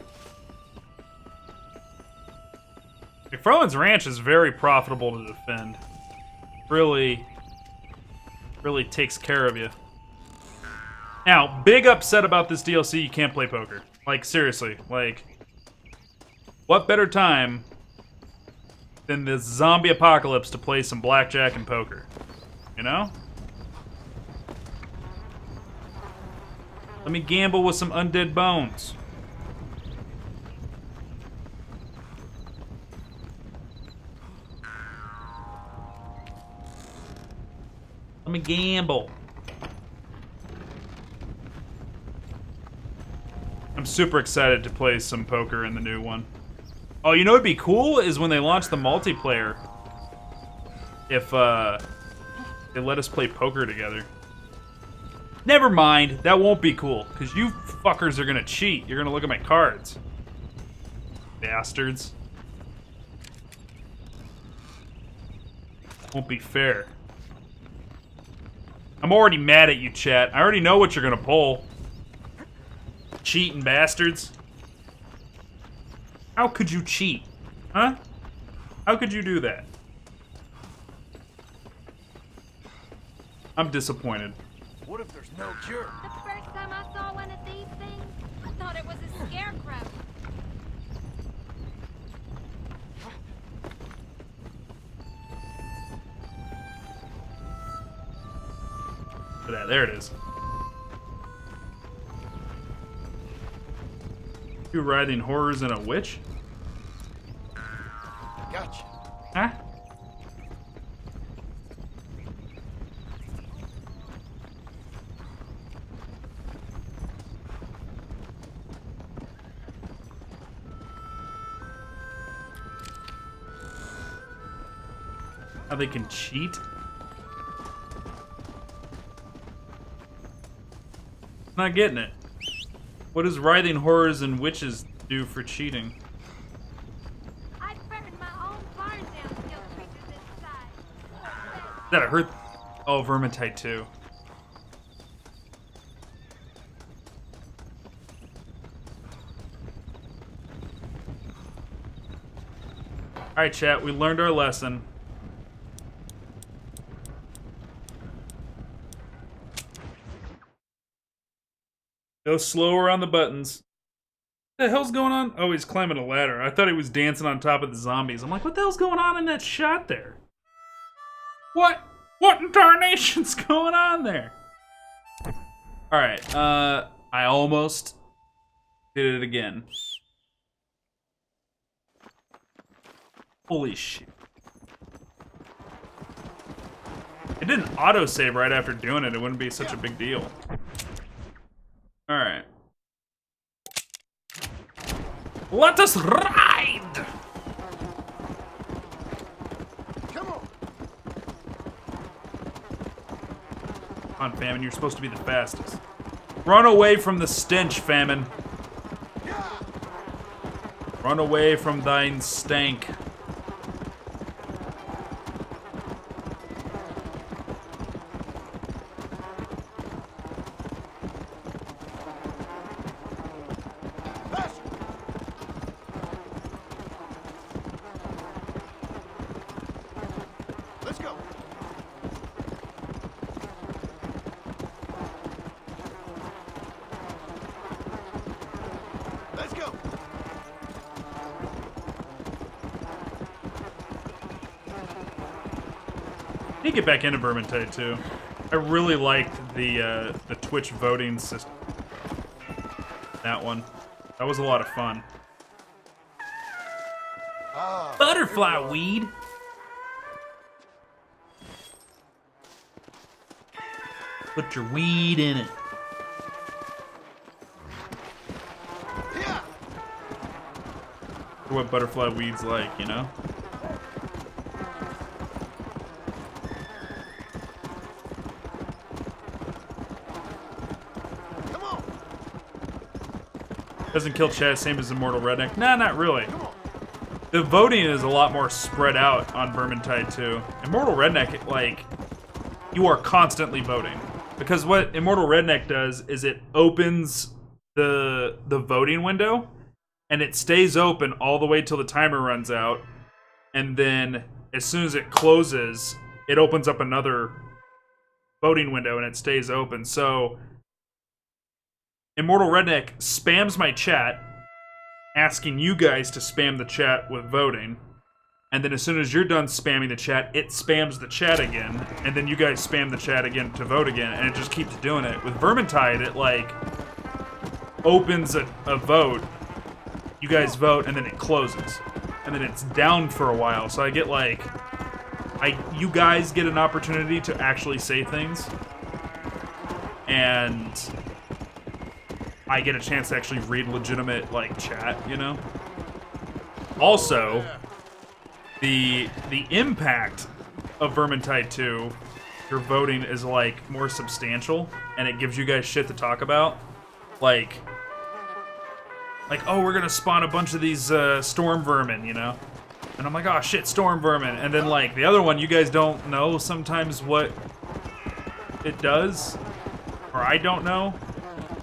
McFarland's Ranch is very profitable to defend. Really takes care of you. Now, big upset about this DLC, you can't play poker. Like, seriously, like, what better time than this zombie apocalypse to play some blackjack and poker? You know? Let me gamble with some undead bones. Let me gamble. I'm super excited to play some poker in the new one. Oh, you know what'd be cool is when they launch the multiplayer. If they let us play poker together. Never mind, that won't be cool, because you fuckers are gonna cheat. You're gonna look at my cards. Bastards. Won't be fair. I'm already mad at you, chat. I already know what you're gonna pull. Cheating bastards. How could you cheat? Huh? How could you do that? I'm disappointed. What if there's no cure? The first time I saw one of these things, I thought it was a scarecrow. Look at that, there it is. You riding horrors and a witch? Gotcha. Huh? How they can cheat? Not getting it. What does writhing horrors and witches do for cheating? I'd burn my own barn down to kill creatures this size. That hurt. Oh, Vermintide 2. Alright, chat, we learned our lesson. Go slower on the buttons. What the hell's going on? Oh, he's climbing a ladder. I thought he was dancing on top of the zombies. I'm like, what the hell's going on in that shot there? What in tarnation's going on there? Alright, I almost did it again. Holy shit. It didn't autosave right after doing it. It wouldn't be such a big deal. Alright. Let us ride! Come on. Come on, Famine, you're supposed to be the fastest. Run away from the stench, Famine. Run away from thine stank. Faster. Let's go. Let's go. I need to get back into Vermintide too. I really liked the Twitch voting system. That one. That was a lot of fun. Ah, Butterfly weed. Put your weed in it. yeah. For what butterfly weed's like, you know? Come on. Doesn't kill Chad, same as Immortal Redneck. Nah, not really. Come on. The voting is a lot more spread out on Vermintide 2. Immortal Redneck, like, you are constantly voting. Because what Immortal Redneck does is it opens the voting window, and it stays open all the way till the timer runs out, and then as soon as it closes, it opens up another voting window and it stays open. So Immortal Redneck spams my chat, asking you guys to spam the chat with voting. And then as soon as you're done spamming the chat, it spams the chat again. And then you guys spam the chat again to vote again. And it just keeps doing it. With Vermintide, it like opens a vote. You guys vote and then it closes. And then it's down for a while. So I get like, you guys get an opportunity to actually say things. And I get a chance to actually read legitimate like chat, you know? Also, the impact of Vermintide 2, your voting is like more substantial, and it gives you guys shit to talk about. Like, oh, we're gonna spawn a bunch of these storm vermin, you know? And I'm like, oh shit, storm vermin. And then like the other one, you guys don't know sometimes what it does, or I don't know.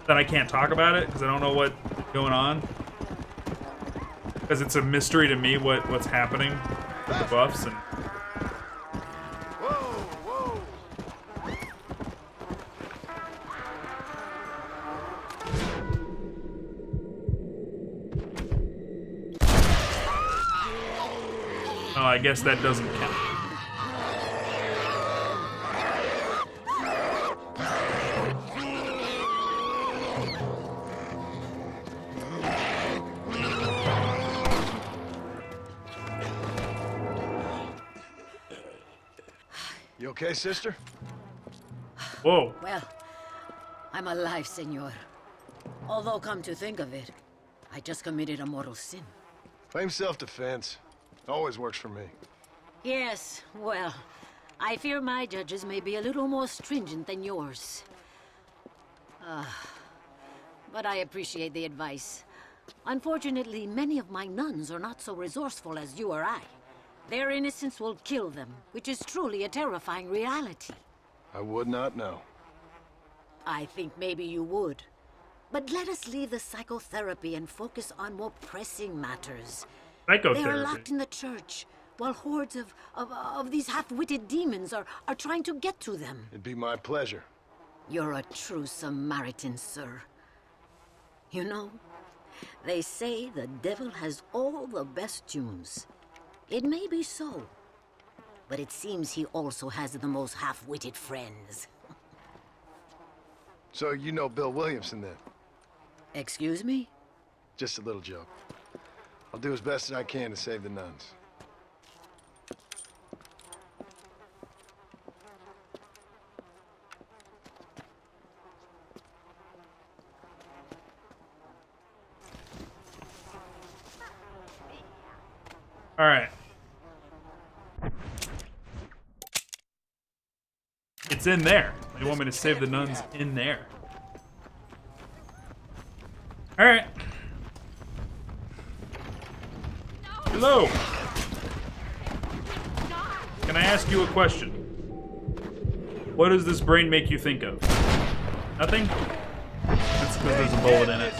Then I can't talk about it because I don't know what's going on. Because it's a mystery to me what's happening with the buffs and. Whoa, whoa. Oh, I guess that doesn't count. You okay, sister? Whoa. Well, I'm alive, senor. Although, come to think of it, I just committed a mortal sin. Claim self-defense. Always works for me. Yes, well, I fear my judges may be a little more stringent than yours. But I appreciate the advice. Unfortunately, many of my nuns are not so resourceful as you or I. Their innocence will kill them, which is truly a terrifying reality. I would not know. I think maybe you would. But let us leave the psychotherapy and focus on more pressing matters. They are Psychotherapy. locked in the church, while hordes of these half-witted demons are trying to get to them. It'd be my pleasure. You're a true Samaritan, sir. You know, they say the devil has all the best tunes. It may be so, but it seems he also has the most half-witted friends. So you know Bill Williamson then? Excuse me? Just a little joke. I'll do as best as I can to save the nuns. All right. It's in there. You want me to save the nuns in there? All right. Hello. Can I ask you a question? What does this brain make you think of? Nothing? That's because there's a bullet in it.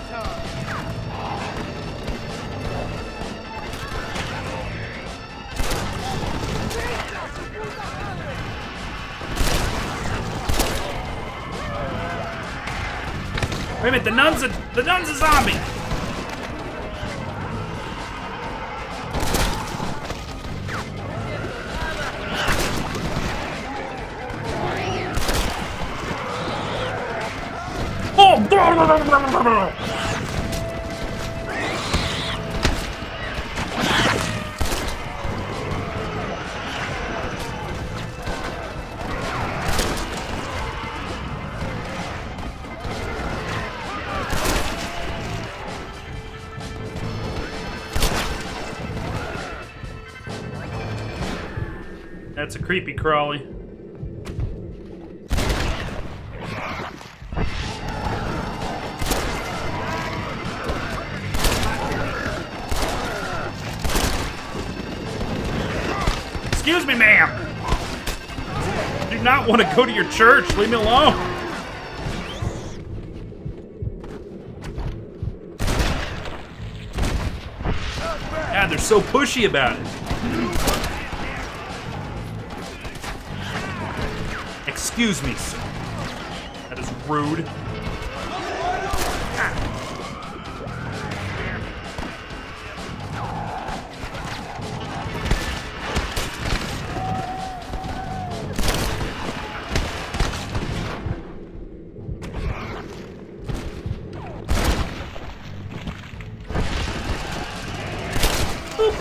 Wait a minute, the nun's a zombie! Oh! That's a creepy crawly. Excuse me, ma'am. I do not want to go to your church. Leave me alone. God, they're so pushy about it. Excuse me, sir. That is rude. Boop.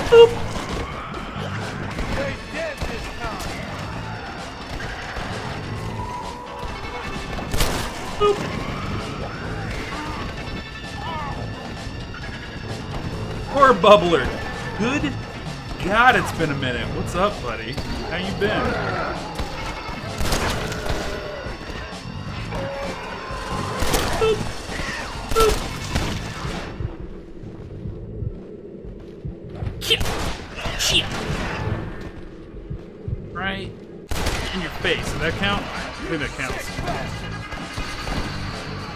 Boop. Poor Bubbler. Good God, it's been a minute. What's up, buddy? How you been? Boop. Boop. Shit. Right in your face. Does that count? I think that counts.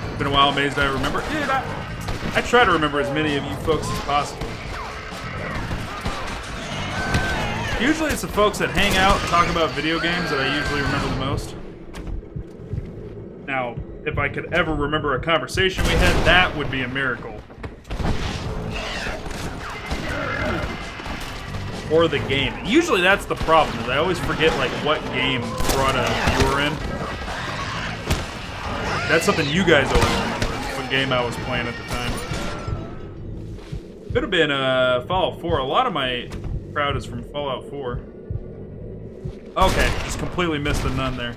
It's been a while, amazed I remember. Dude, I try to remember as many of you folks as possible. Usually it's the folks that hang out and talk about video games that I usually remember the most. Now, if I could ever remember a conversation we had, that would be a miracle. Or the game. Usually that's the problem, is I always forget like what game brought a viewer in. That's something you guys always remember, what game I was playing at the time. Could have been Fallout 4. A lot of my crowd is from Fallout 4. Okay, just completely missed the nun there.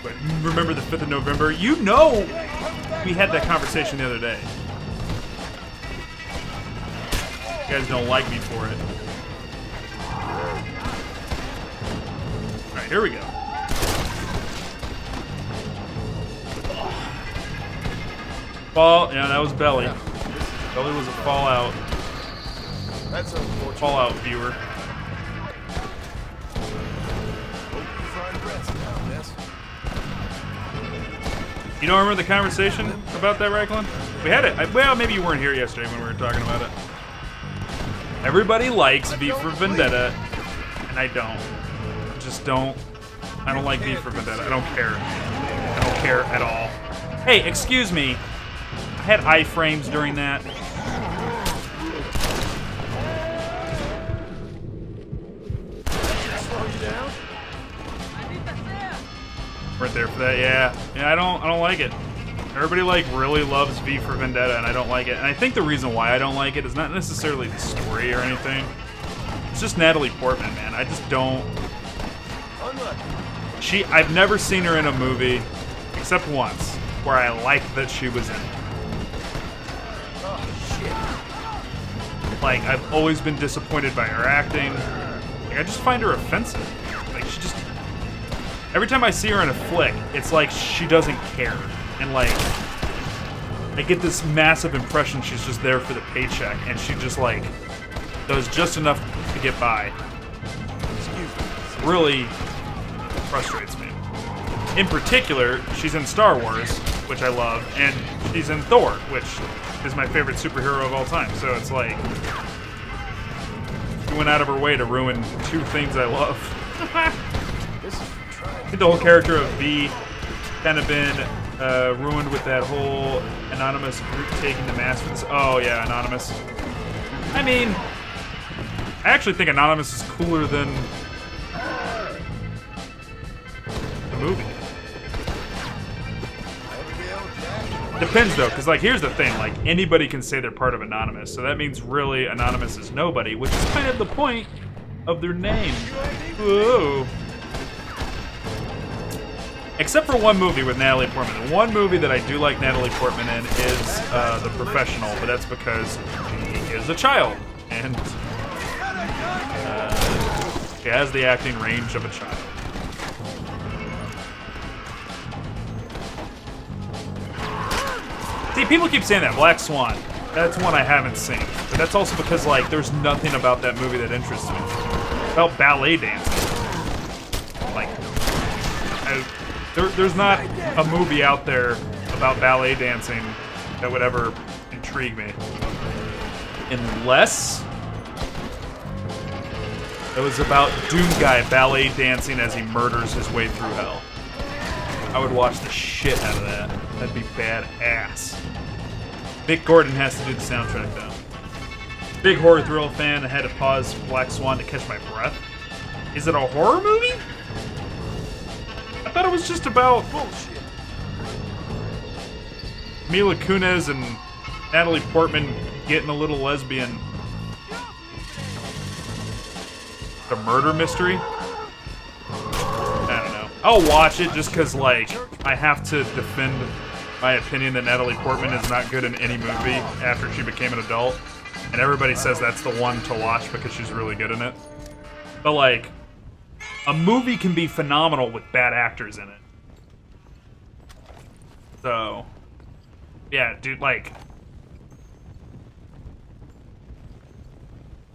But remember the 5th of November? You know we had that conversation the other day. You guys don't like me for it. Alright, here we go. Yeah, that was Belly. Belly was a Fallout. That's unfortunate. Fallout viewer. You don't remember the conversation about that, Raglan? We had it. Well, maybe you weren't here yesterday when we were talking about it. Everybody likes V for Vendetta, and I don't. Just don't. I don't like V for Vendetta. I don't care. I don't care at all. Hey, excuse me. I had iframes during that. Right there for that, yeah. Yeah, I don't like it. Everybody like really loves V for Vendetta, and I don't like it. And I think the reason why I don't like it is not necessarily the story or anything. It's just Natalie Portman, man. I just don't. I've never seen her in a movie, except once, where I liked that she was in it. Oh, shit. Like, I've always been disappointed by her acting. Like, I just find her offensive. Like, she just... Every time I see her in a flick, it's like she doesn't care. And, like, I get this massive impression she's just there for the paycheck, and she just, like, does just enough to get by. Really frustrates me. In particular, she's in Star Wars, which I love, and she's in Thor, which is my favorite superhero of all time. So it's like, she went out of her way to ruin two things I love. I think the whole character of V kind of been ruined with that whole anonymous group taking the mask for this. Oh yeah, Anonymous. I mean, I actually think Anonymous is cooler than the movie. Depends though, because like here's the thing, like anybody can say they're part of Anonymous, so that means really Anonymous is nobody, which is kind of the point of their name. Whoa. Except for one movie with Natalie Portman. The one movie that I do like Natalie Portman in is The Professional, but that's because she is a child, and she has the acting range of a child. See, people keep saying that, Black Swan. That's one I haven't seen. But that's also because, like, there's nothing about that movie that interests me. About ballet dancing. Like, there's not a movie out there about ballet dancing that would ever intrigue me. Unless it was about Doom Guy ballet dancing as he murders his way through hell. I would watch the shit out of that. That'd be badass. Mick Gordon has to do the soundtrack, though. Big horror thrill fan. I had to pause Black Swan to catch my breath. Is it a horror movie? I thought it was just about bullshit. Mila Kunis and Natalie Portman getting a little lesbian. The murder mystery? I don't know. I'll watch it just because, like, I have to defend my opinion that Natalie Portman is not good in any movie after she became an adult. And everybody says that's the one to watch because she's really good in it. But, like, a movie can be phenomenal with bad actors in it. So, yeah, dude, like,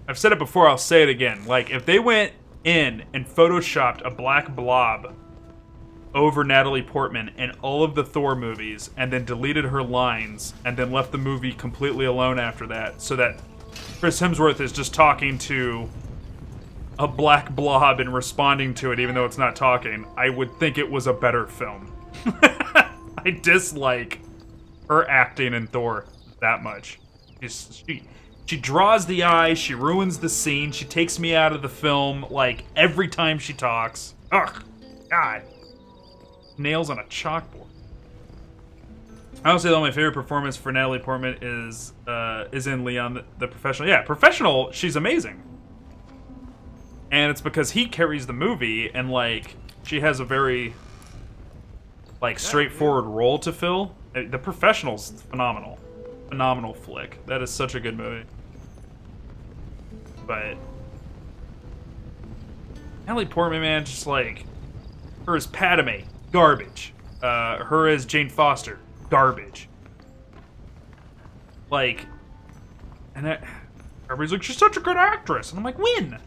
I've said it before, I'll say it again. Like, if they went in and photoshopped a black blob over Natalie Portman in all of the Thor movies and then deleted her lines and then left the movie completely alone after that so that Chris Hemsworth is just talking to a black blob and responding to it even though it's not talking, I would think it was a better film. I dislike her acting in Thor that much. She draws the eye, she ruins the scene, she takes me out of the film, like, every time she talks. Ugh, God. Nails on a chalkboard. I would say that my favorite performance for Natalie Portman is in Leon the Professional. Yeah, Professional, she's amazing. And it's because he carries the movie, and, like, she has a very, like, straightforward role to fill. The Professional's phenomenal. Phenomenal flick. That is such a good movie. But Natalie Portman, man, just like, her as Padme, garbage. Her as Jane Foster, garbage. Like, and everybody's like, she's such a good actress. And I'm like, when?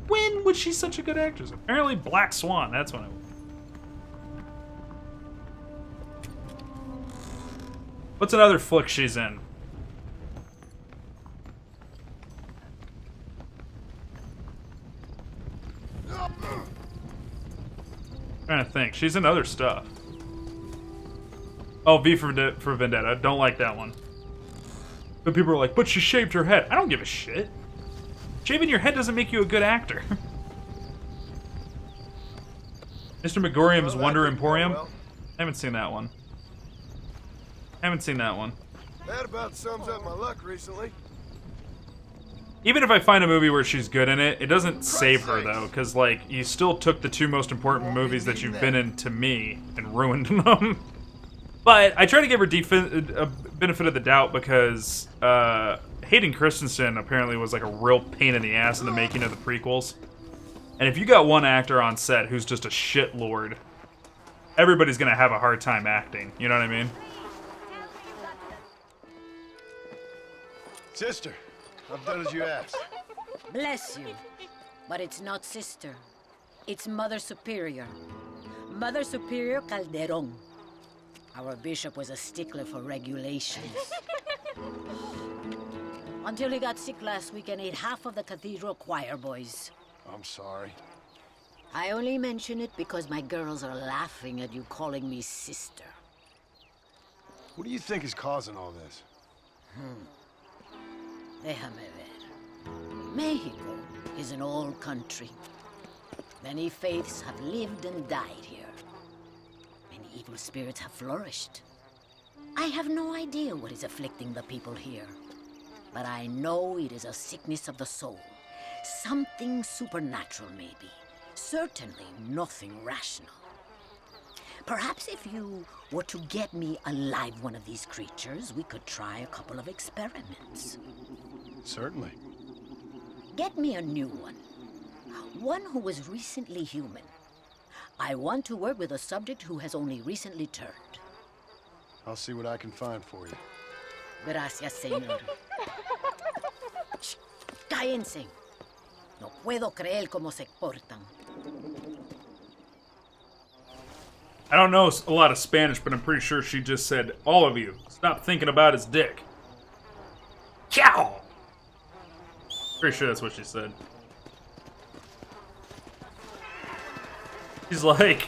When was she such a good actress? Apparently Black Swan, that's when it was. What's another flick she's in? Trying to think. She's in other stuff. Oh, V for Vendetta. Don't like that one. But people are like, but she shaved her head. I don't give a shit. Shaving your head doesn't make you a good actor. Mr. Megorium's Wonder Emporium. I haven't seen that one. Haven't seen that one. That about sums up my luck recently. Even if I find a movie where she's good in it, it doesn't save her, though, because, like, you still took the two most important movies that you've been in to me and ruined them. But I try to give her a benefit of the doubt because Hayden Christensen apparently was like a real pain in the ass in the making of the prequels. And if you got one actor on set who's just a shitlord, everybody's gonna have a hard time acting. You know what I mean? Sister, I've done as you asked. Bless you. But it's not sister. It's Mother Superior. Mother Superior Calderon. Our bishop was a stickler for regulations. Until he got sick last week and ate half of the cathedral choir boys. I'm sorry. I only mention it because my girls are laughing at you calling me sister. What do you think is causing all this? Déjame ver. Mexico is an old country. Many faiths have lived and died here. Many evil spirits have flourished. I have no idea what is afflicting the people here. But I know it is a sickness of the soul. Something supernatural, maybe. Certainly nothing rational. Perhaps if you were to get me alive one of these creatures, we could try a couple of experiments. Certainly. Get me a new one. One who was recently human. I want to work with a subject who has only recently turned. I'll see what I can find for you. Gracias, señor. Shh, cállense. No puedo creer cómo se portan. I don't know a lot of Spanish, but I'm pretty sure she just said, all of you, stop thinking about his dick. Ciao! Pretty sure that's what she said. She's like,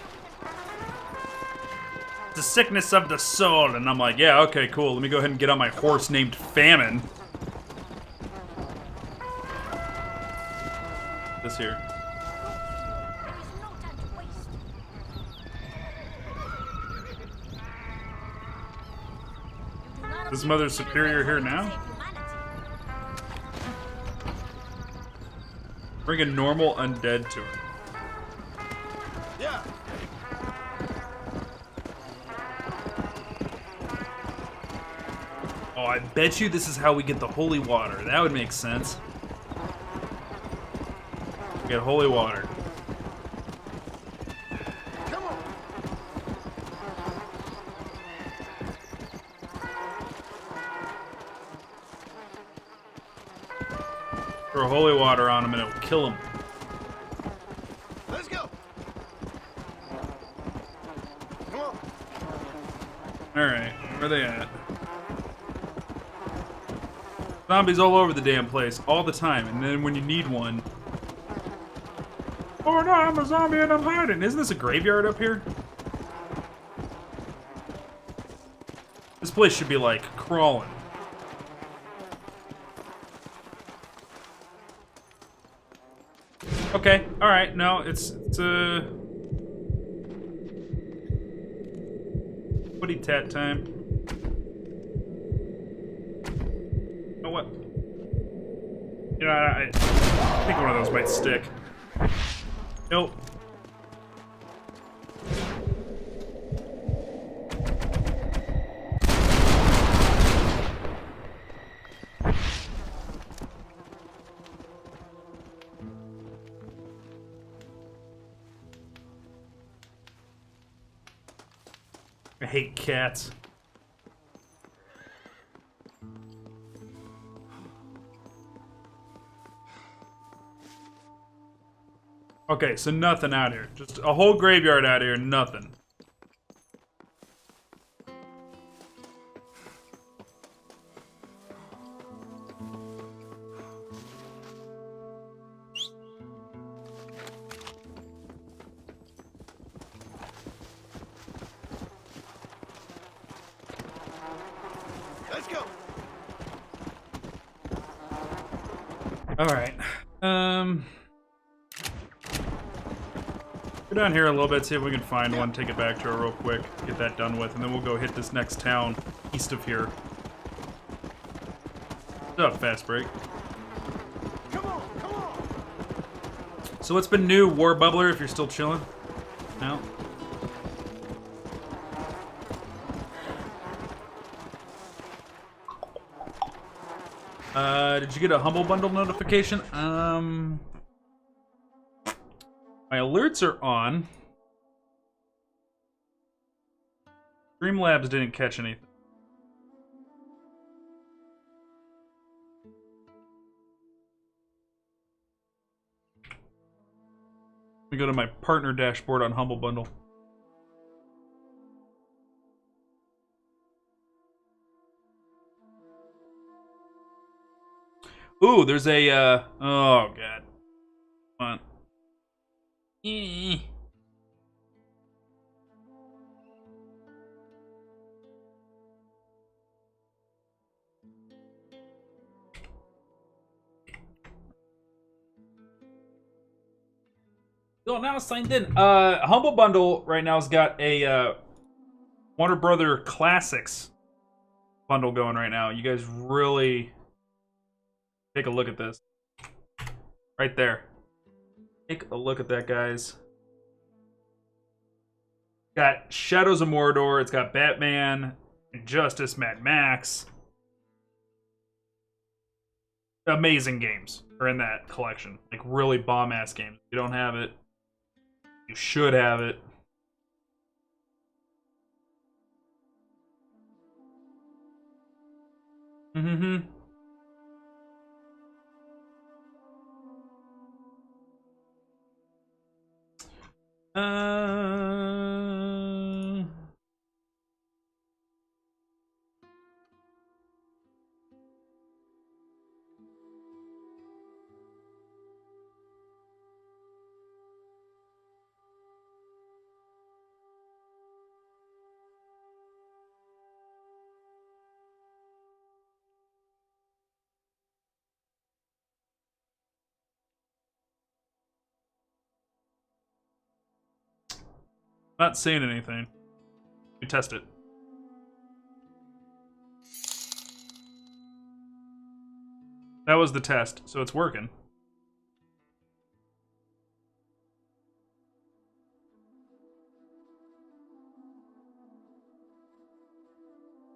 the sickness of the soul. And I'm like, yeah, okay, cool. Let me go ahead and get on my horse named Famine. This here. Is Mother Superior here now? Bring a normal undead to her. Yeah. Oh, I bet you this is how we get the holy water. That would make sense. Get holy water. Come on. Throw holy water on him and it'll kill him. Let's go. Come on. Alright, where are they at? Zombies all over the damn place, all the time, and then when you need one... Oh no, I'm a zombie and I'm hiding! Isn't this a graveyard up here? This place should be, like, crawling. Okay, alright, no, it's Woody tat time. You know what? You know, I think one of those might stick. Nope. I hate cats. Okay, so nothing out here. Just a whole graveyard out here, nothing. Let's go. Alright. Go down here a little bit, see if we can find one, take it back to her real quick, get that done with, and then we'll go hit this next town east of here. What's up, Fast Break? Come on, come on. So what's been new, War Bubbler, if you're still chilling? No? Did you get a Humble Bundle notification? My alerts are on. Streamlabs didn't catch anything. Let me go to my partner dashboard on Humble Bundle. Ooh, there's a, oh, God. Come on. Oh, now it's signed in. Humble Bundle right now has got a, Warner Brother Classics bundle going right now. You guys really take a look at this. Right there. Take a look at that, guys. Got Shadows of Mordor. It's got Batman, Injustice, Mad Max. Amazing games are in that collection. Like, really bomb-ass games. If you don't have it, you should have it. Mm-hmm. Not saying anything. You test it. That was the test, so it's working.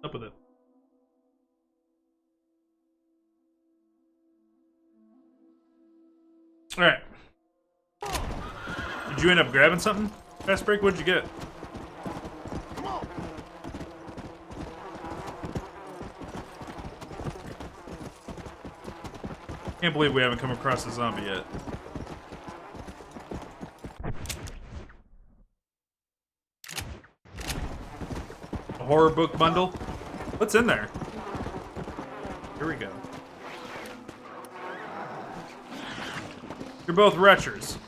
Up with it. Alright. Did you end up grabbing something? Fast break, what'd you get? Can't believe we haven't come across a zombie yet. A horror book bundle? What's in there? Here we go. You're both retchers.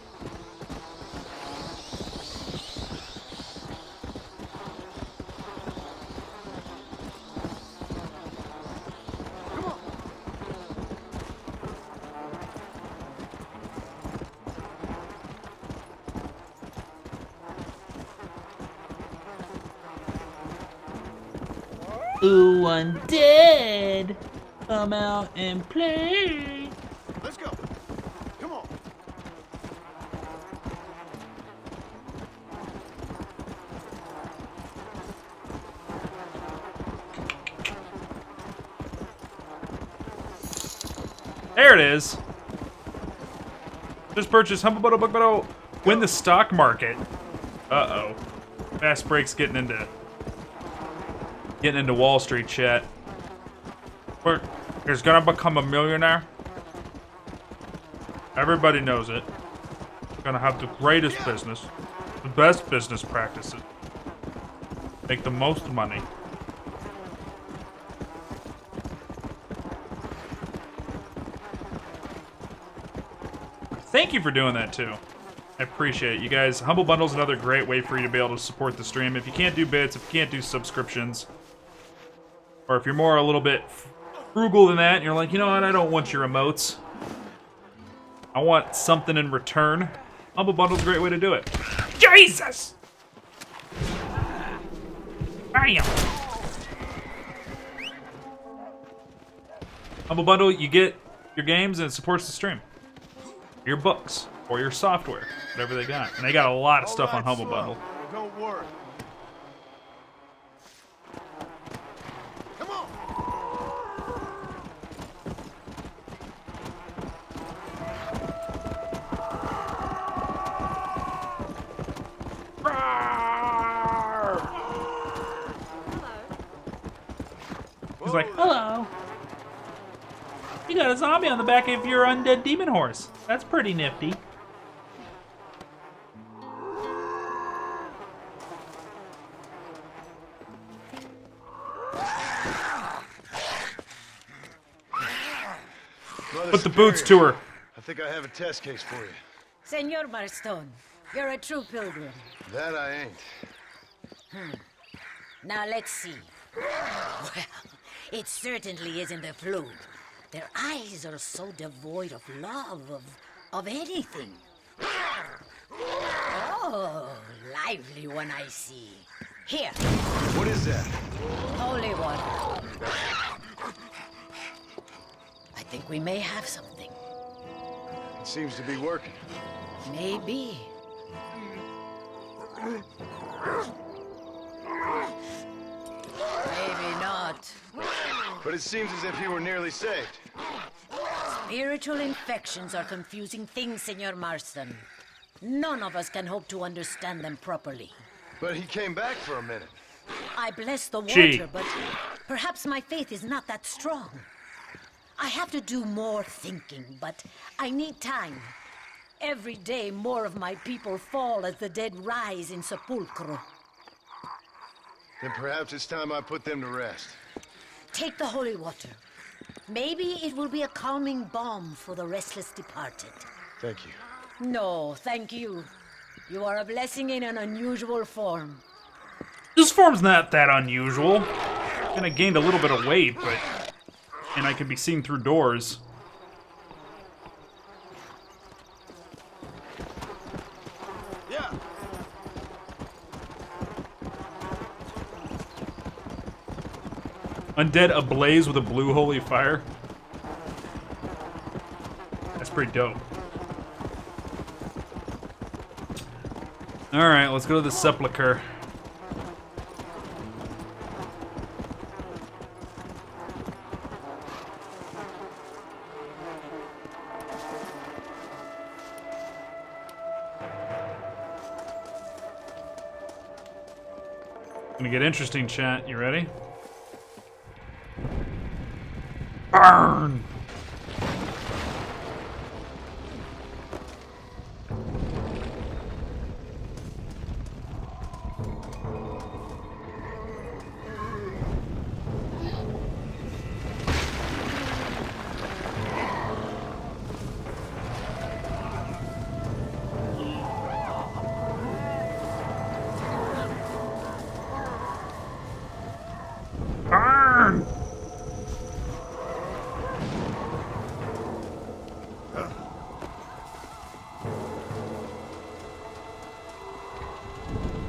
Ooh, Undead! Come out and play! Let's go. Come on. There it is. Just purchased Humble Bundle Book Bundle. Win the stock market. Uh-oh. Fast break's getting into Wall Street chat. He's gonna become a millionaire. Everybody knows it. Gonna have the greatest business, the best business practices, make the most money. Thank you for doing that too. I appreciate it. You guys, Humble Bundle's another great way for you to be able to support the stream. If you can't do bits, if you can't do subscriptions, or if you're more a little bit frugal than that, and you're like, you know what, I don't want your emotes. I want something in return. Humble Bundle's a great way to do it. Jesus! Bam! Humble Bundle, you get your games and it supports the stream. Your books, or your software, whatever they got. And they got a lot of stuff on Humble Bundle. Don't worry. Come on. He's like, hello. You got a zombie on the back of your undead demon horse. That's pretty nifty. Mother Put the boots Superior, to her. I think I have a test case for you. Senor Marston, you're a true pilgrim. That I ain't. Now let's see. Well, it certainly isn't the flu. Their eyes are so devoid of love, of anything. Oh, lively one I see. Here, What is that? holy water. I think we may have something. It seems to be working. Maybe. Maybe not. But it seems as if you were nearly saved. Spiritual infections are confusing things, Senor Marston. None of us can hope to understand them properly. But he came back for a minute. I bless the Gee. water, but perhaps my faith is not that strong. I have to do more thinking, but I need time. Every day, more of my people fall as the dead rise in sepulchro. Then perhaps it's time I put them to rest. Take the holy water. Maybe it will be a calming balm for the restless departed. Thank you. No, thank you. You are a blessing in an unusual form. This form's not that unusual. And I gained a little bit of weight, but... And I can be seen through doors. Yeah. Undead ablaze with a blue holy fire. That's pretty dope. Alright, let's go to the sepulcher. Gonna get interesting, chat. You ready? Burn! Burn!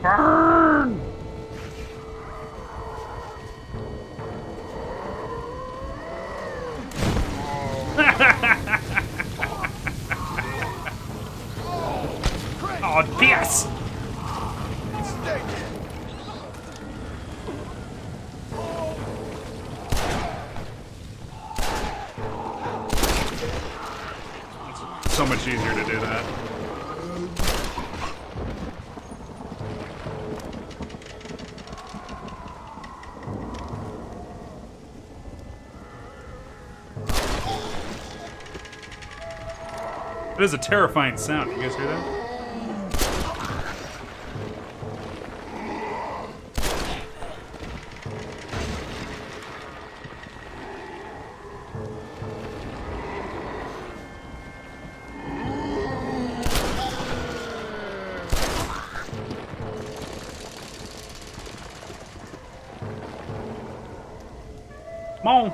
Burn! Oh, yes! Stay dead. So much easier to do that. It is a terrifying sound. You guys hear that? Come on.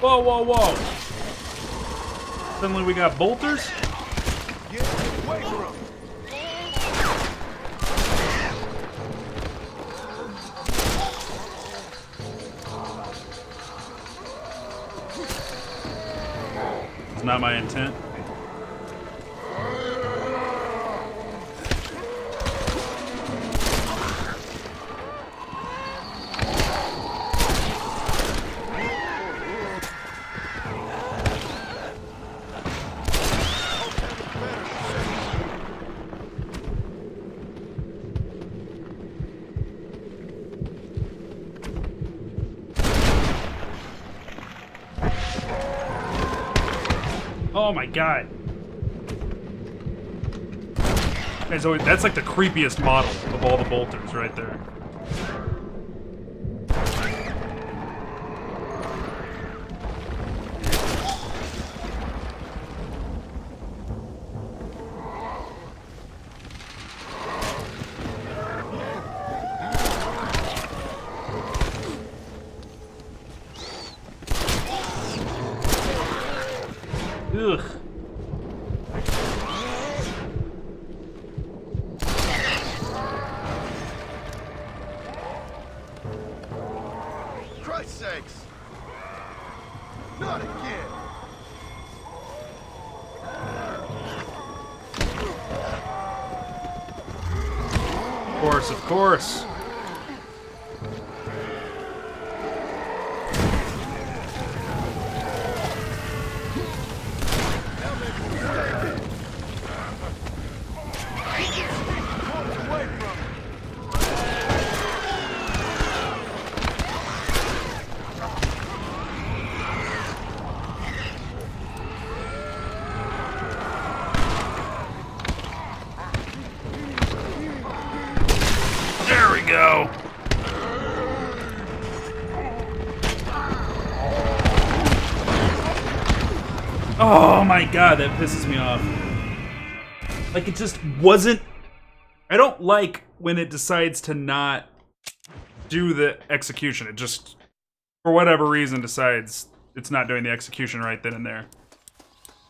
Whoa, whoa, whoa. Suddenly we got bolters? Get away from him. It's not my intent. Oh my god. That's like the creepiest model of all the bolters right there. Ugh. Christ's sakes! Not again! Of course, of course. There we go. Oh my god, that pisses me off. Like, it just wasn't... I don't like when it decides to not do the execution. It just, for whatever reason, decides it's not doing the execution right then and there.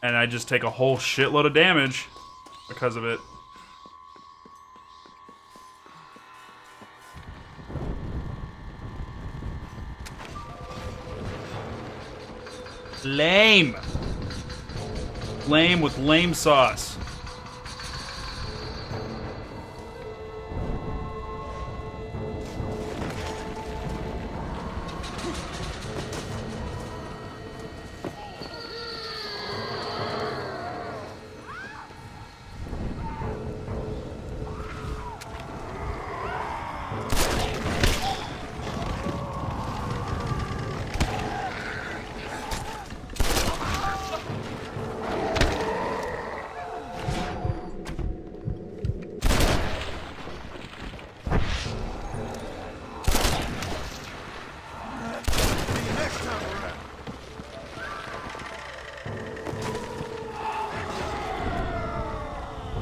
And I just take a whole shitload of damage because of it. Lame. Lame with lame sauce.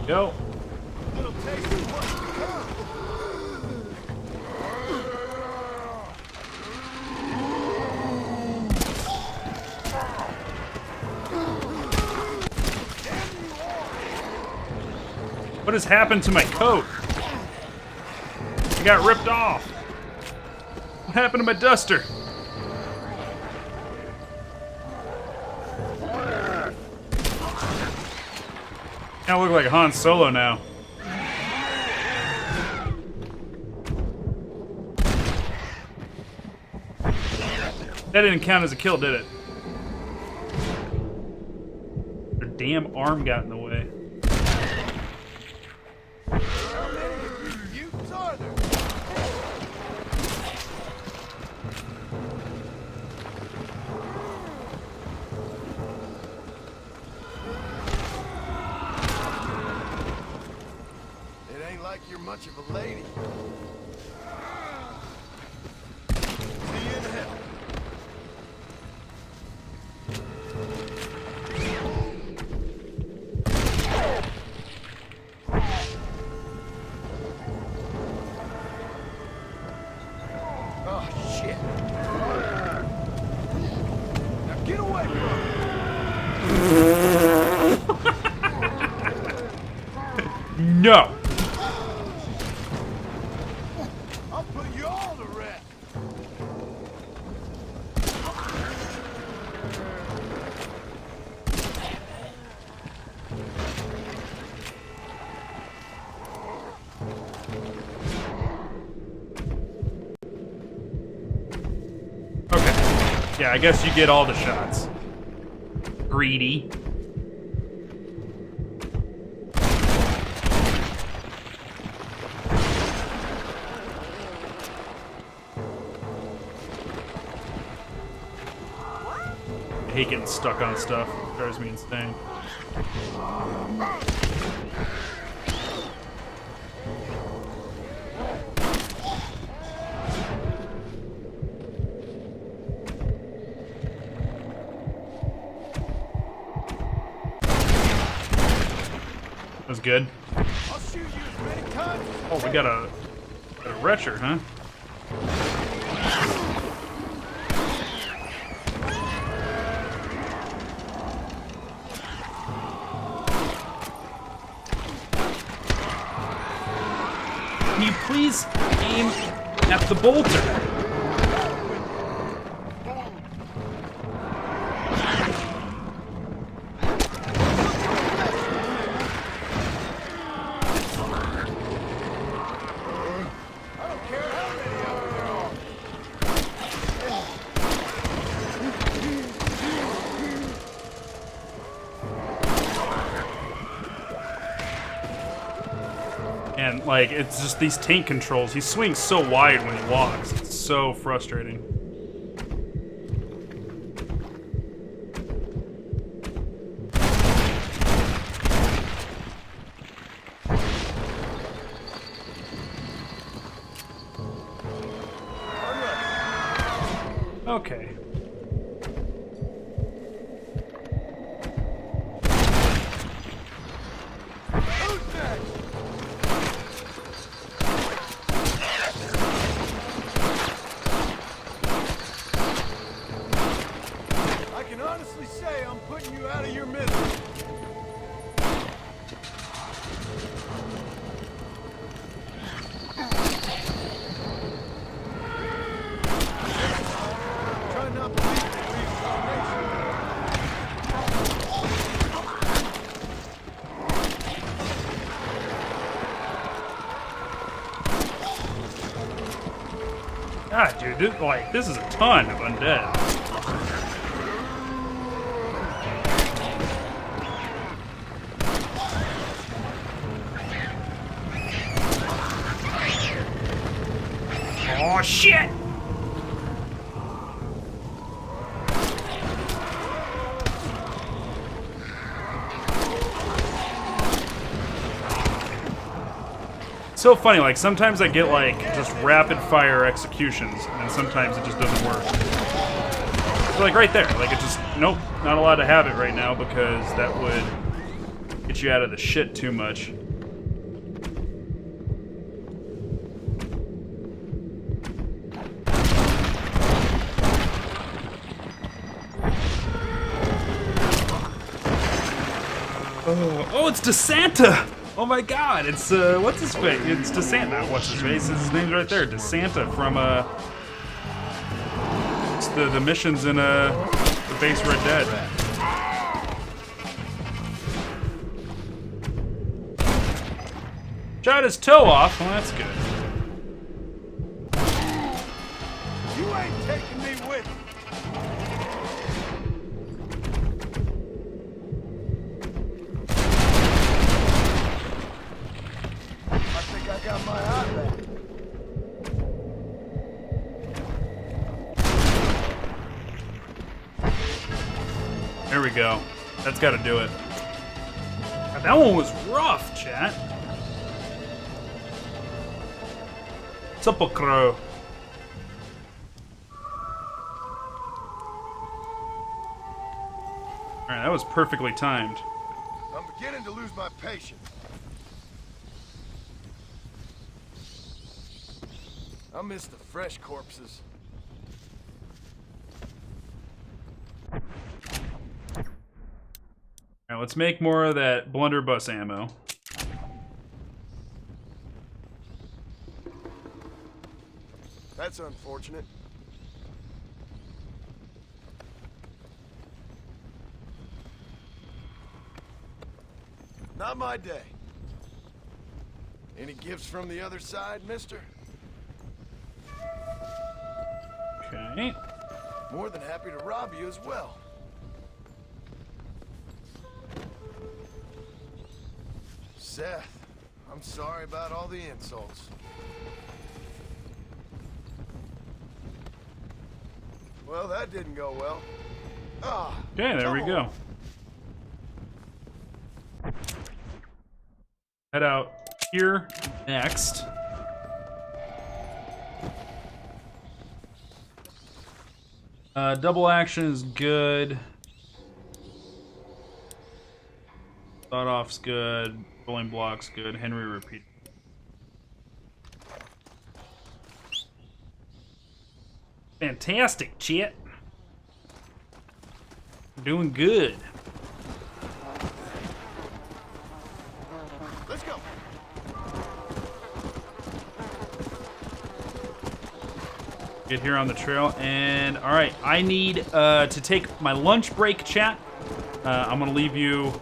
Go. Little taste of what's to come. What has happened to my coat? It got ripped off. What happened to my duster? I look like Han Solo now. That didn't count as a kill, did it? Their damn arm got in the way. How many of you mutants are there? It ain't like you're much of a lady. See you in hell. Oh, shit. Now get away from me. No! I'll put you all to rest. Okay. Yeah, I guess you get all the shots. Greedy. I hate getting stuck on stuff. drives me insane. That was good. I'll shoot you as many times. Oh, we got a retcher, huh? Can you please aim at the bolter? And, like, it's just these tank controls. He swings so wide when he walks. It's so frustrating. Okay. I can honestly say I'm putting you out of your misery. Try not to leave the reincarnation. God, dude, this is a ton of undead. Oh shit! So funny, like sometimes I get like just rapid fire executions, and sometimes it just doesn't work. So like right there, like it just, nope, not allowed to have it right now because that would get you out of the shit too much. Oh, it's DeSanta! Oh my god, it's, what's his face? It's DeSanta, what's his face? His name's right there, DeSanta from, it's the missions in, the base Red Dead. Shot his toe off, well that's good. You ain't taking me with you. I got my eye back. There we go. That's gotta do it. God, that one was rough, chat. Sepulchro. Alright, that was perfectly timed. I'm beginning to lose my patience. I miss the fresh corpses. Alright, let's make more of that blunderbuss ammo. That's unfortunate. Not my day. Any gifts from the other side, mister? Okay. More than happy to rob you as well. Seth, I'm sorry about all the insults. Well, that didn't go well. Ah. Okay, there we come go. on. head out here next. Double action is good. Thought off's good. Rolling block's good. Henry repeat. Fantastic, Chet. Doing good. Let's go. Get here on the trail, and all right, I need to take my lunch break, chat. I'm gonna leave you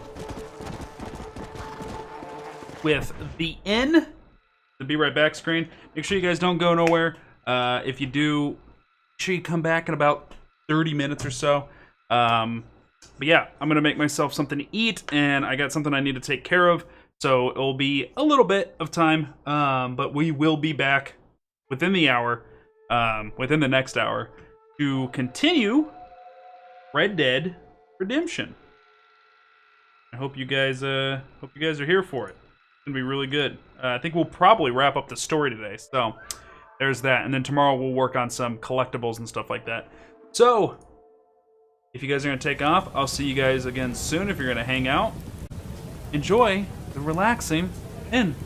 with the N, the Be Right Back screen. Make sure you guys don't go nowhere. If you do, make sure you come back in about 30 minutes or so. But yeah, I'm gonna make myself something to eat, and I got something I need to take care of, so it'll be a little bit of time, but we will be back within the hour, within the next hour, to continue Red Dead Redemption. I hope you guys are here for it. It's gonna be really good. I think we'll probably wrap up the story today, so there's that, and then tomorrow we'll work on some collectibles and stuff like that. So, if you guys are going to take off, I'll see you guys again soon. If you're going to hang out, enjoy the relaxing inn.